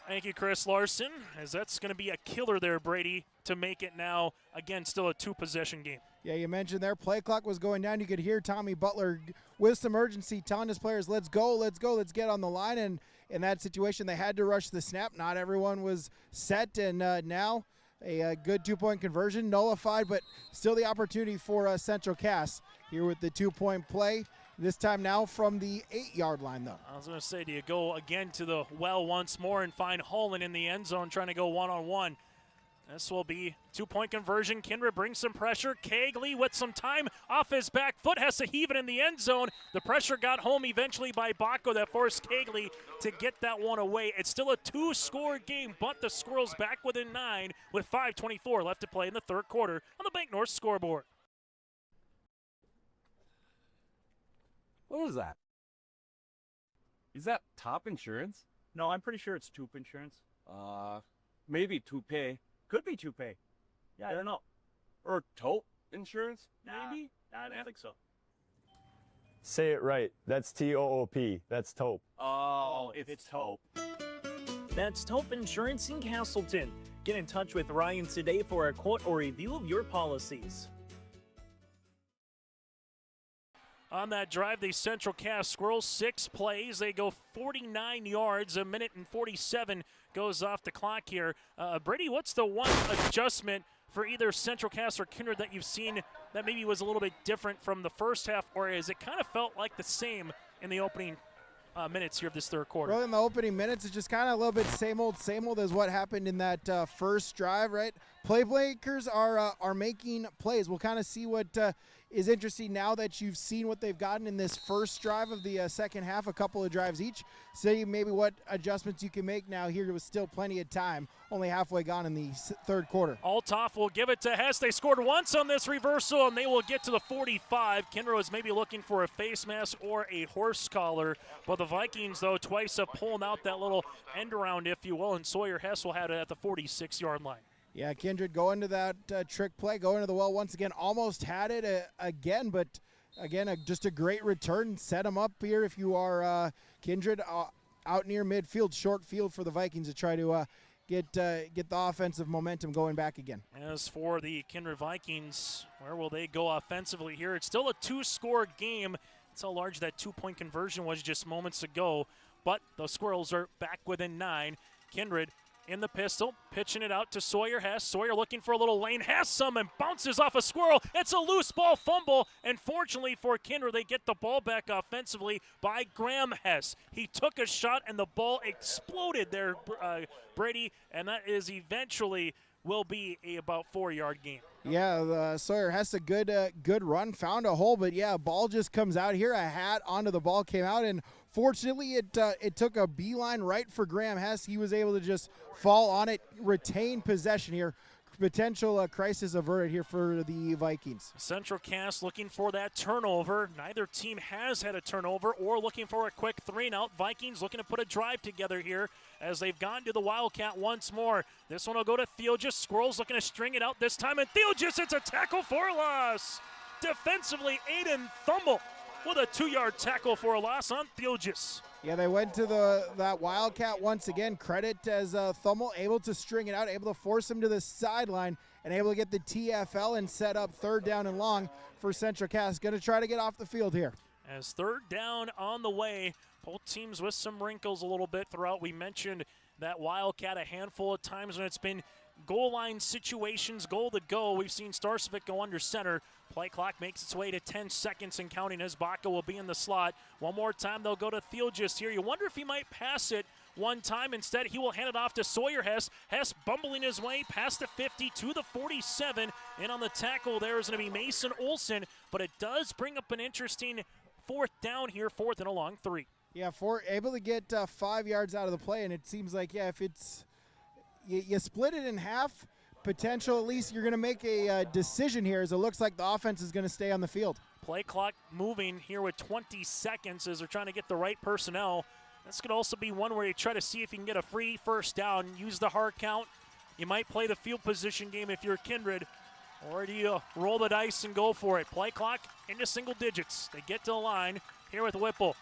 Thank you, Chris Larson, as that's going to be a killer there, Brady, to make it now, again, still a 2-possession game. Yeah, you mentioned their play clock was going down. You could hear Tommy Butler with some urgency telling his players, let's go, let's get on the line. And in that situation, they had to rush the snap. Not everyone was set, and now a good 2-point conversion nullified, but still the opportunity for Central Cass here with the 2-point play. This time now from the 8-yard line, though. I was going to say, do you go again to the well once more and find Holland in the end zone trying to go one-on-one? This will be 2-point conversion. Kindred brings some pressure. Cagley with some time off his back foot has to heave it in the end zone. The pressure got home eventually by Baco that forced Cagley to get that one away. It's still a 2-score game, but the Squirrels back within 9 with 5:24 left to play in the 3rd quarter on the Bank North scoreboard. What is that? Is that top insurance? No, I'm pretty sure it's Toop Insurance. Maybe Toupee. Could be Toupee. Yeah, I don't know. Or Taupe Insurance, maybe? I don't think so. Say it right. That's T-O-O-P. That's Taupe. Oh, it's Taupe. That's Taupe Insurance in Castleton. Get in touch with Ryan today for a quote or review of your policies. on that drive. The Central Cass Squirrels, 6 plays. They go 49 yards. A minute and 47 goes off the clock here. Brady, what's the one adjustment for either Central Cass or Kindred that you've seen that maybe was a little bit different from the first half, or is it kind of felt like the same in the opening minutes here of this third quarter? Well, in the opening minutes, it's just kind of a little bit same old as what happened in that first drive, right? Playmakers are making plays. We'll kind of see what is interesting now that you've seen what they've gotten in this first drive of the second half, a couple of drives each. See maybe what adjustments you can make now here with still plenty of time, only halfway gone in the third quarter. Althoff will give it to Hess. They scored once on this reversal, and they will get to the 45. Kindred was maybe looking for a face mask or a horse collar, but the Vikings, though, twice have pulled out that little end around, if you will, and Sawyer Hess will have it at the 46-yard line. Yeah, Kindred going to that trick play, going to the well once again. Almost had it again, but again, just a great return. Set them up here if you are Kindred out near midfield, short field for the Vikings to try to get the offensive momentum going back again. As for the Kindred Vikings, where will they go offensively here? It's still a 2-score game. That's how large that 2-point conversion was just moments ago, but the Squirrels are back within 9. Kindred in the pistol, pitching it out to Sawyer Hess. Sawyer looking for a little lane, has some and bounces off a Squirrel. It's a loose ball fumble, and fortunately for Kindred, they get the ball back offensively by Graham Hess. He took a shot, and the ball exploded there, Brady, and that is eventually will be a about 4-yard gain. Yeah, Sawyer Hess a good run, found a hole, but yeah, ball just comes out here. A hat onto the ball came out, and fortunately it took a beeline right for Graham Hess. He was able to just fall on it, retain possession here. Potential crisis averted here for the Vikings. Central Cass looking for that turnover. Neither team has had a turnover or looking for a quick 3-and-out. Vikings looking to put a drive together here as they've gone to the Wildcat once more. This one will go to Theogis. Squirrels looking to string it out this time, and Theogis, it's a tackle for a loss. Defensively, Aiden Thummel with a 2-yard tackle for a loss on Theogis. Yeah, they went to that Wildcat once again. Credit as Thummel able to string it out, able to force him to the sideline, and able to get the TFL and set up 3rd down and long for Central Cass. Going to try to get off the field here. As 3rd down on the way, both teams with some wrinkles a little bit throughout. We mentioned that Wildcat a handful of times when it's been goal line situations, goal to go. We've seen Starcevic go under center. Play clock makes its way to 10 seconds and counting as Baca will be in the slot. One more time, they'll go to Theogis here. You wonder if he might pass it one time. Instead, he will hand it off to Sawyer Hess. Hess bumbling his way past the 50 to the 47. And on the tackle there is going to be Mason Olson, but it does bring up an interesting 4th down here, 4th and a long 3. Yeah, able to get 5 yards out of the play, and it seems like, yeah, if it's you split it in half, potential at least you're going to make a decision here as it looks like the offense is going to stay on the field. Play clock moving here with 20 seconds as they're trying to get the right personnel. This could also be one where you try to see if you can get a free 1st down, use the hard count. You might play the field position game if you're Kindred, or do you roll the dice and go for it? Play clock into single digits. They get to the line here with Whipple.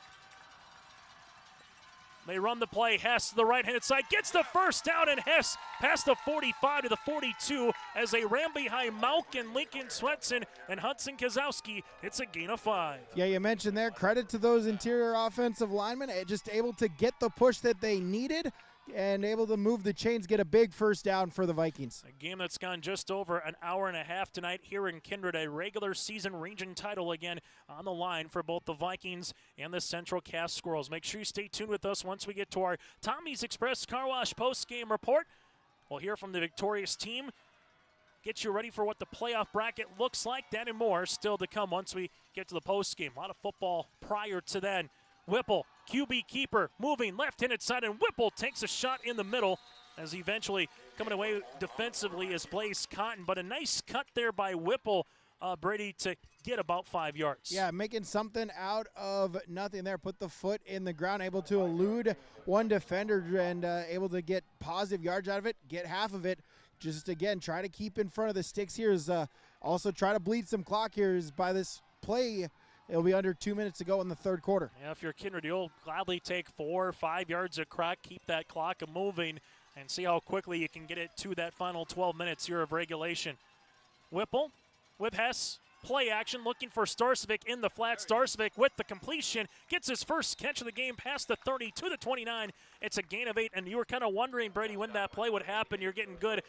They run the play. Hess to the right-handed side gets the 1st down, and Hess past the 45 to the 42 as they ran behind Malk and Lincoln Swetson and Hudson Kozowski. It's a gain of 5. Yeah, you mentioned there, credit to those interior offensive linemen, just able to get the push that they needed and able to move the chains, get a big 1st down for the Vikings. A game that's gone just over an hour and a half tonight here in Kindred, a regular season region title again on the line for both the Vikings and the Central Cass Squirrels. Make sure you stay tuned with us once we get to our Tommy's Express Car Wash post-game report. We'll hear from the victorious team, get you ready for what the playoff bracket looks like. That and more still to come once we get to the post-game. A lot of football prior to then. Whipple, QB keeper, moving left-handed side, and Whipple takes a shot in the middle as eventually coming away defensively is Blaze Cotton. But a nice cut there by Whipple, Brady, to get about 5 yards. Yeah, making something out of nothing there. Put the foot in the ground, able to elude one defender and able to get positive yards out of it, get half of it. Just, again, try to keep in front of the sticks here. Also try to bleed some clock here is by this play. It'll be under 2 minutes to go in the 3rd quarter. Yeah, if you're Kindred, you'll gladly take 4 or 5 yards a crack, keep that clock moving, and see how quickly you can get it to that final 12 minutes here of regulation. Whipple with Hess play action, looking for Starcevic in the flat. Starcevic with the completion, gets his first catch of the game past the 30 to the 29. It's a gain of 8, and you were kind of wondering, Brady, when that play would happen. You're getting good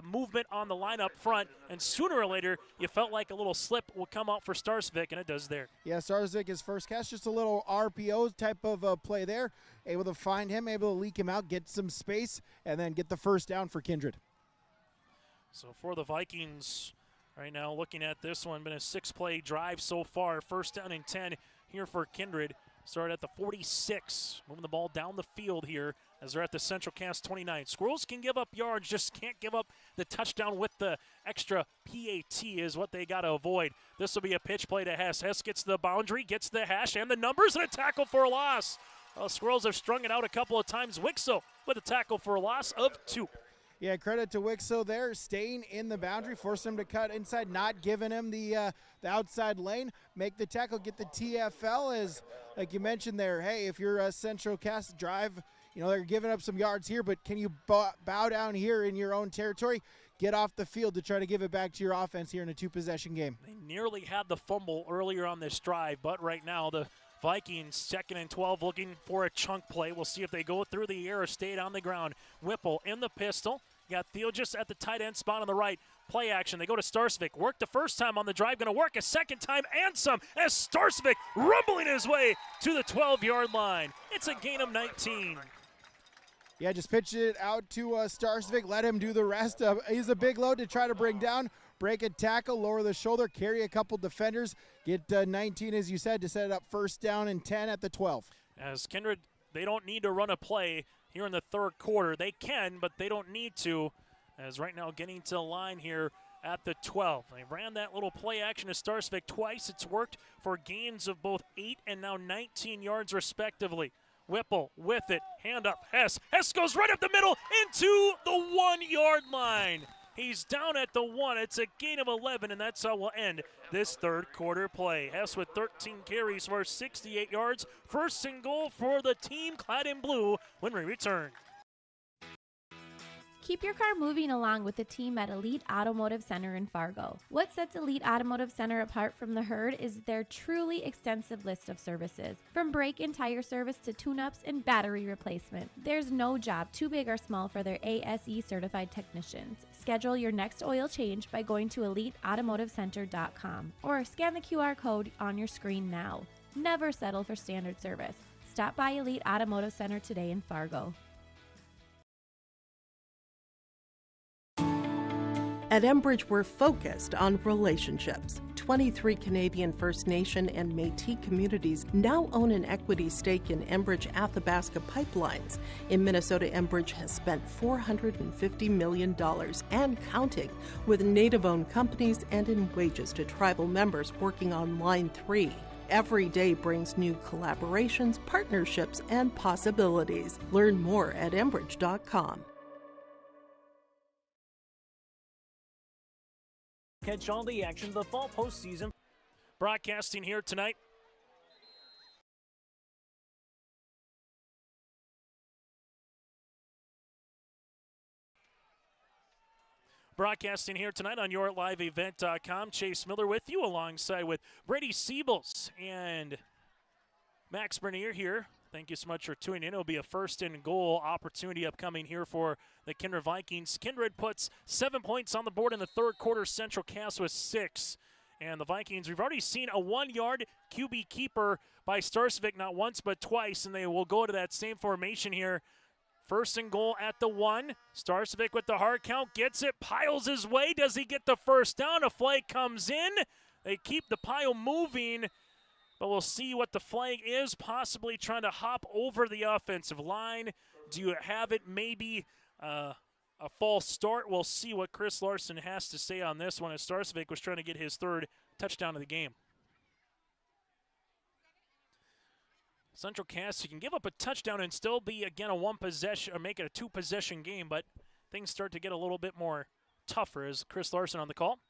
movement on the line up front, and sooner or later, you felt like a little slip will come out for Starcevic, and it does there. Yeah, Starcevic, his first catch, just a little RPO type of play there. Able to find him, able to leak him out, get some space, and then get the first down for Kindred. So for the Vikings, right now looking at this one, been a 6-play drive so far. First down and 10 here for Kindred. Started at the 46, moving the ball down the field here as they're at the Central Cass 29. Squirrels can give up yards, just can't give up the touchdown with the extra PAT is what they got to avoid. This will be a pitch play to Hess. Hess gets the boundary, gets the hash and the numbers, and a tackle for a loss. Squirrels have strung it out a couple of times. Wixo with a tackle for a loss of 2. Yeah, credit to Wixo there, staying in the boundary, forcing him to cut inside, not giving him the outside lane, make the tackle, get the TFL. As like you mentioned there, hey, if you're a Central Cass drive, they're giving up some yards here, but can you bow down here in your own territory, get off the field to try to give it back to your offense here in a 2-possession game? They nearly had the fumble earlier on this drive, but right now the Vikings 2nd and 12 looking for a chunk play. We'll see if they go through the air or stay on the ground. Whipple in the pistol. You got Theo just at the tight end spot on the right. Play action. They go to Starcevic. Worked the first time on the drive. Going to work a second time and some as Starcevic rumbling his way to the 12-yard line. It's a gain of 19. Yeah, just pitch it out to Starcevic. Let him do the rest. He's a big load to try to bring down. Break a tackle, lower the shoulder, carry a couple defenders. Get 19, as you said, to set it up first down and 10 at the 12. As Kindred, they don't need to run a play here in the third quarter. They can, but they don't need to, as right now getting to the line here at the 12. They ran that little play action to Starcevic twice. It's worked for gains of both 8 and now 19 yards respectively. Whipple with it, hand up, Hess. Hess goes right up the middle into the 1-yard line. He's down at the 1. It's a gain of 11, and that's how we'll end this third quarter play. Hess with 13 carries for 68 yards. First and goal for the team clad in blue when we return. Keep your car moving along with the team at Elite Automotive Center in Fargo. What sets Elite Automotive Center apart from the herd is their truly extensive list of services. From brake and tire service to tune-ups and battery replacement, there's no job too big or small for their ASE certified technicians. Schedule your next oil change by going to EliteAutomotiveCenter.com or scan the QR code on your screen now. Never settle for standard service. Stop by Elite Automotive Center today in Fargo. At Enbridge, we're focused on relationships. 23 Canadian First Nation and Métis communities now own an equity stake in Enbridge Athabasca Pipelines. In Minnesota, Enbridge has spent $450 million and counting with Native-owned companies and in wages to tribal members working on Line 3. Every day brings new collaborations, partnerships, and possibilities. Learn more at Enbridge.com. Catch all the action of the fall postseason. Broadcasting here tonight. Broadcasting here tonight on YourLiveEvent.com. Chase Miller with you alongside with Brady Siebels and Max Bernier here. Thank you so much for tuning in. It'll be a first and goal opportunity upcoming here for the Kindred Vikings. Kindred puts 7 points on the board in the third quarter. Central Cass with 6. And the Vikings, we've already seen a 1-yard QB keeper by Starcevic not once but twice, and they will go to that same formation here. First and goal at the 1. Starcevic with the hard count, gets it, piles his way. Does he get the first down? A flag comes in. They keep the pile moving. But we'll see what the flag is, possibly trying to hop over the offensive line. Do you have it maybe a false start? We'll see what Chris Larson has to say on this one as Starcevic was trying to get his third touchdown of the game. Central Cass, you can give up a touchdown and still be, again, a one-possession or make it a two-possession game, but things start to get a little bit more tougher as Chris Larson on the call.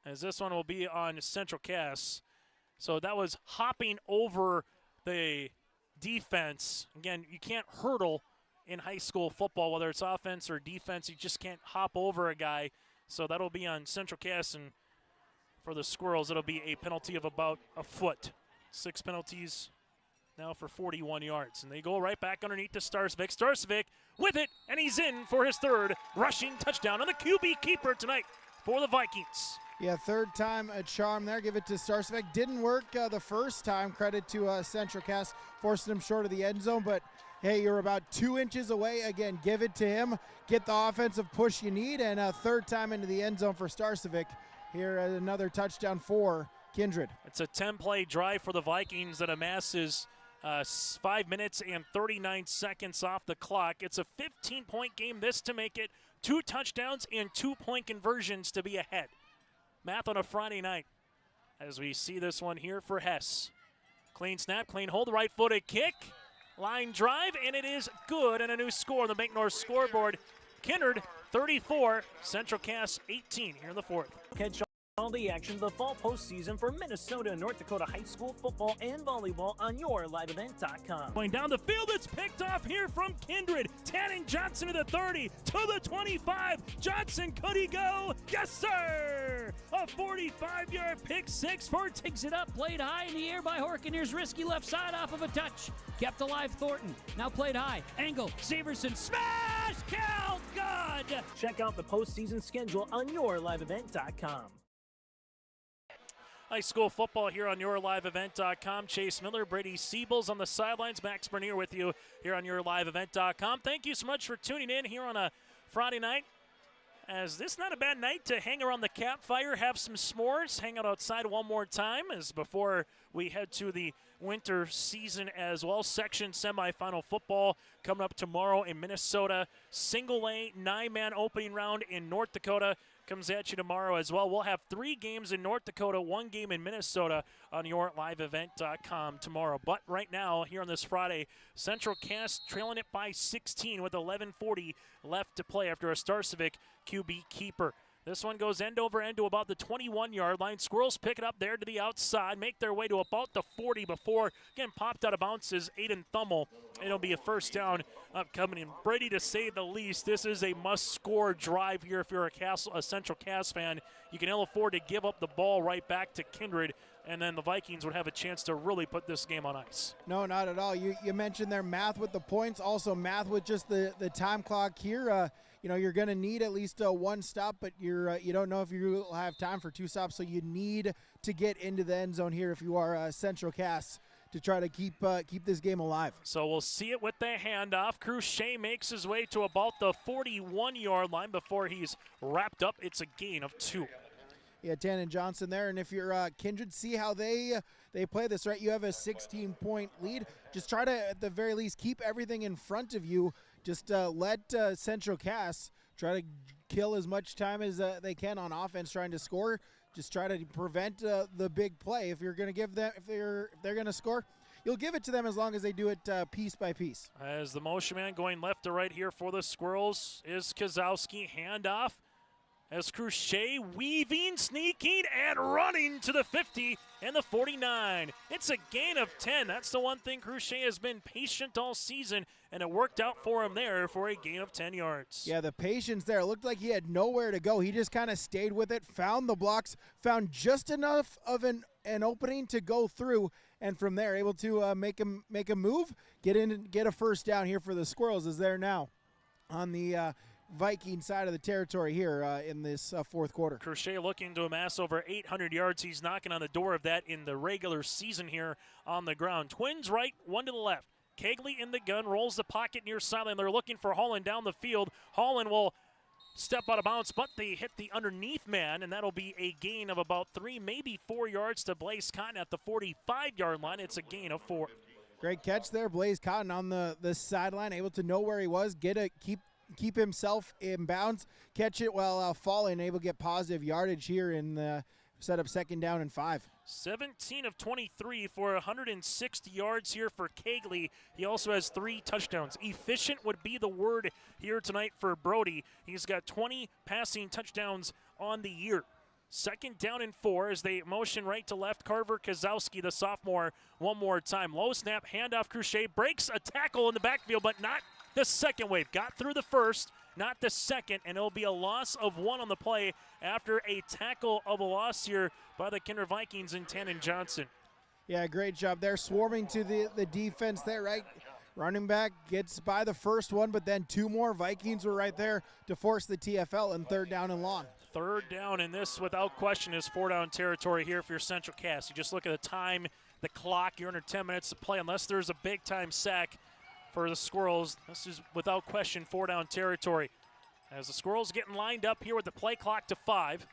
As this one will be on Central Cass. So that was hopping over the defense. Again, you can't hurdle in high school football, whether it's offense or defense. You just can't hop over a guy. So that'll be on Central Cass, and for the Squirrels, it'll be a penalty of about a foot. 6 penalties now for 41 yards. And they go right back underneath to Starcevic. Starcevic with it, and he's in for his third rushing touchdown on the QB keeper tonight for the Vikings. Yeah, third time a charm there. Give it to Starcevic. Didn't work the first time. Credit to Central Cass, forcing him short of the end zone. But, hey, you're about 2 inches away. Again, give it to him. Get the offensive push you need. And a third time into the end zone for Starcevic. Here, another touchdown for Kindred. It's a 10-play drive for the Vikings that amasses 5 minutes and 39 seconds off the clock. It's a 15-point game, this to make it 2 touchdowns and 2-point conversions to be ahead. Math on a Friday night as we see this one here for Hess. Clean snap, clean hold, right-footed kick, line drive, and it is good, and a new score on the Bank North scoreboard. Kindred 34, Central Cass 18 here in the fourth. Catch all the action of the fall postseason for Minnesota and North Dakota high school football and volleyball on yourliveevent.com. Going down the field, it's picked off here from Kindred. Tanning Johnson to the 30, to the 25. Johnson, could he go? Yes, sir! A 45-yard pick six for Takes it up, played high in the air by Horkin. Here's risky left side off of a touch. Kept alive Thornton. Now played high. Angle, Severson, smash! Count, good! Check out the postseason schedule on yourliveevent.com. High school football here on yourliveevent.com. Chase Miller, Brady Siebels on the sidelines. Max Bernier with you here on yourliveevent.com. Thank you so much for tuning in here on a Friday night. As this is not a bad night to hang around the campfire, have some s'mores, hang out outside one more time as before we head to the winter season as well. Section semifinal football coming up tomorrow in Minnesota. Single A 9-man opening round in North Dakota comes at you tomorrow as well. We'll have 3 games in North Dakota, 1 game in Minnesota on yourliveevent.com tomorrow. But right now, here on this Friday, Central Cass trailing it by 16 with 11:40 left to play after a Starcevic QB keeper. This one goes end over end to about the 21-yard line. Squirrels pick it up there to the outside, make their way to about the 40 before, again, popped out of bounds is Aiden Thummel. It'll be a first down upcoming. And Brady, to say the least, this is a must-score drive here if you're a Central Cass fan. You can ill afford to give up the ball right back to Kindred, and then the Vikings would have a chance to really put this game on ice. No, not at all. You mentioned their math with the points, also math with just the time clock here. You know, you're going to need at least 1 stop, but you don't know if you'll have time for 2 stops, so you need to get into the end zone here if you are Central Cass to try to keep this game alive. So we'll see it with the handoff. Cruchet makes his way to about the 41-yard line before he's wrapped up. It's a gain of 2. Yeah, Tannen Johnson there, and if you're Kindred, see how they play this, right? You have a 16-point lead. Just try to, at the very least, keep everything in front of you. Just let Central Cass try to kill as much time as they can on offense trying to score. Just try to prevent the big play. If you're going to give them, if they're going to score, you'll give it to them as long as they do it piece by piece. As the motion man going left to right here for the Squirrels is Kozowski. Handoff as Cruchet weaving, sneaking, and running to the 50 and the 49. It's a gain of 10. That's the one thing Cruchet has been patient all season, and it worked out for him there for a gain of 10 yards. Yeah, the patience there. It looked like he had nowhere to go. He just kind of stayed with it, found the blocks, found just enough of an opening to go through, and from there able to make a move, get in and get a first down here for the Squirrels as they're now on the Viking side of the territory here in this fourth quarter. Crochet looking to amass over 800 yards. He's knocking on the door of that in the regular season here on the ground. Twins right, 1 to the left. Kegley in the gun, rolls the pocket near sideline. They're looking for Holland down the field. Holland will step out of bounds, but they hit the underneath man, and that'll be a gain of about 3, maybe 4 yards to Blaze Cotton at the 45-yard line. It's a gain of 4. Great catch there. Blaze Cotton on the sideline, able to know where he was, keep himself in bounds, catch it while falling, able to get positive yardage here in the set up 2nd down and 5. 17 of 23 for 160 yards here for Kegley. He also has 3 touchdowns. Efficient would be the word here tonight for Brody. He's got 20 passing touchdowns on the year. 2nd down and 4 as they motion right to left. Carver Kozowski, the sophomore, one more time. Low snap, handoff. Cruchet breaks a tackle in the backfield, but not the second wave. Got through the first, not the second, and it'll be a loss of 1 on the play after a tackle of a loss here by the Kindred Vikings and Tannen Johnson. Yeah, great job there, swarming to the defense there, right? Running back gets by the first one, but then 2 more. Vikings were right there to force the TFL and 3rd down and long. 3rd down, and this, without question, is 4-down territory here for your Central Cass. You just look at the time, the clock, you're under 10 minutes to play. Unless there's a big-time sack for the Squirrels, this is, without question, 4-down territory. As the Squirrels getting lined up here with the play clock to 5.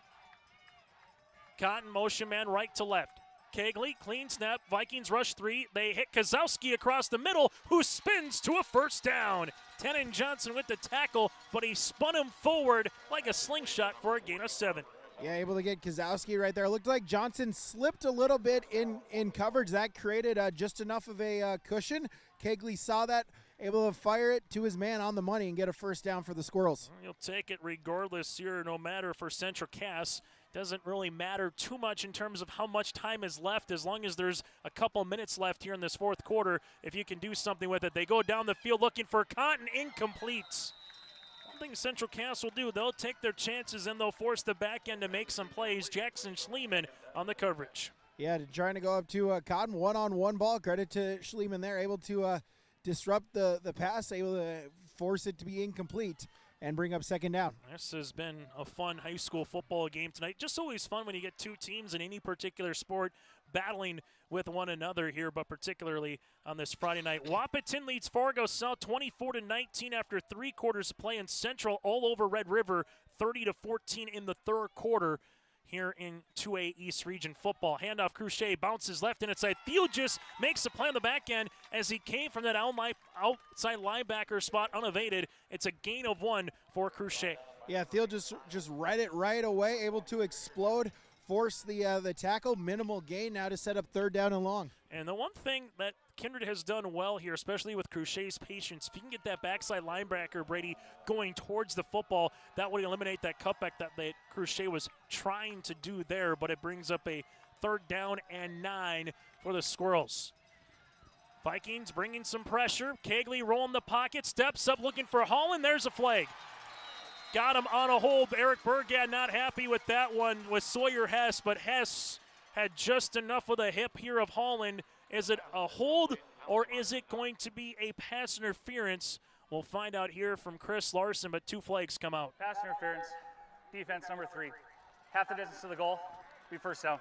Cotton, motion man right to left. Kegley, clean snap, Vikings rush 3. They hit Kozowski across the middle, who spins to a 1st down. Tannen Johnson with the tackle, but he spun him forward like a slingshot for a gain of 7. Yeah, able to get Kozowski right there. Looked like Johnson slipped a little bit in coverage. That created just enough of a cushion. Kegley saw that, able to fire it to his man on the money and get a 1st down for the Squirrels. You'll take it regardless here, no matter for Central Cass. Doesn't really matter too much in terms of how much time is left, as long as there's a couple minutes left here in this 4th quarter. If you can do something with it, they go down the field looking for Cotton, incomplete. One thing Central Cass will do, they'll take their chances and they'll force the back end to make some plays. Jackson Schliemann on the coverage. Yeah, trying to go up to Cotton, one-on-one ball. Credit to Schliemann there, able to disrupt the pass, able to force it to be incomplete and bring up 2nd down. This has been a fun high school football game tonight. Just always fun when you get 2 teams in any particular sport battling with one another here, but particularly on this Friday night. Wahpeton leads Fargo South 24-19 after 3 quarters of play, in Central all over Red River 30-14 in the 3rd quarter here in 2A East Region football. Handoff, Cruchet bounces left and inside. Thiel just makes the play on the back end as he came from that outside linebacker spot unevaded. It's a gain of 1 for Cruchet. Yeah, Thiel just read it right away, able to explode, force the tackle, minimal gain now to set up 3rd down and long. And the one thing that Kindred has done well here, especially with Cruchet's patience, if you can get that backside linebacker, Brady, going towards the football, that would eliminate that cutback that Cruchet was trying to do there, but it brings up a 3rd down and 9 for the Squirrels. Vikings bringing some pressure. Kegley rolling the pocket, steps up looking for Holland. There's a flag. Got him on a hold. Eric Bergad not happy with that one with Sawyer Hess, but Hess had just enough of the hip here of Holland. Is it a hold or is it going to be a pass interference? We'll find out here from Chris Larson, but 2 flags come out. Pass interference, defense number 3. Half the distance to the goal, be 1st down.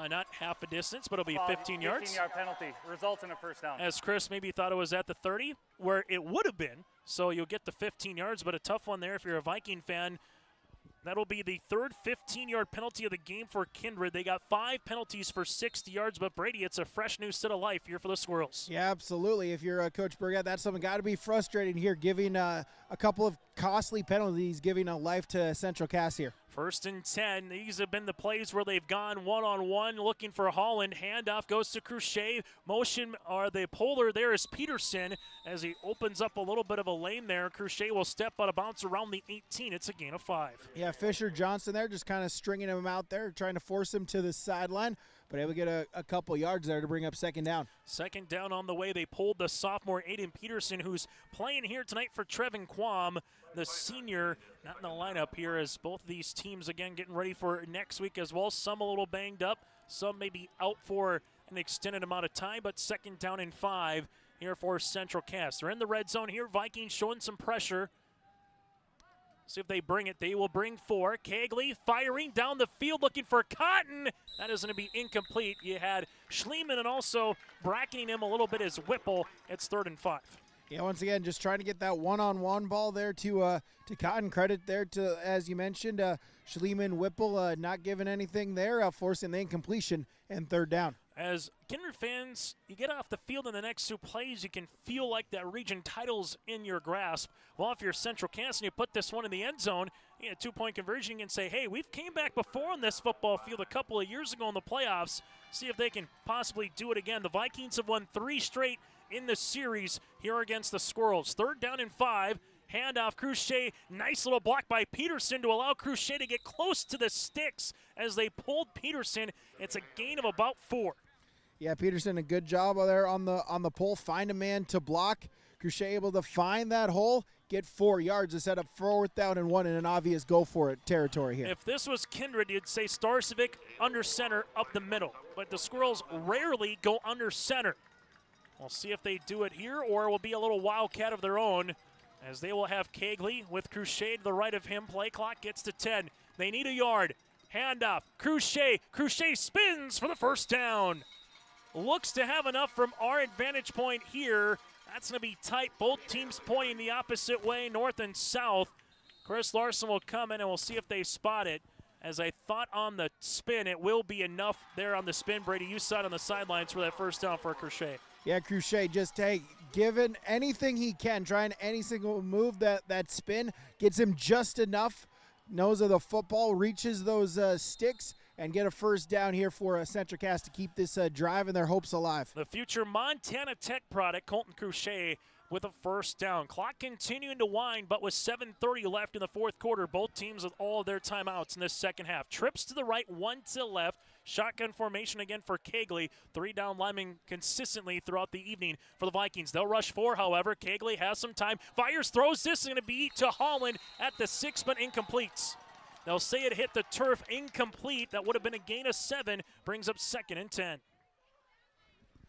Not half a distance, but it'll be 15 yards. 15-yard penalty, results in a 1st down. As Chris maybe thought it was at the 30, where it would have been. So you'll get the 15 yards, but a tough one there if you're a Viking fan. That'll be the 3rd 15-yard penalty of the game for Kindred. They got 5 penalties for 60 yards, but Brady, it's a fresh new set of life here for the Squirrels. Yeah, absolutely. If you're Coach Bergad, that's something got to be frustrating here, giving a couple of costly penalties, giving a life to Central Cass here. 1st and 10. These have been the plays where they've gone one-on-one, looking for Holland. Handoff goes to Cruchet. Motion, or the polar there is Peterson as he opens up a little bit of a lane there. Cruchet will step out of bounds around the 18. It's a gain of 5. Yeah, Fisher Johnson there just kind of stringing him out there, trying to force him to the sideline, but able to get a couple yards there to bring up 2nd down. 2nd down on the way. They pulled the sophomore Aiden Peterson, who's playing here tonight for Trevin Quam, the senior, not in the lineup here, as both of these teams, again, getting ready for next week as well. Some a little banged up, some maybe out for an extended amount of time, but 2nd down and 5 here for Central Cass. They're in the red zone here. Vikings showing some pressure. See if they bring it. They will bring 4. Kegley firing down the field looking for Cotton. That is going to be incomplete. You had Schliemann and also bracketing him a little bit as Whipple. It's 3rd and 5. Yeah, once again, just trying to get that one-on-one ball there to Cotton. Credit there to, as you mentioned, Schliemann, Whipple not giving anything there, forcing the incompletion and 3rd down. As Kindred fans, you get off the field in the next 2 plays, you can feel like that region title's in your grasp. Well, if you're Central Cass and you put this one in the end zone, you get a 2-point conversion, you can say, hey, we've came back before on this football field a couple of years ago in the playoffs. See if they can possibly do it again. The Vikings have won 3 straight in the series here against the Squirrels. 3rd down and 5. Handoff, Cruchet, nice little block by Peterson to allow Cruchet to get close to the sticks as they pulled Peterson. It's a gain of about 4. Yeah, Peterson, a good job there on the pull. Find a man to block. Cruchet able to find that hole, get 4 yards to set up 4th down and 1 in an obvious go-for-it territory here. If this was Kindred, you'd say Starcevic under center up the middle. But the Squirrels rarely go under center. We'll see if they do it here or it will be a little wildcat of their own, as they will have Kegley with Cruchet to the right of him. Play clock gets to 10. They need a yard. Handoff. Cruchet. Cruchet spins for the first down. Looks to have enough from our advantage point here. That's going to be tight. Both teams pointing the opposite way, north and south. Chris Larson will come in and we'll see if they spot it. As I thought on the spin, it will be enough there on the spin. Brady, you saw it on the sidelines for that first down for Cruchet. Yeah, Cruchet just given anything he can, trying any single move that spin, gets him just enough, nose of the football, reaches those sticks, and get a first down here for Central Cass to keep this drive and their hopes alive. The future Montana Tech product, Colton Cruchet, with a first down. Clock continuing to wind, but with 7:30 left in the fourth quarter, both teams with all of their timeouts in this second half. Trips to the right, 1 to the left. Shotgun formation again for Kegley. 3 down linemen consistently throughout the evening for the Vikings. They'll rush 4, however. Kegley has some time. Fires, throws. This is going to be to Holland at the 6, but incompletes. They'll say it hit the turf, incomplete. That would have been a gain of 7. Brings up 2nd and 10.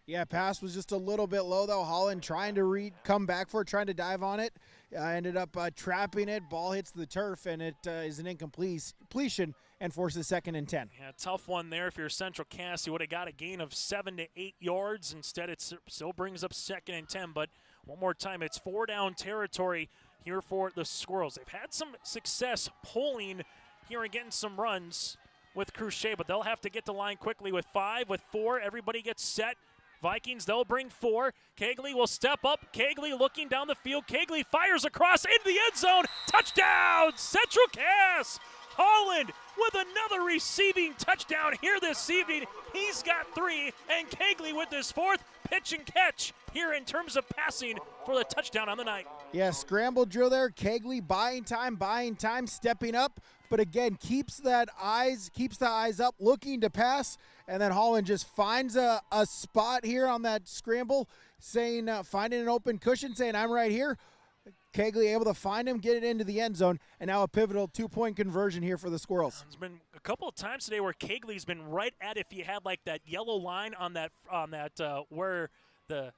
Yeah, pass was just a little bit low, though. Holland trying to come back for it, trying to dive on it. Ended up trapping it. Ball hits the turf, and it is an incompletion and forces 2nd and 10. Yeah, tough one there. If you're Central Cass, you would have got a gain of 7 to 8 yards. Instead, it still brings up 2nd and 10. But one more time, it's 4 down territory here for the Squirrels. They've had some success pulling here and getting some runs with Cruchet, but they'll have to get the line quickly with 5, with 4. Everybody gets set. Vikings, they'll bring 4. Kegley will step up. Kegley looking down the field. Kegley fires across into the end zone. Touchdown, Central Cass. Holland with another receiving touchdown here this evening. He's got 3, and Kegley with his 4th pitch and catch here in terms of passing for the touchdown on the night. Yeah, scramble drill there. Kegley buying time, stepping up, but again, keeps the eyes up, looking to pass, and then Holland just finds a spot here on that scramble, saying, finding an open cushion, saying, I'm right here. Kegley able to find him, get it into the end zone, and now a pivotal 2-point conversion here for the Squirrels. There's been a couple of times today where Kegley's been right at, if you had like that yellow line on that where the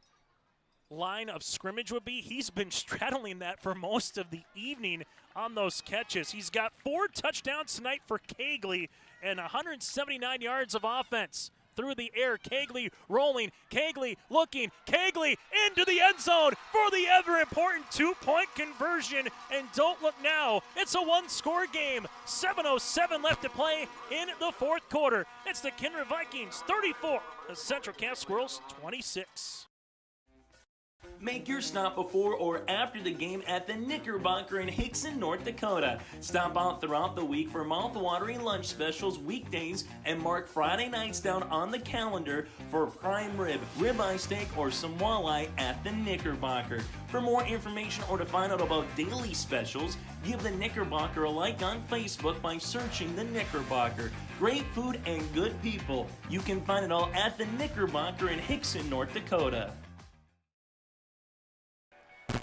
line of scrimmage would be, he's been straddling that for most of the evening on those catches. He's got 4 touchdowns tonight for Kegley and 179 yards of offense. Through the air, Kegley rolling, Kegley looking, Kegley into the end zone for the ever important 2-point conversion. And don't look now, it's a 1-score game. 7:07 left to play in the fourth quarter. It's the Kindred Vikings 34, the Central Cass Squirrels 26. Make your stop before or after the game at the Knickerbocker in Hickson, North Dakota. Stop out throughout the week for mouth-watering lunch specials weekdays and mark Friday nights down on the calendar for prime rib, ribeye steak, or some walleye at the Knickerbocker. For more information or to find out about daily specials, give the Knickerbocker a like on Facebook by searching the Knickerbocker. Great food and good people. You can find it all at the Knickerbocker in Hickson, North Dakota.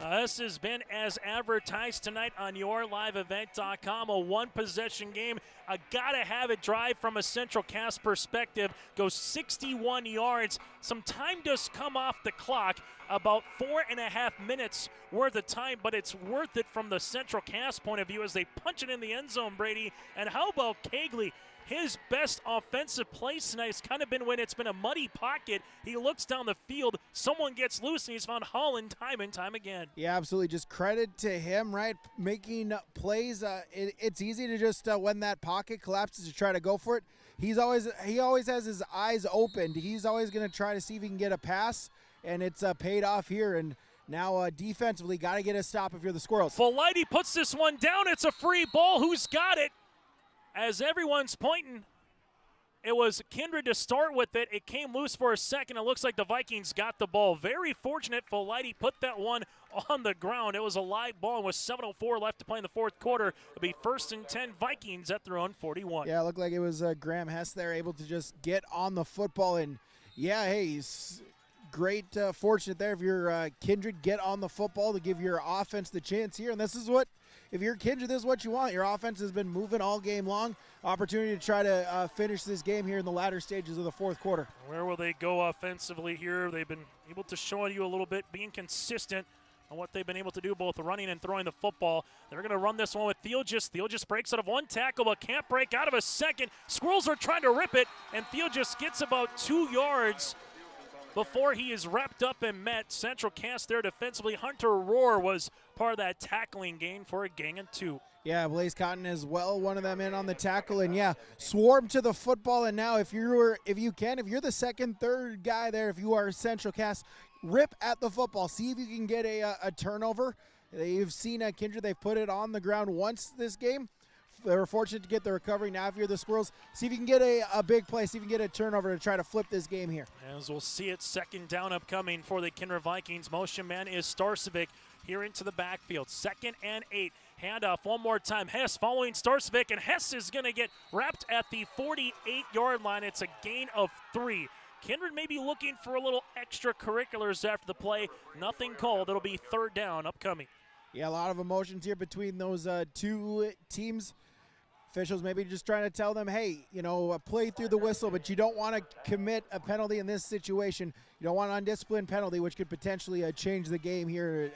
This has been as advertised tonight on YourLiveEvent.com, a 1-possession game. A gotta-have-it drive from a Central Cass perspective. Goes 61 yards. Some time does come off the clock, about 4.5 minutes worth of time, but it's worth it from the Central Cass point of view as they punch it in the end zone, Brady. And how about Kegley? His best offensive play tonight has kind of been when it's been a muddy pocket. He looks down the field, someone gets loose, and he's found Holland time and time again. Yeah, absolutely. Just credit to him, right? Making plays. It's easy to just, when that pocket collapses, to try to go for it. He always has his eyes opened. He's always going to try to see if he can get a pass, and it's paid off here. And now defensively, got to get a stop if you're the Squirrels. Felighty puts this one down. It's a free ball. Who's got it? As everyone's pointing, it was Kindred to start with it. It came loose for a second. It looks like the Vikings got the ball. Very fortunate. Felighty put that one on the ground. It was a live ball and with 7:04 left to play in the fourth quarter. It'll be 1st and 10 Vikings at their own 41. Yeah, it looked like it was Graham Hess there able to just get on the football. And, yeah, hey, great fortunate there if you're Kindred, get on the football to give your offense the chance here. And this is what, if you're Kindred, this is what you want. Your offense has been moving all game long. Opportunity to try to finish this game here in the latter stages of the fourth quarter. Where will they go offensively here? They've been able to show you a little bit, being consistent on what they've been able to do, both running and throwing the football. They're going to run this one with Theogis. Theogis breaks out of one tackle, but can't break out of a second. Squirrels are trying to rip it, and Theogis gets about 2 yards before he is wrapped up and met. Central Cass there defensively. Hunter Rohr was part of that tackling gain for a gang of 2. Yeah, Blaze Cotton as well, one of them in on the tackle, and yeah, swarm to the football. And now if you're the second, third guy there, if you are Central Cass, rip at the football. See if you can get a turnover. You've seen Kindred, they've put it on the ground once this game. They were fortunate to get the recovery. Now if you're the Squirrels, see if you can get a big play, see if you can get a turnover to try to flip this game here. As we'll see it, second down upcoming for the Kindred Vikings. Motion man is Starcevic here into the backfield. 2nd and 8. Handoff one more time. Hess following Starcevic, and Hess is going to get wrapped at the 48-yard line. It's a gain of 3. Kindred may be looking for a little extracurriculars after the play. Nothing called. It'll be 3rd down upcoming. Yeah, a lot of emotions here between those two teams. Officials maybe just trying to tell them, hey, play through the whistle, but you don't want to commit a penalty in this situation. You don't want an undisciplined penalty, which could potentially change the game here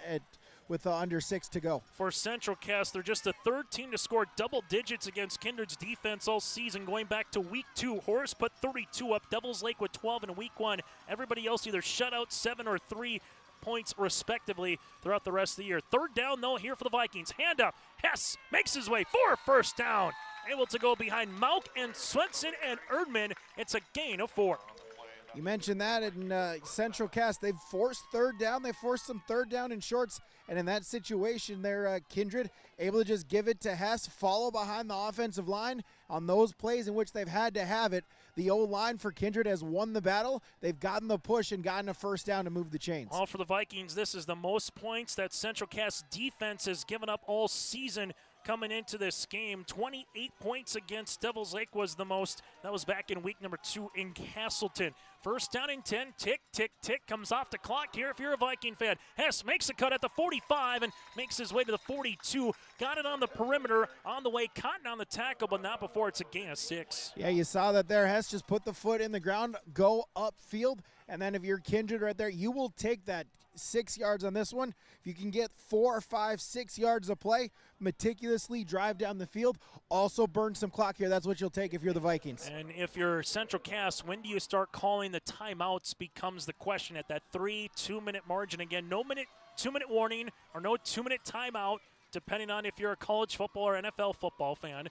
with under 6 to go. For Central Cass, they're just the 3rd team to score double digits against Kindred's defense all season, going back to week 2. Horace put 32 up, Devils Lake with 12 in week 1. Everybody else either shut out 7 or 3 points respectively throughout the rest of the year. 3rd down, though, here for the Vikings. Hand up. Hess makes his way for 1st down. Able to go behind Mauk and Swenson and Erdman. It's a gain of 4. You mentioned that in Central Cass. They've forced 3rd down. They forced some 3rd down and shorts. And in that situation, they're Kindred able to just give it to Hess, follow behind the offensive line on those plays in which they've had to have it. The O-line for Kindred has won the battle. They've gotten the push and gotten a 1st down to move the chains. All for the Vikings, this is the most points that Central Cass defense has given up all season coming into this game. 28 points against Devils Lake was the most. That was back in week number 2 in Castleton. 1st down and 10. Tick, tick, tick comes off the clock here if you're a Viking fan. Hess makes a cut at the 45 and makes his way to the 42. Got it on the perimeter on the way. Cotton on the tackle, but not before it's a gain of 6. Yeah, you saw that there. Hess just put the foot in the ground, go upfield, and then if you're Kindred right there, you will take that 6 yards on this one. If you can get 4, 5, 6 yards of play, meticulously drive down the field, also burn some clock here. That's what you'll take if you're the Vikings. And if you're Central Cass, when do you start calling the timeouts becomes the question at that 2-minute margin. Again, no 2-minute warning or no 2-minute timeout, depending on if you're a college football or NFL football fan.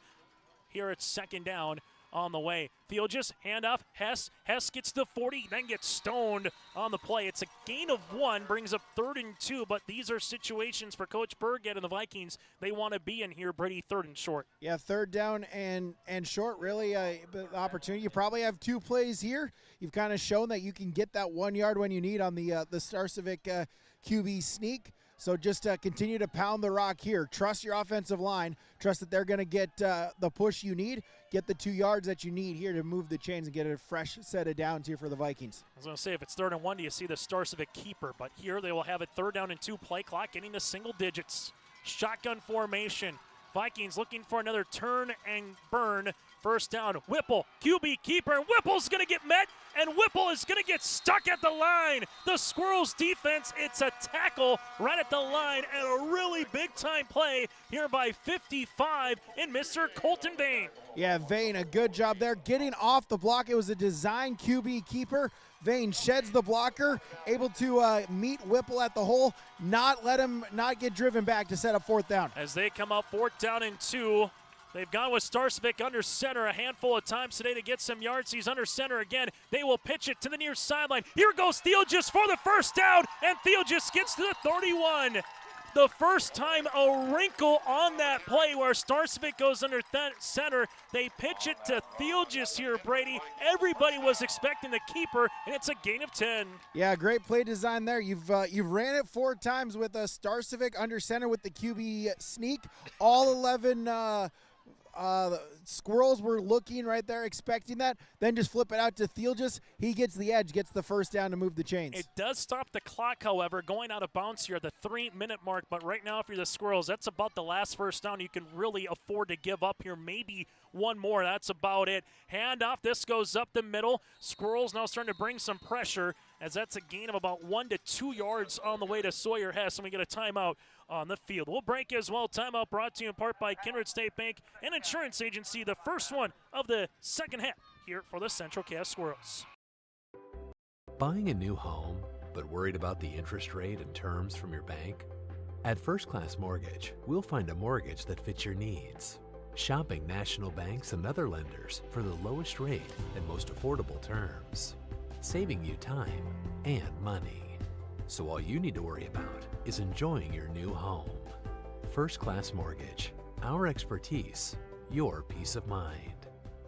Here it's 2nd down on the way. Theogis, handoff, Hess. Hess gets to 40, then gets stoned on the play. It's a gain of 1, brings up 3rd and 2, but these are situations for Coach Burgett and the Vikings they want to be in here, Brady, 3rd and short. Yeah, 3rd down and short, really, the opportunity. You probably have 2 plays here. You've kind of shown that you can get that 1 yard when you need on the Starcevic QB sneak. So just continue to pound the rock here. Trust your offensive line. Trust that they're going to get the push you need, get the 2 yards that you need here to move the chains and get a fresh set of downs here for the Vikings. I was going to say, if it's 3rd and 1, do you see the Starcevic keeper? But here they will have it 3rd down and 2, play clock getting to single digits. Shotgun formation. Vikings looking for another turn and burn. 1st down, Whipple, QB keeper, and Whipple's going to get met, and Whipple is going to get stuck at the line. The Squirrels defense, it's a tackle right at the line, and a really big-time play here by 55 in Mr. Colton Vane. Yeah, Vane, a good job there. Getting off the block, it was a design QB keeper. Vane sheds the blocker, able to meet Whipple at the hole, not let him not get driven back to set up 4th down. As they come up 4th down and 2, they've gone with Starcevic under center a handful of times today to get some yards. He's under center again. They will pitch it to the near sideline. Here goes Theogis for the 1st down, and Theogis gets to the 31. The first time a wrinkle on that play where Starcevic goes under center. They pitch it to Theogis here, Brady. Everybody was expecting the keeper, and it's a gain of 10. Yeah, great play design there. You've ran it 4 times with Starcevic under center with the QB sneak. All 11 the Squirrels were looking right there, expecting that. Then just flip it out to Theelgis. He gets the edge, gets the first down to move the chains. It does stop the clock, however, going out of bounds here at the 3-minute mark. But right now, if you're the Squirrels, that's about the last first down you can really afford to give up here. Maybe one more. That's about it. Handoff. This goes up the middle. Squirrels now starting to bring some pressure, as that's a gain of about 1 to 2 yards on the way to Sawyer Hess, and we get a timeout on the field. We'll break as well. Timeout brought to you in part by Kindred State Bank and Insurance Agency, the first one of the second half here for the Central Cass Squirrels. Buying a new home, but worried about the interest rate and terms from your bank? At First Class Mortgage, we'll find a mortgage that fits your needs. Shopping national banks and other lenders for the lowest rate and most affordable terms, saving you time and money. So all you need to worry about is enjoying your new home. First Class Mortgage, our expertise, your peace of mind.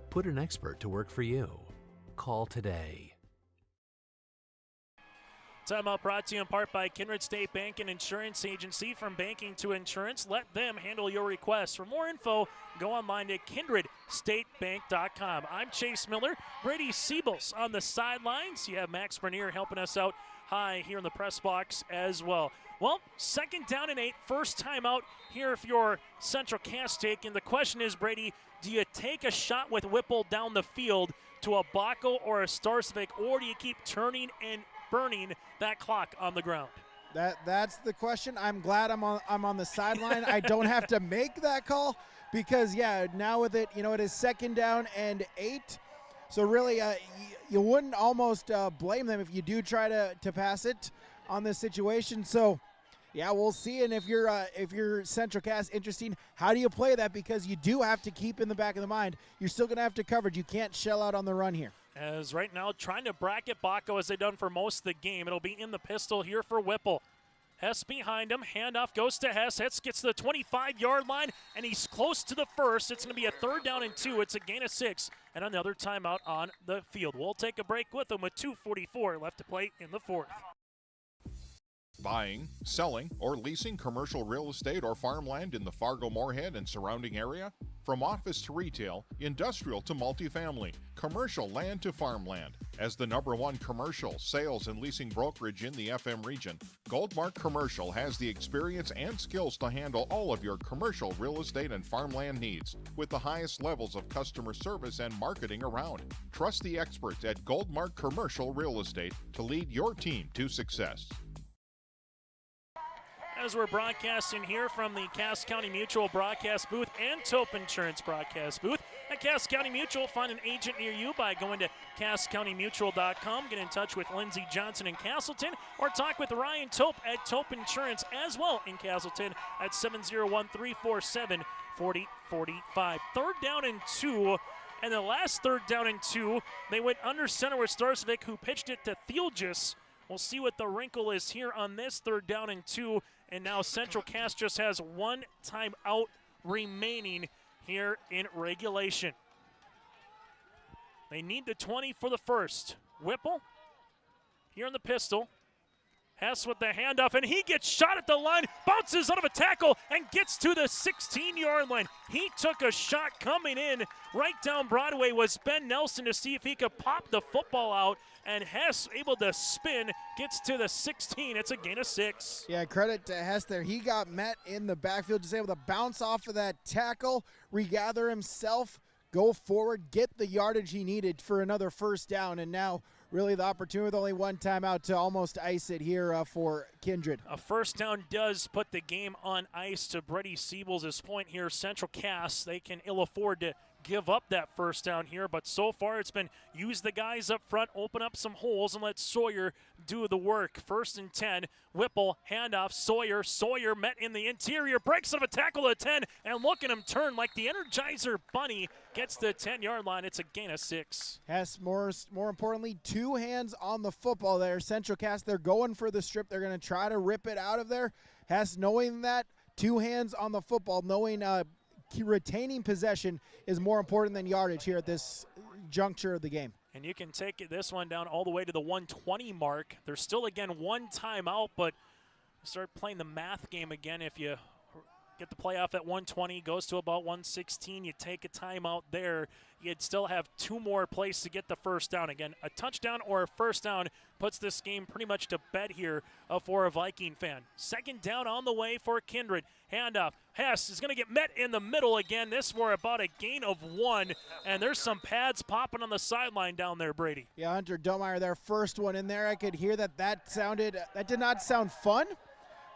Put an expert to work for you. Call today. Timeout brought to you in part by Kindred State Bank and Insurance Agency. From banking to insurance, let them handle your requests. For more info, go online to kindredstatebank.com. I'm Chase Miller. Brady Siebels on the sidelines. You have Max Bernier helping us out high here in the press box as well. Well, 2nd down and 8, first timeout here if you're Central Cass taking. The question is, Brady, do you take a shot with Whipple down the field to a Baco or a Starcevic, or do you keep turning and burning that clock on the ground? That's the question. I'm glad I'm on the sideline. I don't have to make that call because, yeah, now with it, it is 2nd down and 8. So really, you wouldn't almost blame them if you do try to pass it on this situation. So, yeah, we'll see. And if you're Central Cass, interesting, how do you play that? Because you do have to keep in the back of the mind, you're still going to have to coverage. You can't shell out on the run here. As right now, trying to bracket Baco as they've done for most of the game. It'll be in the pistol here for Whipple. Hess behind him. Handoff goes to Hess. Hess gets to the 25-yard line, and he's close to the first. It's going to be a 3rd down and 2. It's a gain of 6, and another timeout on the field. We'll take a break with them with 2:44 left to play in the 4th. Buying, selling, or leasing commercial real estate or farmland in the Fargo-Moorhead and surrounding area? From office to retail, industrial to multifamily, commercial land to farmland. As the #1 commercial sales and leasing brokerage in the FM region, Goldmark Commercial has the experience and skills to handle all of your commercial real estate and farmland needs with the highest levels of customer service and marketing around. Trust the experts at Goldmark Commercial Real Estate to lead your team to success. As we're broadcasting here from the Cass County Mutual broadcast booth and Tope Insurance broadcast booth. At Cass County Mutual, find an agent near you by going to CassCountyMutual.com. Get in touch with Lindsey Johnson in Castleton, or talk with Ryan Tope at Tope Insurance as well in Castleton at 701-347-4045. 3rd down and 2. And the last 3rd down and 2, they went under center with Starcevic, who pitched it to Theelgis. We'll see what the wrinkle is here on this 3rd down and 2. And now Central Cass just has 1 timeout remaining here in regulation. They need the 20 for the first. Whipple here in the pistol. Hess with the handoff, and he gets shot at the line, bounces out of a tackle, and gets to the 16-yard line. He took a shot coming in right down Broadway, was Ben Nelson, to see if he could pop the football out, and Hess able to spin, gets to the 16. It's a gain of 6. Yeah, credit to Hess there. He got met in the backfield, just able to bounce off of that tackle, regather himself, go forward, get the yardage he needed for another first down, and now really the opportunity with only 1 timeout to almost ice it here for Kindred. A first down does put the game on ice, to Brady Siebels' point here. Central Cass, they can ill afford to give up that first down here, but so far it's been use the guys up front, open up some holes, and let Sawyer do the work. 1st and 10, Whipple, handoff, Sawyer met in the interior, breaks out of a tackle at 10, and look at him turn like the Energizer Bunny, gets the 10-yard line. It's a gain of 6. Hess, more importantly, 2 hands on the football there. Central Cass, they're going for the strip. They're going to try to rip it out of there. Hess, knowing that, 2 hands on the football, knowing retaining possession is more important than yardage here at this juncture of the game. And you can take this one down all the way to the 120 mark. There's still, again, 1 timeout, but start playing the math game again. If you get the playoff at 120, goes to about 116. You take a timeout there. You'd still have 2 more plays to get the first down. Again, a touchdown or a first down puts this game pretty much to bed here for a Viking fan. Second down on the way for Kindred. Handoff. Hess is going to get met in the middle again. This for about a gain of 1, and there's some pads popping on the sideline down there, Brady. Yeah, Hunter Domeyer, their first one in there. I could hear that that did not sound fun,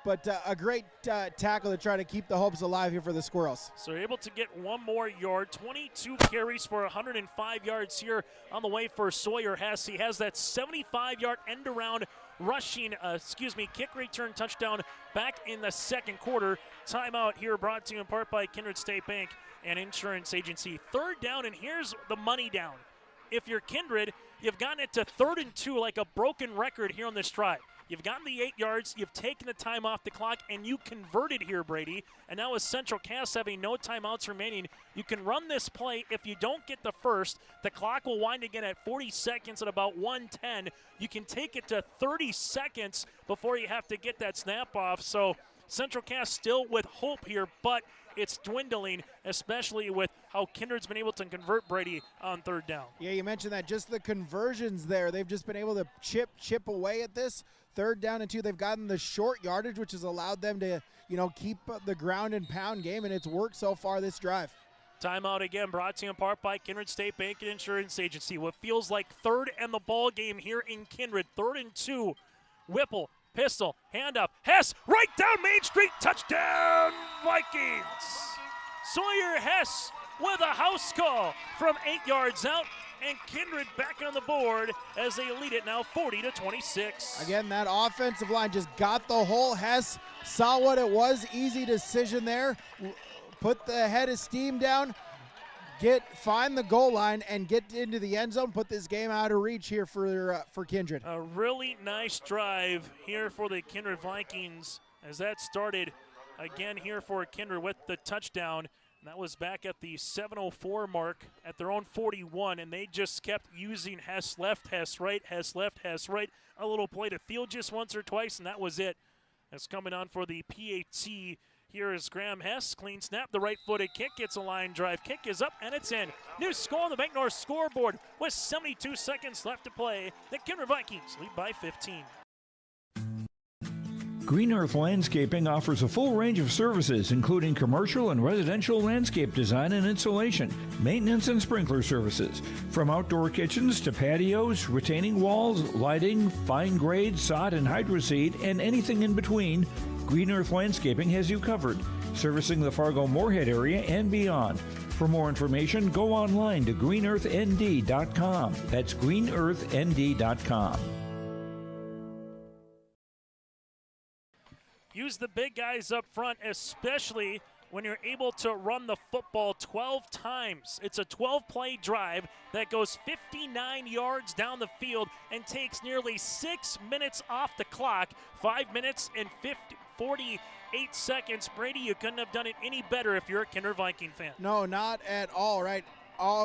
but a great tackle to try to keep the hopes alive here for the Squirrels. So you're able to get 1 more yard, 22 carries for 105 yards here on the way for Sawyer Hess. He has that 75-yard end-around rushing, kick return touchdown back in the second quarter. Timeout here brought to you in part by Kindred State Bank and Insurance Agency. Third down, and here's the money down. If you're Kindred, you've gotten it to 3rd and 2 like a broken record here on this drive. You've gotten the 8 yards, you've taken the time off the clock, and you converted here, Brady. And now with Central Cass having no timeouts remaining, you can run this play. If you don't get the first, the clock will wind again at 40 seconds at about 1:10. You can take it to 30 seconds before you have to get that snap off. So Central Cass still with hope here, but it's dwindling, especially with how Kindred's been able to convert, Brady, on 3rd down. Yeah, you mentioned that, just the conversions there. They've just been able to chip away at this. 3rd down and 2, they've gotten the short yardage, which has allowed them to, keep the ground and pound game, and it's worked so far this drive. Timeout again, brought to you in part by Kindred State Bank and Insurance Agency. What feels like 3rd and the ball game here in Kindred. 3rd and 2. Whipple, pistol, handoff. Hess, right down Main Street, touchdown Vikings. Sawyer Hess with a house call from 8 yards out, and Kindred back on the board as they lead it now 40-26. Again, that offensive line just got the hole. Hess saw what it was. Easy decision there. Put the head of steam down, find the goal line, and get into the end zone. Put this game out of reach here for Kindred. A really nice drive here for the Kindred Vikings as that started again here for Kindred with the touchdown. And that was back at the 7:04 mark at their own 41, and they just kept using Hess left, Hess right, Hess left, Hess right. A little play to field just once or twice, and that was it. That's coming on for the PAT. Here is Graham Hess. Clean snap, the right-footed kick. Gets a line drive. Kick is up, and it's in. New score on the Bank North scoreboard with 72 seconds left to play. The Kindred Vikings lead by 15. Green Earth Landscaping offers a full range of services, including commercial and residential landscape design and installation, maintenance and sprinkler services. From outdoor kitchens to patios, retaining walls, lighting, fine grade, sod and hydroseed, and anything in between, Green Earth Landscaping has you covered, servicing the Fargo-Moorhead area and beyond. For more information, go online to greenearthnd.com. That's greenearthnd.com. Use the big guys up front, especially when you're able to run the football 12 times. It's a 12-play drive that goes 59 yards down the field and takes nearly 6 minutes off the clock. 5 minutes and 48 seconds. Brady, you couldn't have done it any better if you're a Kindred Viking fan. No, not at all, right?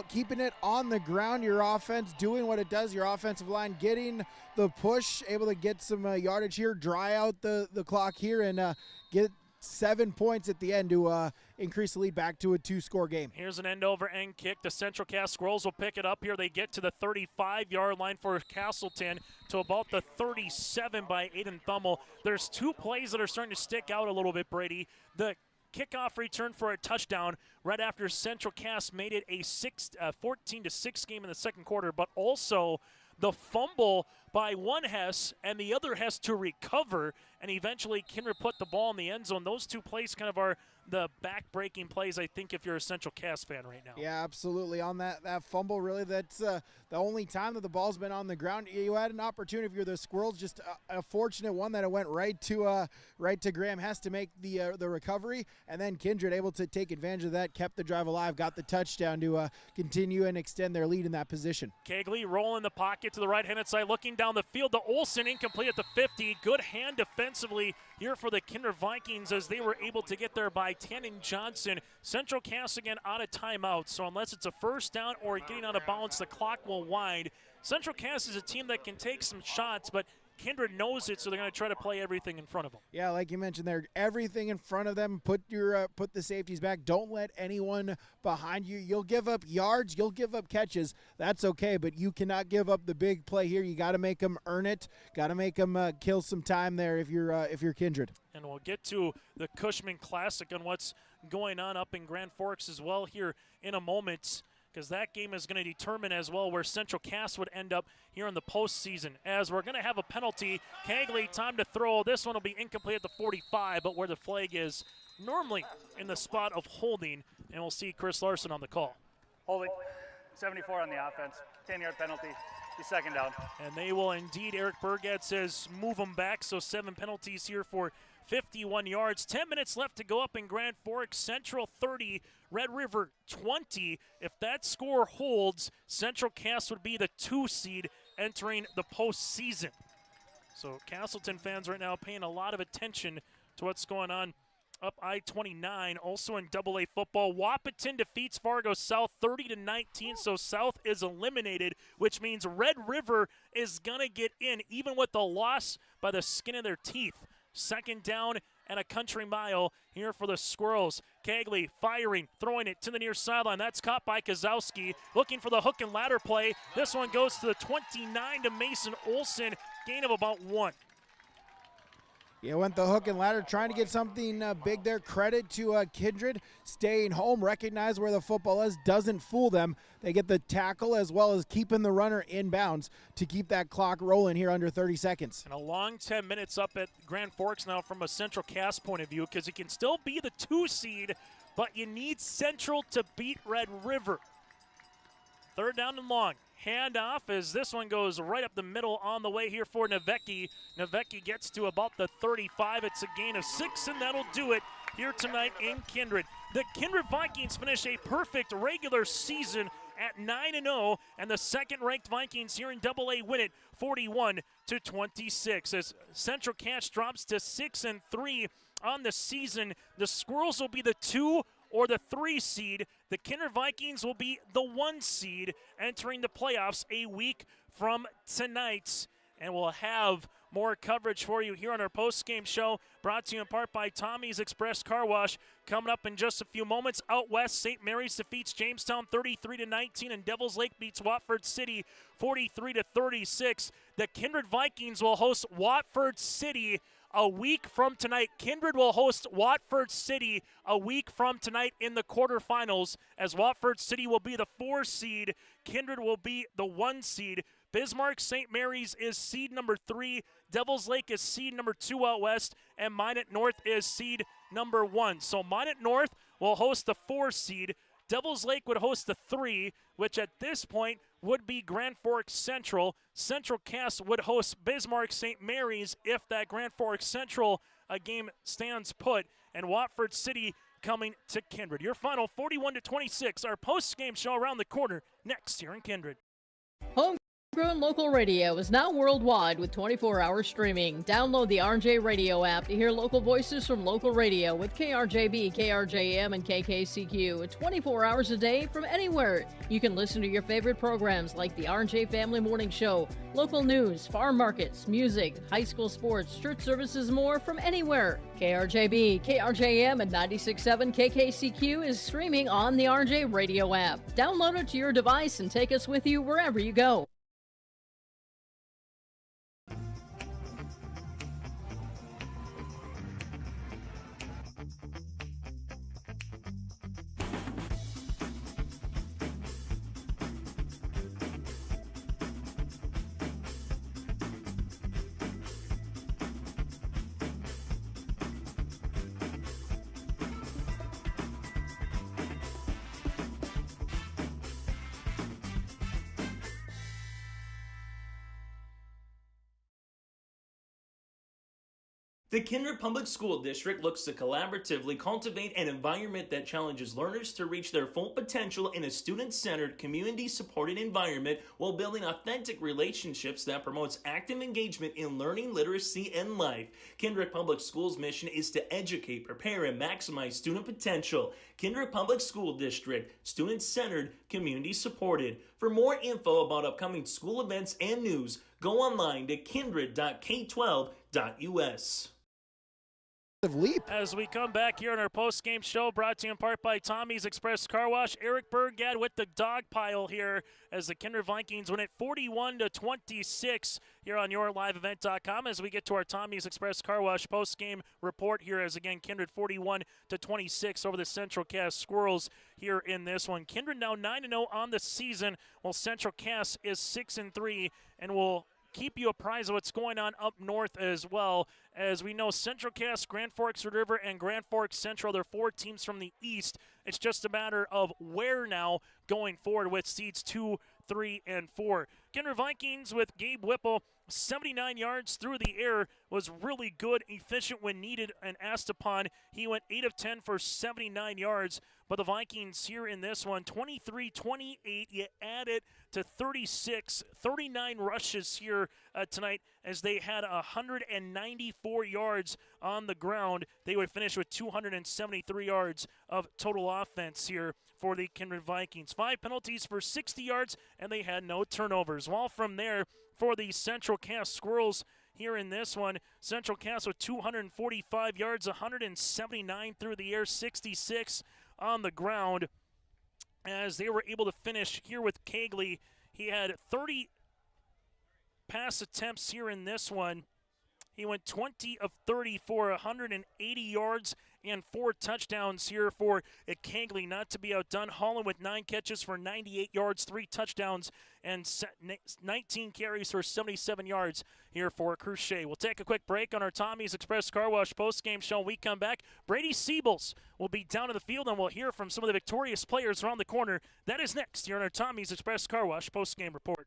Keeping it on the ground, your offense doing what it does, your offensive line getting the push, able to get some yardage here, dry out the clock here, and get 7 points at the end to increase the lead back to a 2-score game. Here's an end-over-end kick. The Central Cass Squirrels will pick it up here. They get to the 35-yard line for Castleton to about the 37 by Aiden Thummel. There's 2 plays that are starting to stick out a little bit, Brady. The kickoff return for a touchdown right after Central Cass made it a 14-6 game in the second quarter, but also the fumble by one Hess and the other Hess to recover, and eventually Kindred put the ball in the end zone. Those 2 plays kind of are the back-breaking plays, I think, if you're a Central Cass fan right now. Yeah, absolutely. On that fumble, really, that's the only time that the ball's been on the ground. You had an opportunity if you're the Squirrels, just a fortunate one that it went right to Graham Hess to make the recovery, and then Kindred able to take advantage of that, kept the drive alive, got the touchdown to continue and extend their lead in that position. Kegley rolling the pocket to the right-handed side, looking down the field to Olsen, incomplete at the 50. Good hand defensively here for the Kindred Vikings as they were able to get there by Tannen Johnson. Central Cass again out of timeout, so unless it's a first down or getting out of bounds, the clock will wind. Central Cass is a team that can take some shots, but Kindred knows it, so they're going to try to play everything in front of them. Yeah, like you mentioned there, everything in front of them. Put the safeties back. Don't let anyone behind you. You'll give up yards. You'll give up catches. That's okay, but you cannot give up the big play here. You got to make them earn it. Got to make them kill some time there if you're Kindred. And we'll get to the Cushman Classic and what's going on up in Grand Forks as well here in a moment, because that game is going to determine as well where Central Cass would end up here in the postseason, as we're going to have a penalty. Cagley, time to throw. This one will be incomplete at the 45, but where the flag is normally in the spot of holding, and we'll see Chris Larson on the call. Holding, 74 on the offense, 10-yard penalty, he's second down. And they will indeed, Eric Burgett says, move them back, so 7 penalties here for 51 yards. 10 minutes left to go up in Grand Forks. Central 30, Red River 20. If that score holds, Central Cass would be the 2 seed entering the postseason. So Castleton fans right now paying a lot of attention to what's going on up I-29. Also in AA football, Wahpeton defeats Fargo South 30-19, so South is eliminated, which means Red River is going to get in, even with the loss by the skin of their teeth. Second down and a country mile here for the Squirrels. Cagley firing, throwing it to the near sideline. That's caught by Kozowski, looking for the hook and ladder play. This one goes to the 29 to Mason Olson, gain of about 1. Yeah, went the hook and ladder, trying to get something big there. Credit to Kindred, staying home, recognize where the football is, doesn't fool them. They get the tackle as well as keeping the runner in bounds to keep that clock rolling here under 30 seconds. And a long 10 minutes up at Grand Forks now from a Central Cass point of view, because it can still be the 2 seed, but you need Central to beat Red River. Third down and long. Handoff as this one goes right up the middle on the way here for Navecki. Navecki gets to about the 35. It's a gain of 6, and that'll do it here tonight in Kindred. The Kindred Vikings finish a perfect regular season at 9-0, and the second-ranked Vikings here in AA win it 41-26. As Central Cass drops to 6-3 on the season, the Squirrels will be the 2 or the 3 seed. The Kindred Vikings will be the 1 seed entering the playoffs a week from tonight. And we'll have more coverage for you here on our post-game show, brought to you in part by Tommy's Express Car Wash. Coming up in just a few moments, out west, St. Mary's defeats Jamestown 33-19, and Devils Lake beats Watford City 43-36. The Kindred Vikings will host Watford City a week from tonight. Kindred will host Watford City a week from tonight in the quarterfinals, as Watford City will be the 4 seed. Kindred will be the 1 seed. Bismarck St. Mary's is seed number 3. Devils Lake is seed number 2 out west, and Minot North is seed number 1. So Minot North will host the 4 seed. Devils Lake would host the 3, which at this point would be Grand Forks Central. Central Cass would host Bismarck St. Mary's if that Grand Forks Central game stands put, and Watford City coming to Kindred. Your final 41-26, our post-game show around the corner next here in Kindred. Homegrown local radio is now worldwide with 24-hour streaming. Download the RJ Radio app to hear local voices from local radio with KRJB, KRJM, and KKCQ 24 hours a day from anywhere. You can listen to your favorite programs like the RJ Family Morning Show, local news, farm markets, music, high school sports, church services, more from anywhere. KRJB, KRJM, and 96.7 KKCQ is streaming on the RJ Radio app. Download it to your device and take us with you wherever you go. The Kindred Public School District looks to collaboratively cultivate an environment that challenges learners to reach their full potential in a student-centered, community-supported environment while building authentic relationships that promotes active engagement in learning, literacy, and life. Kindred Public Schools' mission is to educate, prepare, and maximize student potential. Kindred Public School District, student-centered, community-supported. For more info about upcoming school events and news, go online to kindred.k12.us. Leap. As we come back here on our post-game show, brought to you in part by Tommy's Express Car Wash. Eric Bergad with the dog pile here as the Kindred Vikings win it 41-26 here on YourLiveEvent.com as we get to our Tommy's Express Car Wash post-game report here as, again, Kindred 41-26 over the Central Cass Squirrels here in this one. Kindred now 9-0 on the season, while Central Cass is 6-3, and will keep you apprised of what's going on up north as well. As we know, Central Cass, Grand Forks Red River, and Grand Forks Central, they're 4 teams from the east. It's just a matter of where now going forward with seeds 2, 3, and 4. Kindred Vikings with Gabe Whipple, 79 yards through the air, was really good, efficient when needed and asked upon. He went 8 of 10 for 79 yards. But the Vikings here in this one, 23-28, you add it to 36, 39 rushes here tonight as they had 194 yards on the ground. They would finish with 273 yards of total offense here for the Kindred Vikings. 5 penalties for 60 yards, and they had no turnovers. While from there, for the Central Cass Squirrels here in this one, Central Cass with 245 yards, 179 through the air, 66 on the ground, as they were able to finish here with Kegley. He had 30 pass attempts here in this one. He went 20 of 30 for 180 yards and 4 touchdowns here for Kegley. Not to be outdone, Holland with 9 catches for 98 yards, 3 touchdowns, and 19 carries for 77 yards here for Cruchet. We'll take a quick break on our Tommy's Express Car Wash post-game show. When we come back, Brady Siebels will be down in the field, and we'll hear from some of the victorious players around the corner. That is next here on our Tommy's Express Car Wash post-game report.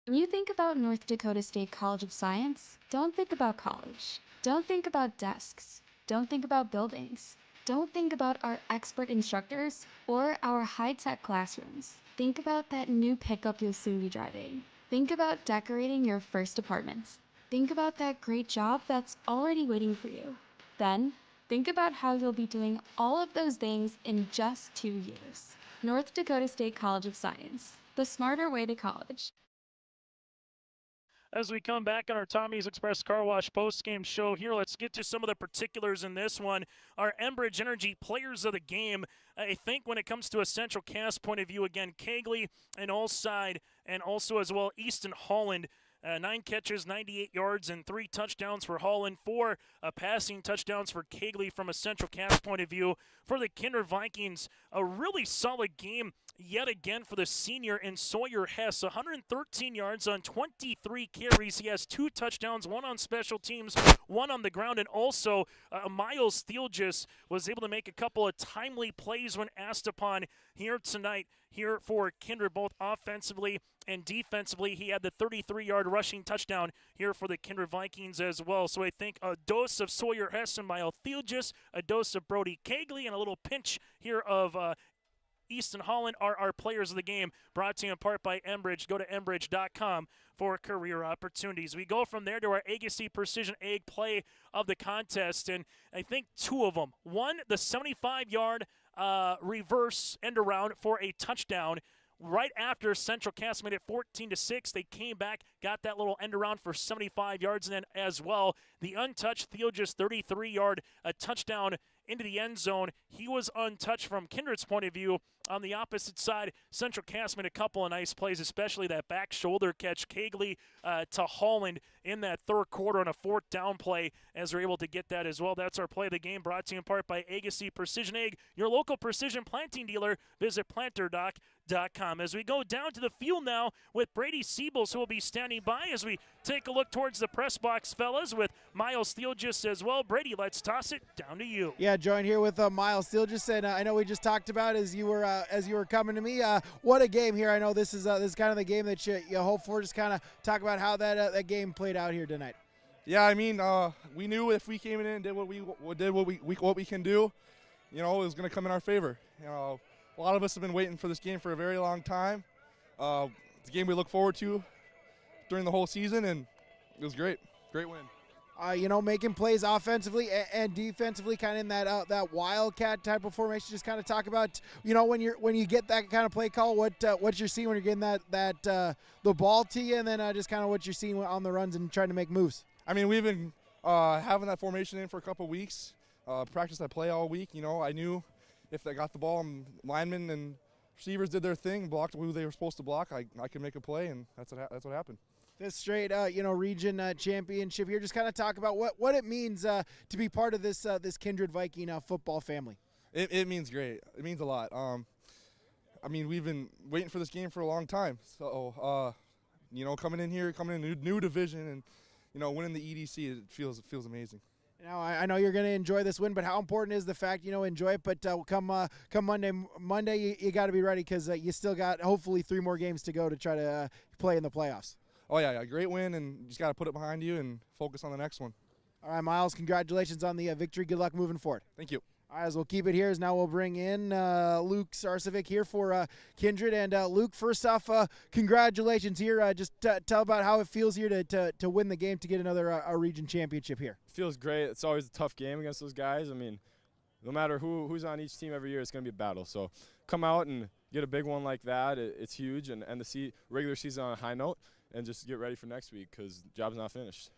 When you think about North Dakota State College of Science, don't think about college. Don't think about desks. Don't think about buildings. Don't think about our expert instructors or our high-tech classrooms. Think about that new pickup you'll soon be driving. Think about decorating your first apartments. Think about that great job that's already waiting for you. Then, think about how you'll be doing all of those things in just 2 years. North Dakota State College of Science, the smarter way to college. As we come back on our Tommy's Express Car Wash post-game show here, let's get to some of the particulars in this one. Our Enbridge Energy players of the game. I think when it comes to a Central Cass point of view, again, Kegley and Allside, and also as well Easton Holland. 9 catches, 98 yards, and 3 touchdowns for Holland. 4 passing touchdowns for Kegley from a Central Cass point of view. For the Kindred Vikings, a really solid game yet again for the senior in Sawyer Hess. 113 yards on 23 carries. He has 2 touchdowns, 1 on special teams, 1 on the ground, and also Miles Thielgis was able to make a couple of timely plays when asked upon here tonight here for Kindred, both offensively and defensively. He had the 33-yard rushing touchdown here for the Kindred Vikings as well. So I think a dose of Sawyer Hess and Miles Thielgis, a dose of Brody Kegley, and a little pinch here of Easton Holland are our players of the game, brought to you in part by Enbridge. Go to enbridge.com for career opportunities. We go from there to our Agassi Precision Egg play of the contest, and I think 2 of them. One, the 75-yard reverse end around for a touchdown. Right after Central Cass made it 14-6, they came back, got that little end around for 75 yards, and then as well, the untouched Thielgis 33-yard touchdown into the end zone. He was untouched from Kindred's point of view. On the opposite side, Central Cass made a couple of nice plays, especially that back shoulder catch, Kegley to Holland in that 3rd quarter on a 4th down play, as they're able to get that as well. That's our play of the game, brought to you in part by Agassi Precision Egg, your local precision planting dealer. Visit planterdoc.com. As we go down to the field now with Brady Siebels, who will be standing by as we take a look towards the press box, fellas, with Miles Thielgis as well. Brady, let's toss it down to you. Yeah, joined here with Miles Thielgis, and I know we just talked about as you were coming to me. What a game here! I know this is kind of the game that you hope for. Just kind of talk about how that game played out here tonight. Yeah, I mean, we knew if we came in and did what we can do, you know, it was going to come in our favor. You know, a lot of us have been waiting for this game for a very long time. It's a game we look forward to during the whole season, and it was great. Great win. Making plays offensively and defensively, kind of in that wildcat type of formation. Just kind of talk about, when you get that kind of play call, what you're seeing when you're getting the ball to you, and then just kind of what you're seeing on the runs and trying to make moves. I mean, we've been having that formation in for a couple weeks, practiced that play all week. I knew if they got the ball and linemen and receivers did their thing, blocked who they were supposed to block, I could make a play, and that's what happened. This straight, region championship here. Just kind of talk about what it means to be part of this Kindred Viking football family. It means great. It means a lot. We've been waiting for this game for a long time. So, coming in a new division, and winning the EDC, it feels amazing. Now, I know you're going to enjoy this win, but how important is the fact, enjoy it, but come Monday, you got to be ready because you still got hopefully 3 more games to go to try to play in the playoffs. Oh, yeah, great win, and just got to put it behind you and focus on the next one. All right, Miles, congratulations on the victory. Good luck moving forward. Thank you. All right, as we'll keep it here, now we'll bring in Luke Sarcevic here for Kindred. And Luke, first off, congratulations here. Just tell about how it feels here to win the game to get another region championship here. It feels great. It's always a tough game against those guys. I mean, no matter who's on each team every year, it's going to be a battle. So come out and get a big one like that. It's huge, and end the regular season on a high note, and just get ready for next week because the job's not finished.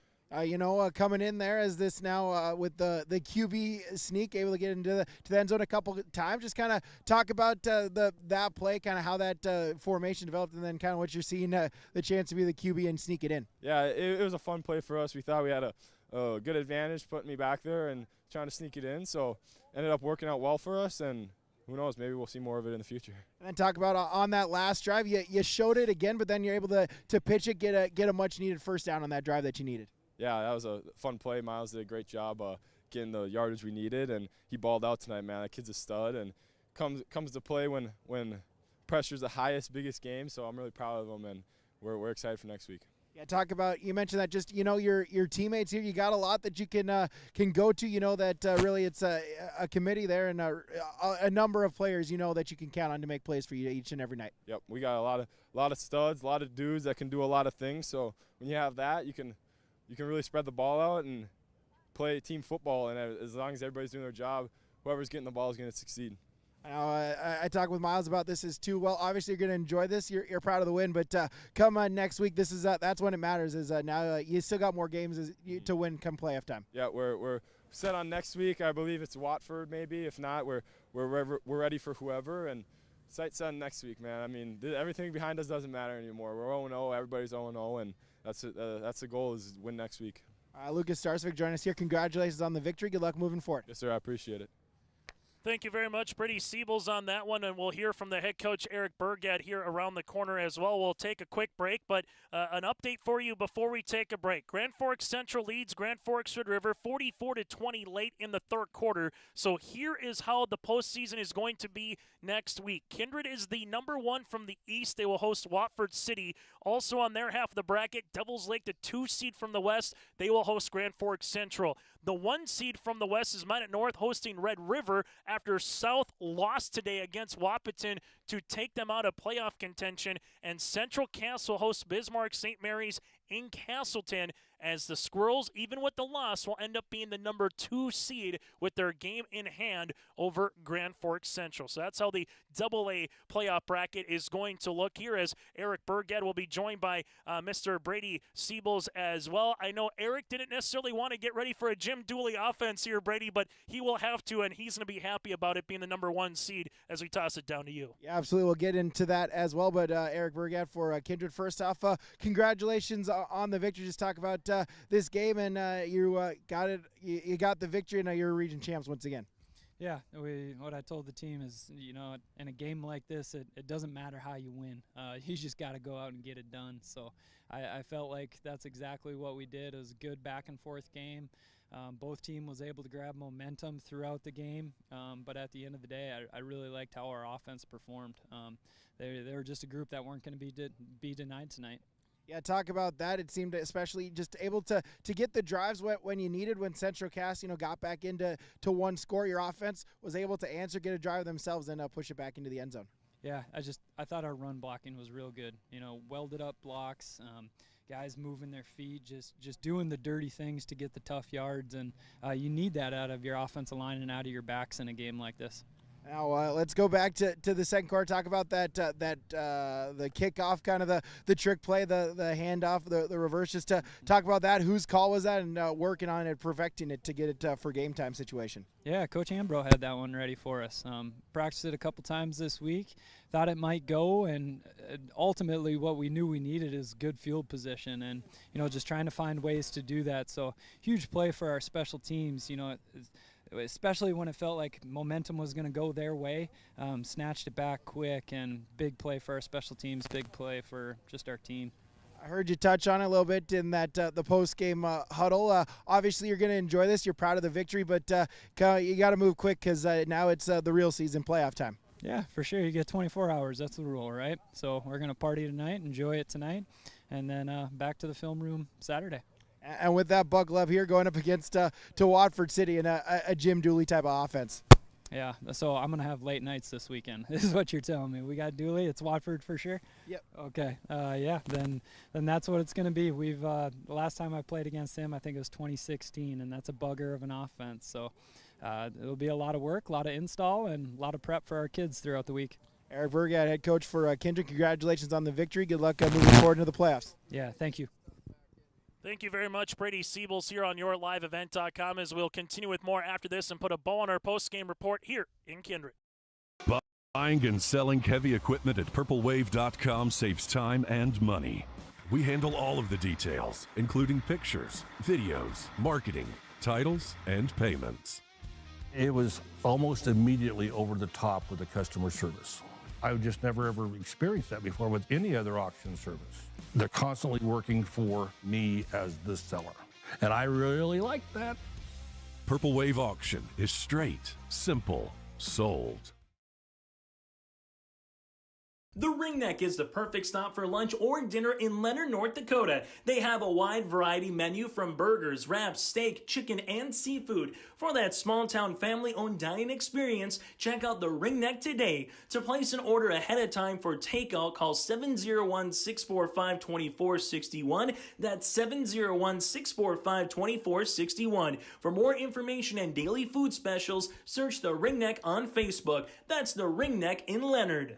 Coming in there as this now with the QB sneak, able to get into the end zone a couple times. Just kind of talk about that play, kind of how that formation developed, and then kind of what you're seeing the chance to be the QB and sneak it in. Yeah, it was a fun play for us. We thought we had a good advantage putting me back there and trying to sneak it in. So ended up working out well for us, and who knows, maybe we'll see more of it in the future. And then talk about on that last drive, you showed it again, but then you're able to pitch it, get a much needed first down on that drive that you needed. Yeah, that was a fun play. Miles did a great job getting the yardage we needed, and he balled out tonight, man. That kid's a stud, and comes to play when pressure's the highest, biggest game. So I'm really proud of him, and we're excited for next week. Yeah, talk about, you mentioned that just, your teammates here, you got a lot that you can go to, that really it's a committee there and a number of players, that you can count on to make plays for you each and every night. Yep, we got a lot of studs, a lot of dudes that can do a lot of things. So when you have that, you can really spread the ball out and play team football, and as long as everybody's doing their job, whoever's getting the ball is going to succeed. I talked with Miles about this as too. Well, obviously you're going to enjoy this. You're proud of the win, but come on next week, this is that's when it matters. Is now you still got more games to win come playoff time. Yeah, we're set on next week. I believe it's Watford, maybe. If not, we're ready for whoever, and sights on next week, man. I mean, everything behind us doesn't matter anymore. We're 0-0. Everybody's 0-0, and that's the goal, is win next week. Lucas Starcevic joining us here. Congratulations on the victory. Good luck moving forward. Yes, sir. I appreciate it. Thank you very much, Brady Siebels, on that one, and we'll hear from the head coach, Eric Burgett, here around the corner as well. We'll take a quick break, but an update for you before we take a break. Grand Forks Central leads Grand Forks Red River 44-20 late in the third quarter, so here is how the postseason is going to be next week. Kindred is the number 1 from the East. They will host Watford City. Also on their half of the bracket, Devils Lake, the 2 seed from the West. They will host Grand Forks Central. The 1 seed from the West is Minot North hosting Red River after South lost today against Wahpeton to take them out of playoff contention. And Central Castle hosts Bismarck St. Mary's in Castleton, as the Squirrels, even with the loss, will end up being the number 2 seed with their game in hand over Grand Forks Central. So that's how the AA playoff bracket is going to look here, as Eric Burgett will be joined by Mr. Brady Siebels as well. I know Eric didn't necessarily want to get ready for a Jim Dooley offense here, Brady, but he will have to, and he's going to be happy about it being the number 1 seed as we toss it down to you. Yeah, absolutely. We'll get into that as well, but Eric Burgett for Kindred. First off, congratulations on the victory. Just talk about this game, and you got it. You got the victory, and now you're region champs once again. Yeah, what I told the team is, in a game like this, it doesn't matter how you win. You just got to go out and get it done. So I felt like that's exactly what we did. It was a good back and forth game. Both team was able to grab momentum throughout the game, but at the end of the day, I really liked how our offense performed. They were just a group that weren't going to be denied tonight. Yeah, talk about that. It seemed especially just able to get the drives when you needed, when Central Cass, got back into one score. Your offense was able to answer, get a drive themselves, and push it back into the end zone. Yeah, I thought our run blocking was real good. Welded up blocks, guys moving their feet, just doing the dirty things to get the tough yards, and you need that out of your offensive line and out of your backs in a game like this. Now let's go back to the second quarter. Talk about the kickoff, kind of the trick play, the handoff, the reverse. Just to talk about that. Whose call was that, and working on it, perfecting it to get it for game time situation. Yeah, Coach Ambrose had that one ready for us. Practiced it a couple times this week. Thought it might go, and ultimately what we knew we needed is good field position, and just trying to find ways to do that. So huge play for our special teams. Especially when it felt like momentum was going to go their way, snatched it back quick, and big play for our special teams, big play for just our team. I heard you touch on it a little bit in that the post-game huddle. Obviously, you're going to enjoy this. You're proud of the victory, but you got to move quick because now it's the real season playoff time. Yeah, for sure. You get 24 hours. That's the rule, right? So we're going to party tonight, enjoy it tonight, and then back to the film room Saturday. And with that buckle up here, going up against to Watford City in a Jim Dooley type of offense. Yeah, so I'm going to have late nights this weekend. This is what you're telling me. We got Dooley. It's Watford for sure? Yep. Okay. Yeah, then that's what it's going to be. We've the last time I played against him, I think it was 2016, and that's a bugger of an offense. So it'll be a lot of work, a lot of install, and a lot of prep for our kids throughout the week. Eric Burgad, head coach for Kindred, congratulations on the victory. Good luck moving forward into the playoffs. Yeah, thank you. Thank you very much, Brady Siebels, here on YourLiveEvent.com, as we'll continue with more after this and put a bow on our post-game report here in Kindred. Buying and selling heavy equipment at PurpleWave.com saves time and money. We handle all of the details, including pictures, videos, marketing, titles, and payments. It was almost immediately over the top with the customer service. I've just never ever experienced that before with any other auction service. They're constantly working for me as the seller, and I really like that. Purple Wave Auction is straight, simple, sold. The Ringneck is the perfect stop for lunch or dinner in Leonard, North Dakota. They have a wide variety menu from burgers, wraps, steak, chicken, and seafood. For that small-town family-owned dining experience, check out the Ringneck today. To place an order ahead of time for takeout, call 701-645-2461. That's 701-645-2461. For more information and daily food specials, search the Ringneck on Facebook. That's the Ringneck in Leonard.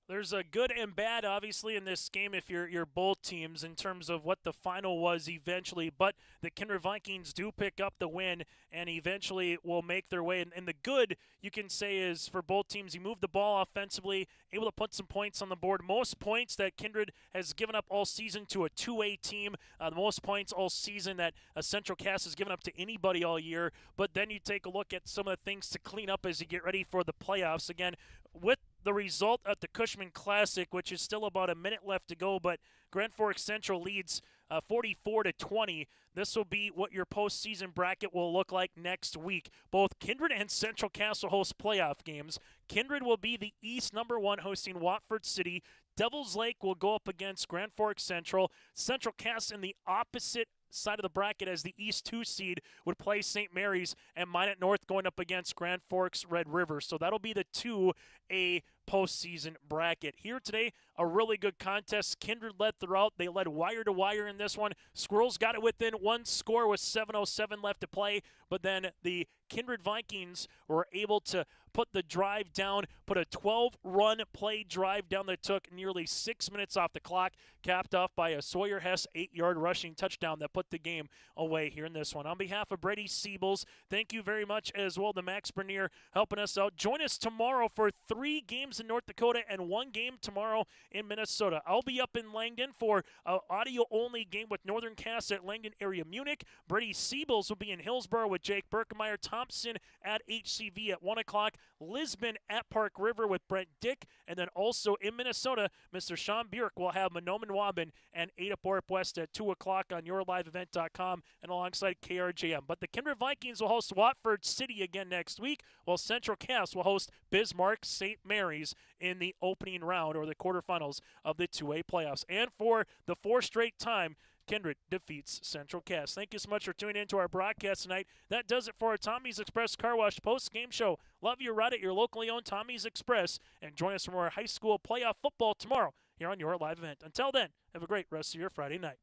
There's a good and bad, obviously, in this game if you're both teams in terms of what the final was eventually. But the Kindred Vikings do pick up the win and eventually will make their way. And the good, you can say, is for both teams, you move the ball offensively, able to put some points on the board. Most points that Kindred has given up all season to a 2A team. The most points all season that a Central Cass has given up to anybody all year. But then you take a look at some of the things to clean up as you get ready for the playoffs. Again, with the result at the Cushman Classic, which is still about a minute left to go, but Grand Forks Central leads 44-20. This will be what your postseason bracket will look like next week. Both Kindred and Central Cass will host playoff games. Kindred will be the East #1 hosting Watford City. Devils Lake will go up against Grand Forks Central. Central Cass in the opposite side of the bracket as the East 2 seed would play St. Mary's, and Minot North going up against Grand Forks Red River. So that'll be the 2A postseason bracket. Here today, a really good contest. Kindred led throughout. They led wire to wire in this one. Squirrels got it within one score with 7:07 left to play, but then the Kindred Vikings were able to put the drive down, put a 12-run play drive down that took nearly 6 minutes off the clock, capped off by a Sawyer Hess 8-yard rushing touchdown that put the game away here in this one. On behalf of Brady Siebels, thank you very much as well to Max Bernier helping us out. Join us tomorrow for 3 games in North Dakota and 1 game tomorrow in Minnesota. I'll be up in Langdon for an audio-only game with Northern Cass at Langdon area Munich. Brady Siebels will be in Hillsborough with Jake Berkemeyer. Thompson at HCV at 1 o'clock. Lisbon at Park River with Brent Dick. And then also in Minnesota, Mr. Sean Bierk will have Monoman Waban and Ada Borup West at 2 o'clock on YourLiveEvent.com and alongside KRJM. But the Kindred Vikings will host Watford City again next week, while Central Cass will host Bismarck St. Mary's in the opening round or the quarterfinals of the 2A playoffs. And for the 4th straight time, Kindred defeats Central Cass. Thank you so much for tuning in to our broadcast tonight. That does it for our Tommy's Express Car Wash post-game show. Love your ride at your locally owned Tommy's Express, and join us for more high school playoff football tomorrow here on your live event. Until then, have a great rest of your Friday night.